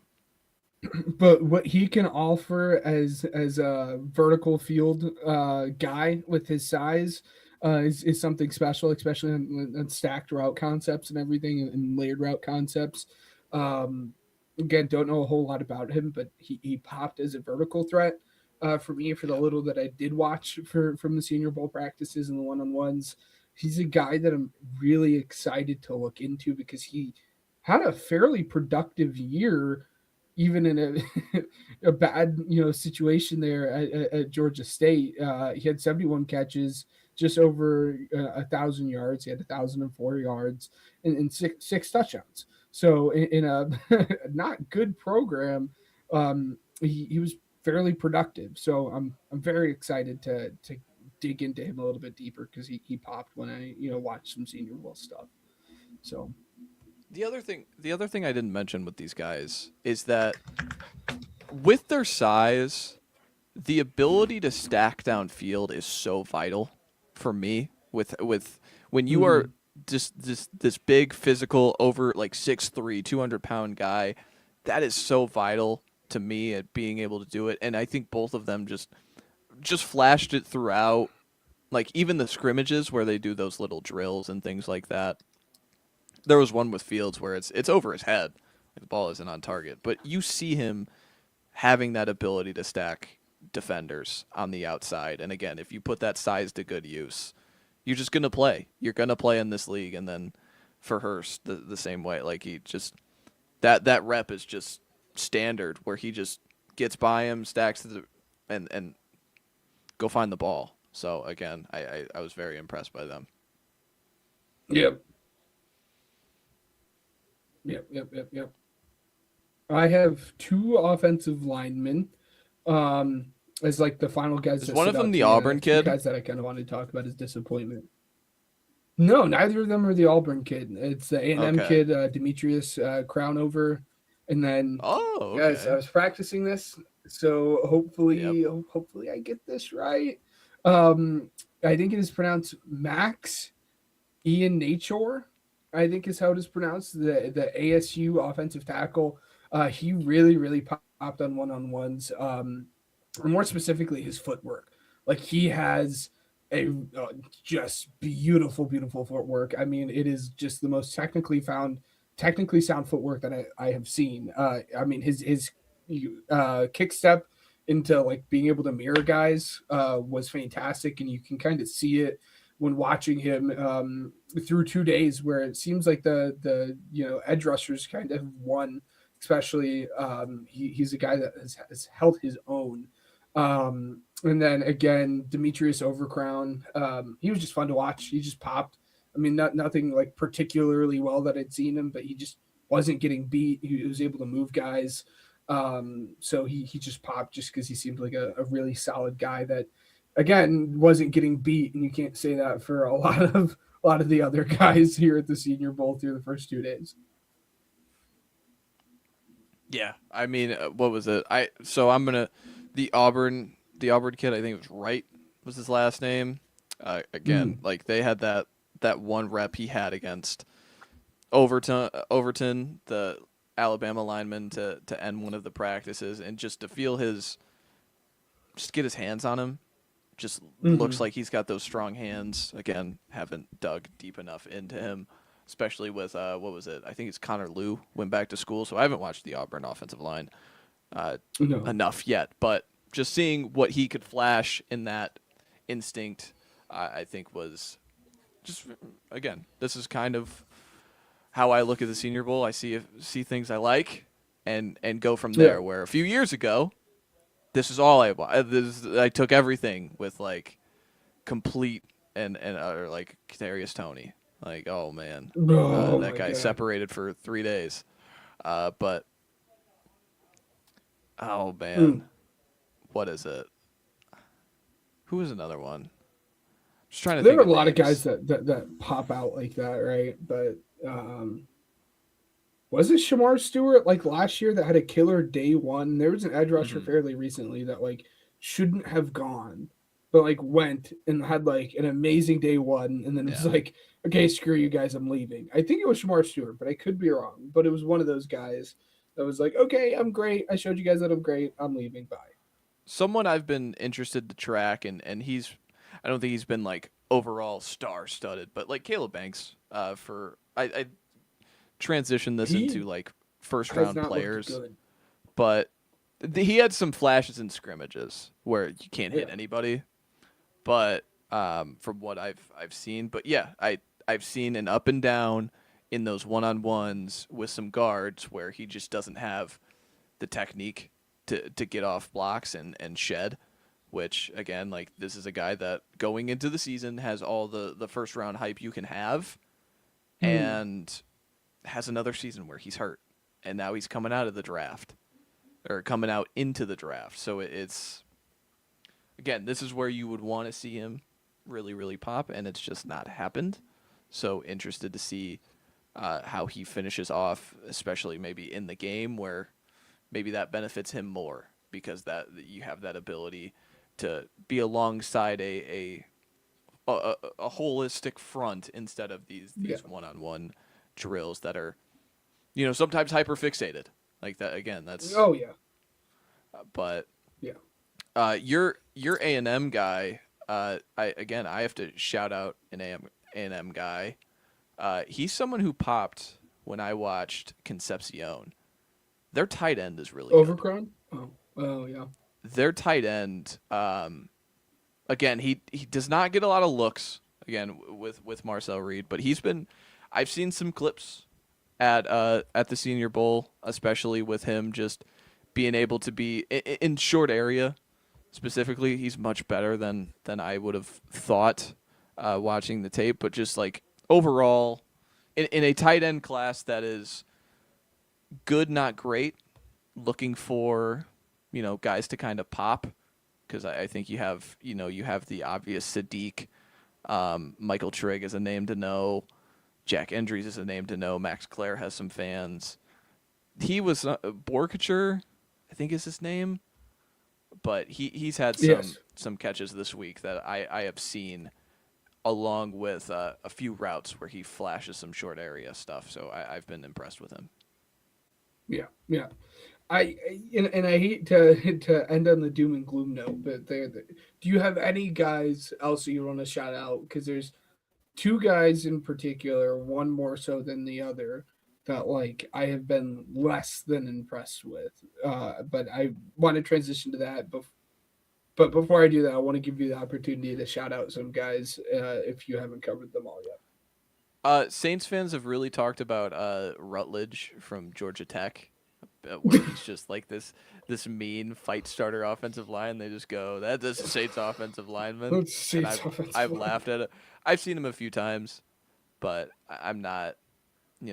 Speaker 4: But what he can offer as a vertical field guy with his size is something special, especially on stacked route concepts and everything and layered route concepts. Again, don't know a whole lot about him, but he popped as a vertical threat for me for the little that I did watch from the Senior Bowl practices and the one-on-ones. He's a guy that I'm really excited to look into because he had a fairly productive year, even in a bad situation there at Georgia State. He had 71 catches, just over 1,000 yards. He had 1,004 yards and six touchdowns. So in a not good program, he was fairly productive. So I'm very excited to dig into him a little bit deeper because he popped when I watched some Senior Bowl stuff. So.
Speaker 3: The other thing I didn't mention with these guys is that with their size, the ability to stack downfield is so vital for me. With when you are just this big physical over like 6'3", 200-pound guy, that is so vital to me at being able to do it. And I think both of them just flashed it throughout, like even the scrimmages where they do those little drills and things like that. There was one with Fields where it's over his head. The ball isn't on target. But you see him having that ability to stack defenders on the outside. And again, if you put that size to good use, you're just going to play. You're going to play in this league. And then for Hurst, the same way. Like he just that rep is just standard where he just gets by him, stacks and go find the ball. So again, I was very impressed by them.
Speaker 4: Yep. I have two offensive linemen as like the final guys.
Speaker 3: Is one of them the Auburn kid?
Speaker 4: Guys that I kind of wanted to talk about is disappointment. No, neither of them are the Auburn kid. It's the A&M kid, Demetrius Crownover, and then guys, I was practicing this, so hopefully I get this right. I think it is pronounced Max Ian Nature, I think is how it is pronounced. The ASU offensive tackle. He really popped on one-on-ones. And more specifically, his footwork. Like he has a just beautiful footwork. I mean, it is just the most technically sound footwork that I have seen. I mean, his kick step into like being able to mirror guys was fantastic, and you can kind of see it when watching him through 2 days, where it seems like the edge rushers kind of won. Especially, he's a guy that has held his own. And then again, Demetrius Overcrown, he was just fun to watch. He just popped. I mean, nothing like particularly well that I'd seen him, but he just wasn't getting beat. He was able to move guys. So he just popped just because he seemed like a really solid guy that, again, wasn't getting beat. And you can't say that for a lot of the other guys here at the Senior Bowl through the first 2 days.
Speaker 3: Yeah, I mean, what was it? The Auburn kid. I think it was Wright was his last name. Again, like they had that one rep he had against Overton, the Alabama lineman, to end one of the practices, and just to feel just get his hands on him. Just looks like he's got those strong hands. Again, haven't dug deep enough into him. Especially with, what was it? I think it's Connor Liu went back to school, so I haven't watched the Auburn offensive line enough yet. But just seeing what he could flash in that instinct, I think was just, again, this is kind of how I look at the Senior Bowl. I see things I like and go from there. Yeah. Where a few years ago, this is all I took everything with like complete and utter like Kadarius Toney. Like, oh man, that guy separated for 3 days. But oh man, what is it? Who is another one? Just trying to.
Speaker 4: There
Speaker 3: think
Speaker 4: are a lot
Speaker 3: names.
Speaker 4: of guys that pop out like that, right? But was it Shamar Stewart like last year that had a killer day one? There was an edge rusher fairly recently that like shouldn't have gone, but like went and had like an amazing day one, and then it was like, okay, screw you guys, I'm leaving. I think it was Shamar Stewart, but I could be wrong. But it was one of those guys that was like, okay, I'm great. I showed you guys that I'm great. I'm leaving. Bye.
Speaker 3: Someone I've been interested to track, and I don't think he's been like overall star-studded, but like Caleb Banks, I transitioned this into like first-round players, but he had some flashes in scrimmages where you can't hit anybody. But from what I've seen, but yeah, I've seen an up and down in those one-on-ones with some guards where he just doesn't have the technique to get off blocks and shed, which again, like this is a guy that going into the season has all the first round hype you can have, and has another season where he's hurt, and now he's coming out of the draft or coming out into the draft. So it's, again, this is where you would want to see him really pop, and it's just not happened. So interested to see how he finishes off, especially maybe in the game where maybe that benefits him more because that you have that ability to be alongside a holistic front instead of these one-on-one drills that are, sometimes hyper fixated like that. Again, that's but your A&M guy. I have to shout out an A&M guy. He's someone who popped when I watched Concepcion. Their tight end is really
Speaker 4: Overcrown? Good. Oh yeah.
Speaker 3: Their tight end, again, he does not get a lot of looks again with Marcel Reed, but I've seen some clips at the Senior Bowl, especially with him just being able to be in short area. Specifically, he's much better than I would have thought watching the tape, but just like overall in a tight end class that is good, not great, looking for, guys to kind of pop, because I think you have the obvious Sadiq, Michael Trigg is a name to know, Jack Endries is a name to know, Max Clare has some fans. He was Borkature, I think is his name, but he's had
Speaker 4: Yes.
Speaker 3: some catches this week that I have seen, along with a few routes where he flashes some short area stuff. So I've been impressed with him.
Speaker 4: Yeah, yeah. And I hate to end on the doom and gloom note, but do you have any guys else that you want to shout out? Because there's two guys in particular, one more so than the other, that like I have been less than impressed with. But I want to transition to that. But before I do that, I want to give you the opportunity to shout out some guys if you haven't covered them all yet.
Speaker 3: Saints fans have really talked about Rutledge from Georgia Tech, where he's just like this mean fight starter offensive line. They just go, "That's a Saints offensive lineman,"
Speaker 4: Let's see.
Speaker 3: and I've laughed at it. I've seen him a few times, but I'm not,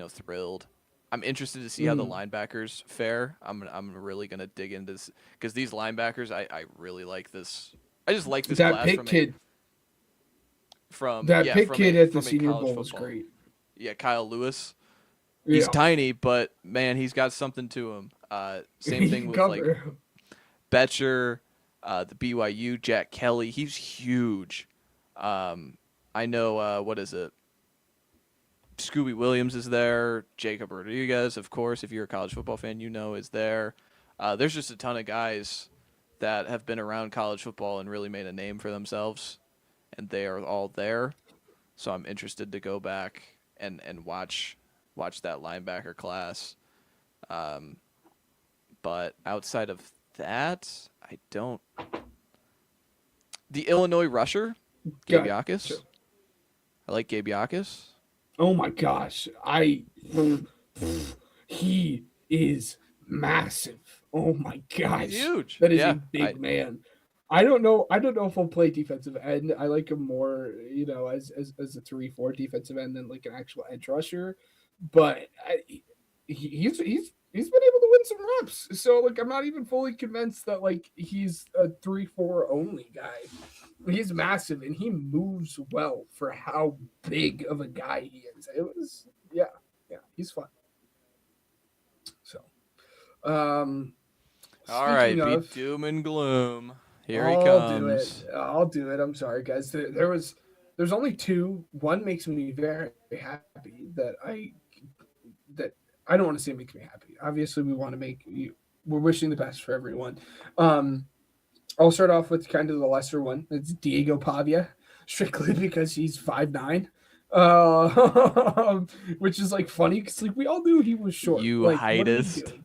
Speaker 3: thrilled. I'm interested to see how the linebackers fare. I'm really gonna dig into this because these linebackers, I really like this. I just like this
Speaker 4: That
Speaker 3: class
Speaker 4: Pitt kid.
Speaker 3: From
Speaker 4: That Pitt kid at the
Speaker 3: from
Speaker 4: Senior
Speaker 3: college
Speaker 4: Bowl was
Speaker 3: football.
Speaker 4: great.
Speaker 3: Yeah, Kyle Lewis. He's
Speaker 4: Yeah.
Speaker 3: tiny, but man, he's got something to him. Same
Speaker 4: He
Speaker 3: thing
Speaker 4: can
Speaker 3: with
Speaker 4: cover.
Speaker 3: like Betcher, the BYU Jack Kelly. He's huge. I know what is it? Scooby Williams is there. Jacob Rodriguez, of course, if you're a college football fan, is there. There's just a ton of guys that have been around college football and really made a name for themselves, and they are all there. So I'm interested to go back and watch that linebacker class. But outside of that, I don't. The Illinois rusher, Gabe
Speaker 4: Yeah,
Speaker 3: Yakus.
Speaker 4: sure.
Speaker 3: I like Gabe Yakus.
Speaker 4: Oh my gosh. He is massive. Oh my gosh.
Speaker 3: He's huge.
Speaker 4: That is
Speaker 3: Yeah,
Speaker 4: a big man. I don't know if he'll play defensive end. I like him more, as a 3-4 defensive end than like an actual edge rusher. But he's been able to win some reps. So like I'm not even fully convinced that like he's a 3-4 only guy. He's massive and he moves well for how big of a guy he is. It was he's fun. So
Speaker 3: All right,
Speaker 4: speaking
Speaker 3: be
Speaker 4: of,
Speaker 3: doom and gloom. Here he
Speaker 4: I'll do
Speaker 3: comes.
Speaker 4: it. I'll do it. I'm sorry, guys. There's only two. One makes me very happy that I don't want to say makes me happy. Obviously, we want to we're wishing the best for everyone. I'll start off with kind of the lesser one. It's Diego Pavia, strictly because he's 5'9", which is like funny because like we all knew he was short.
Speaker 3: You
Speaker 4: like, what are we
Speaker 3: heightest.
Speaker 4: doing?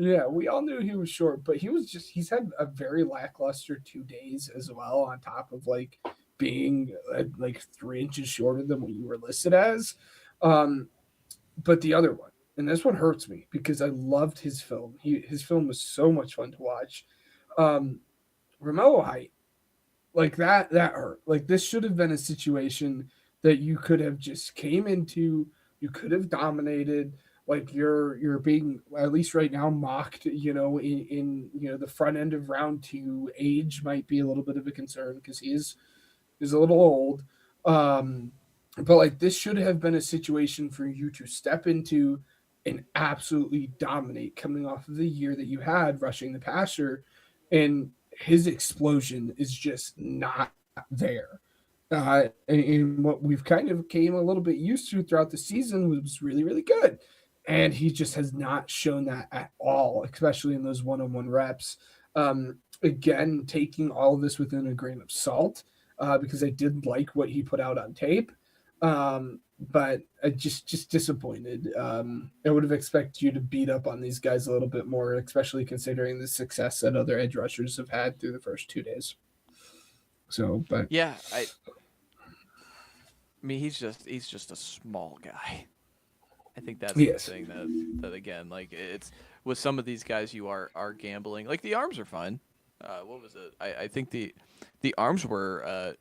Speaker 4: Yeah, we all knew he was short, but he's had a very lackluster 2 days as well, on top of like being like 3 inches shorter than what you were listed as. But the other one, and this one hurts me because I loved his film. His film was so much fun to watch. Romello Height, like that hurt. Like this should have been a situation that you could have just came into, you could have dominated. Like you're being, at least right now, mocked, in the front end of round 2. Age might be a little bit of a concern because he's a little old. But like this should have been a situation for you to step into and absolutely dominate, coming off of the year that you had rushing the passer, and his explosion is just not there. And what we've kind of came a little bit used to throughout the season was really, really good. And he just has not shown that at all, especially in those one-on-one reps. Again, taking all of this within a grain of salt, because I did like what he put out on tape. But I just disappointed. I would have expected you to beat up on these guys a little bit more, especially considering the success that other edge rushers have had through the first 2 days. So, but
Speaker 3: Yeah, I mean he's just a small guy. I think that's
Speaker 4: Yes.
Speaker 3: the thing that again, like it's with some of these guys you are gambling. Like the arms are fine. What was it? I think the arms were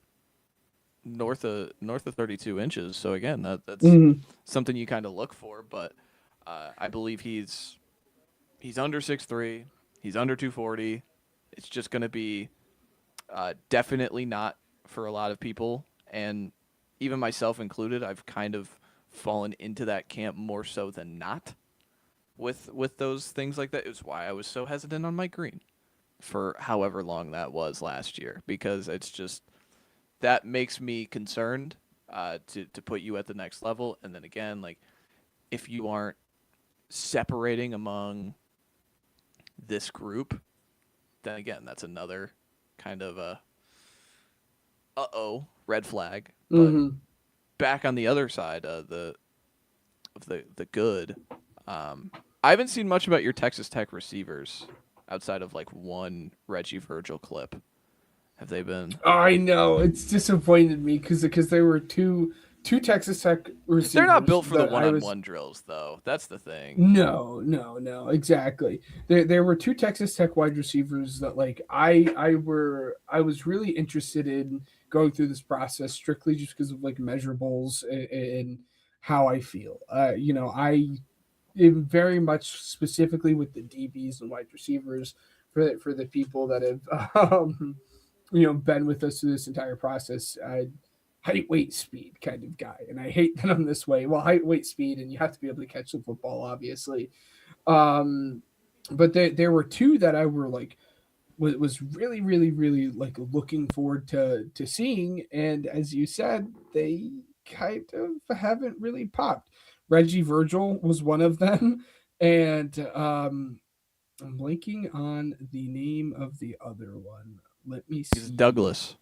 Speaker 3: north of 32 inches. So again, that's something you kind of look for. But I believe he's under 6'3". He's under 240. It's just going to be definitely not for a lot of people, and even myself included. I've kind of fallen into that camp more so than not with those things like that. It's why I was so hesitant on Mike Green. for however long that was last year, because it's just that makes me concerned to put you at the next level. And then again, like if you aren't separating among this group, then again that's another kind of a red flag. But back on the other side of the good, I haven't seen much about your Texas Tech receivers outside of like one Reggie Virgil clip. Have they been?
Speaker 4: I know it's disappointed me because there were two Texas Tech receivers.
Speaker 3: They're not built for the one-on-one drills, though. That's the thing.
Speaker 4: No, exactly. There were two Texas Tech wide receivers that like I was really interested in going through this process strictly just because of like measurables and how I feel. I am very much specifically with the DBs and wide receivers for the people that have been with us through this entire process. Height, weight, speed kind of guy, and I hate that I'm this way. Well, height, weight, speed, and you have to be able to catch the football, obviously. But there were two that I were like was really, really, really like looking forward to seeing, and as you said, they kind of haven't really popped. Reggie Virgil was one of them, and I'm blanking on the name of the other one. Let me see.
Speaker 3: He's Douglas.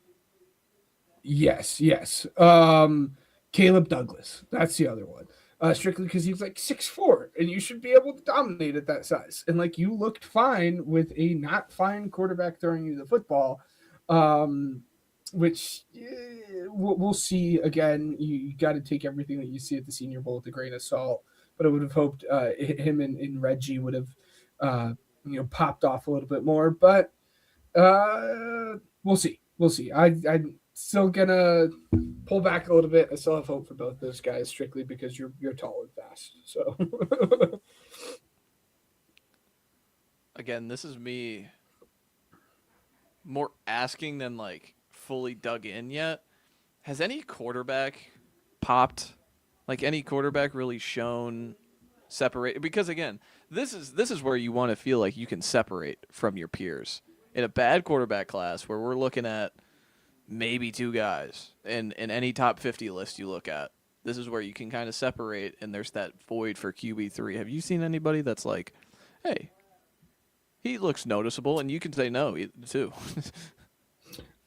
Speaker 4: Yes. Caleb Douglas. That's the other one. Strictly because he was like 6'4", and you should be able to dominate at that size. And like you looked fine with a not fine quarterback throwing you the football, which we'll see. Again, you got to take everything that you see at the Senior Bowl with a grain of salt. But I would have hoped him and Reggie would have popped off a little bit more. But we'll see. I'm still gonna pull back a little bit. I still have hope for both those guys, strictly because you're tall and fast. So
Speaker 3: again, this is me more asking than like fully dug in yet. Has any quarterback popped? Like any quarterback really shown separate? Because again, this is where you want to feel like you can separate from your peers. In a bad quarterback class where we're looking at maybe two guys in any top 50 list you look at, this is where you can kind of separate, and there's that void for QB3. Have you seen anybody that's like, hey, he looks noticeable, and you can say no too?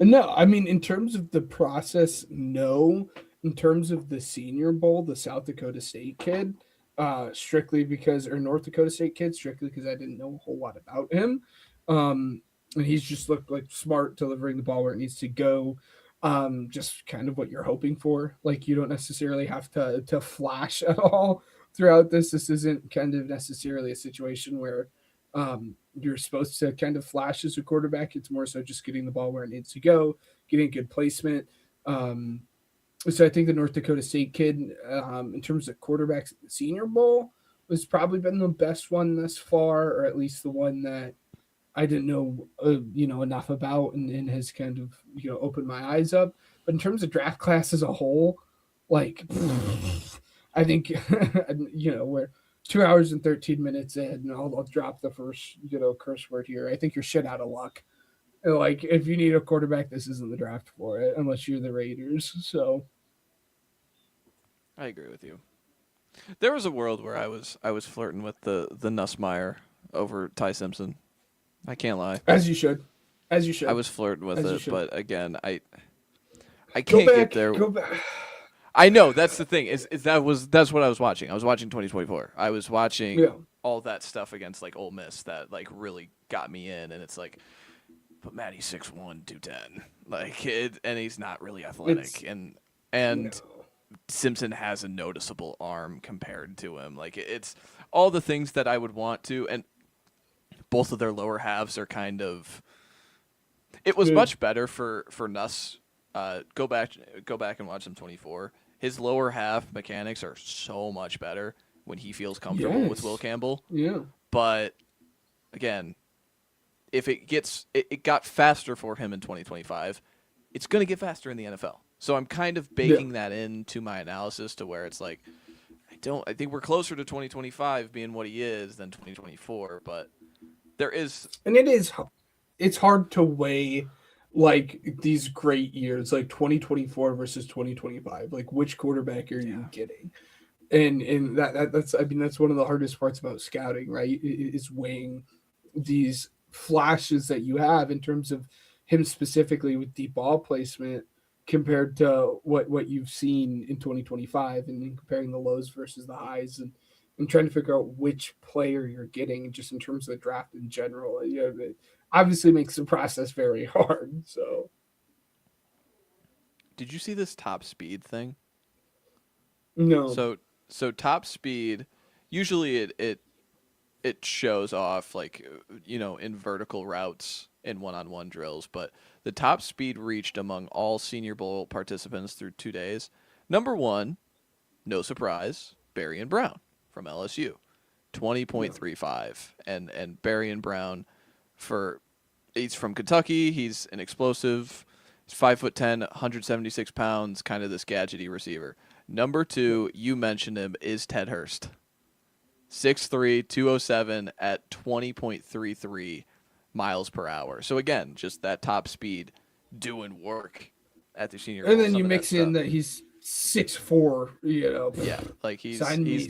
Speaker 4: No, I mean, in terms of the process, no. In terms of the Senior Bowl, the South Dakota State kid, strictly because, or North Dakota State kid, strictly because I didn't know a whole lot about him. And he's just looked like smart, delivering the ball where it needs to go. Just kind of what you're hoping for. Like you don't necessarily have to flash at all throughout this. This isn't kind of necessarily a situation where you're supposed to kind of flash as a quarterback. It's more so just getting the ball where it needs to go, getting good placement. So I think the North Dakota State kid, in terms of quarterbacks at the Senior Bowl, has probably been the best one thus far, or at least the one that I didn't know, enough about and has kind of, opened my eyes up. But in terms of draft class as a whole, like, I think, we're 2 hours and 13 minutes in, and I'll drop the first, curse word here. I think you're shit out of luck. Like, if you need a quarterback, this isn't the draft for it, unless you're the Raiders. So,
Speaker 3: I agree with you. There was a world where I was flirting with the Nussmeier over Ty Simpson. I can't lie.
Speaker 4: As you should. I
Speaker 3: was flirting with it, but again, I
Speaker 4: Go
Speaker 3: can't
Speaker 4: back,
Speaker 3: get there.
Speaker 4: Go back.
Speaker 3: I know that's the thing. That's what I was watching. I was watching 2024. I was watching all that stuff against like Ole Miss that like really got me in, and it's like, but Matty's 6'1", 210, like and he's not really athletic, and no. Simpson has a noticeable arm compared to him. Like it's all the things that I would want to, and both of their lower halves are kind of. It was much better for Nuss. Go back and watch him 24. His lower half mechanics are so much better when he feels comfortable with Will Campbell.
Speaker 4: Yeah.
Speaker 3: But again, if it got faster for him in 2025, it's going to get faster in the NFL. So I'm kind of baking that into my analysis to where it's like, I think we're closer to 2025 being what he is than 2024, but there is.
Speaker 4: And it is it's hard to weigh like these great years, like 2024 versus 2025. Like which quarterback are you getting? And that's I mean that's one of the hardest parts about scouting, right? Is weighing these flashes that you have in terms of him specifically with deep ball placement compared to what you've seen in 2025 and then comparing the lows versus the highs and trying to figure out which player you're getting just in terms of the draft in general. You know, it obviously makes the process very hard. So
Speaker 3: Did you see this top speed thing?
Speaker 4: no.
Speaker 3: So top speed, usually it shows off like in vertical routes in one-on-one drills, but the top speed reached among all Senior Bowl participants through 2 days. Number 1, no surprise, Berrien Brown from LSU, 20.35, and Berrien Brown he's from Kentucky. He's an explosive. He's 5'10", 176 pounds, kind of this gadgety receiver. Number 2, you mentioned him, is Ted Hurst. 6'3", 207 at 20.33 miles per hour. So again, just that top speed doing work at the Senior Bowl.
Speaker 4: And then you mix in that he's 6'4", you know.
Speaker 3: Yeah, like he's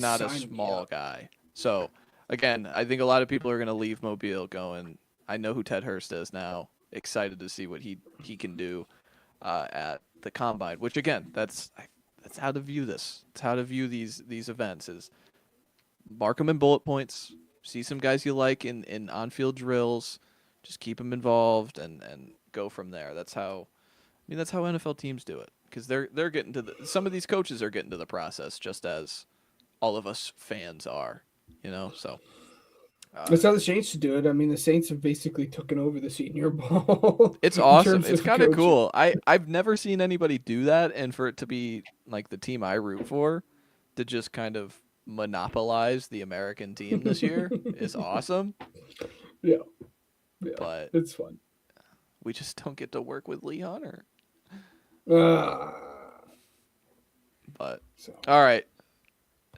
Speaker 3: not a small guy. So again, I think a lot of people are going to leave Mobile going, I know who Ted Hurst is now. Excited to see what he can do at the combine. Which again, that's how to view this. It's how to view these events is mark them in bullet points. See some guys you like in on-field drills. Just keep them involved and go from there. That's how NFL teams do it because they're getting to some of these coaches are getting to the process just as all of us fans are. So.
Speaker 4: That's how the Saints should do it. I mean, the Saints have basically taken over the Senior Bowl.
Speaker 3: It's awesome. It's kind of cool. I've never seen anybody do that, and for it to be like the team I root for, to just kind of monopolize the American team this year is awesome.
Speaker 4: Yeah,
Speaker 3: but
Speaker 4: it's fun.
Speaker 3: We just don't get to work with Lee Hunter. But all right,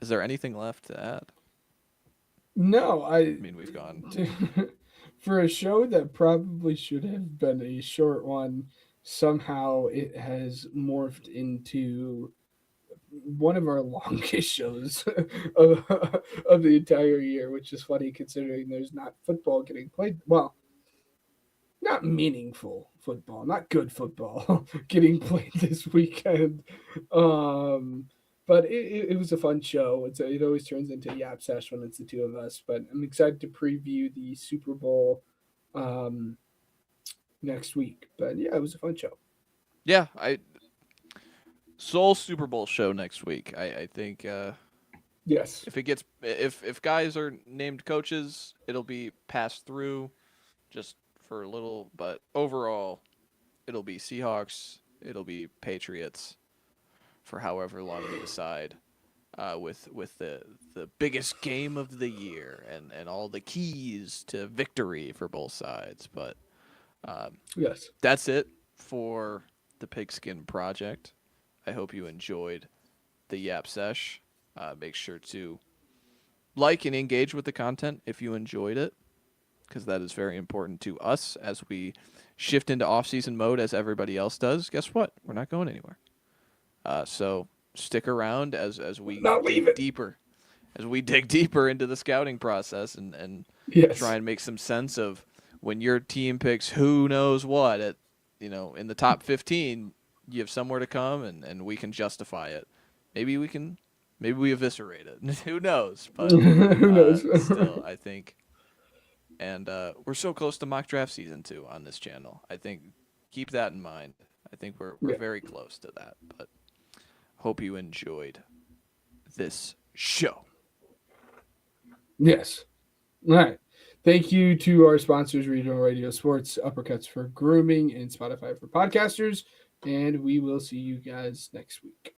Speaker 3: is there anything left to add?
Speaker 4: No, I
Speaker 3: mean, we've gone
Speaker 4: for a show that probably should have been a short one. Somehow it has morphed into one of our longest shows of the entire year, which is funny considering there's not football getting played. Well, not meaningful football, not good football getting played this weekend. But it was a fun show. It always turns into a yap sesh when it's the two of us. But I'm excited to preview the Super Bowl next week. But yeah, it was a fun show.
Speaker 3: Yeah, sole Super Bowl show next week. I think.
Speaker 4: Yes.
Speaker 3: If guys are named coaches, it'll be passed through, just for a little. But overall, it'll be Seahawks. It'll be Patriots. For however long we decide, with the biggest game of the year and all the keys to victory for both sides. But
Speaker 4: yes,
Speaker 3: that's it for the Pigskin Project. I hope you enjoyed the Yap Sesh. Make sure to like and engage with the content if you enjoyed it, because that is very important to us as we shift into off-season mode as everybody else does. Guess what? We're not going anywhere. So stick around as we dig deeper into the scouting process and try and make some sense of when your team picks who knows what at in the top 15, you have somewhere to come and we can justify it. Maybe we eviscerate it. Who knows? But
Speaker 4: who knows?
Speaker 3: Still, I think, and we're so close to mock draft season 2 on this channel. I think keep that in mind. I think we're very close to that, but. Hope you enjoyed this show.
Speaker 4: Yes. All right. Thank you to our sponsors, Regional Radio Sports, Uppercuts for Grooming, and Spotify for Podcasters. And we will see you guys next week.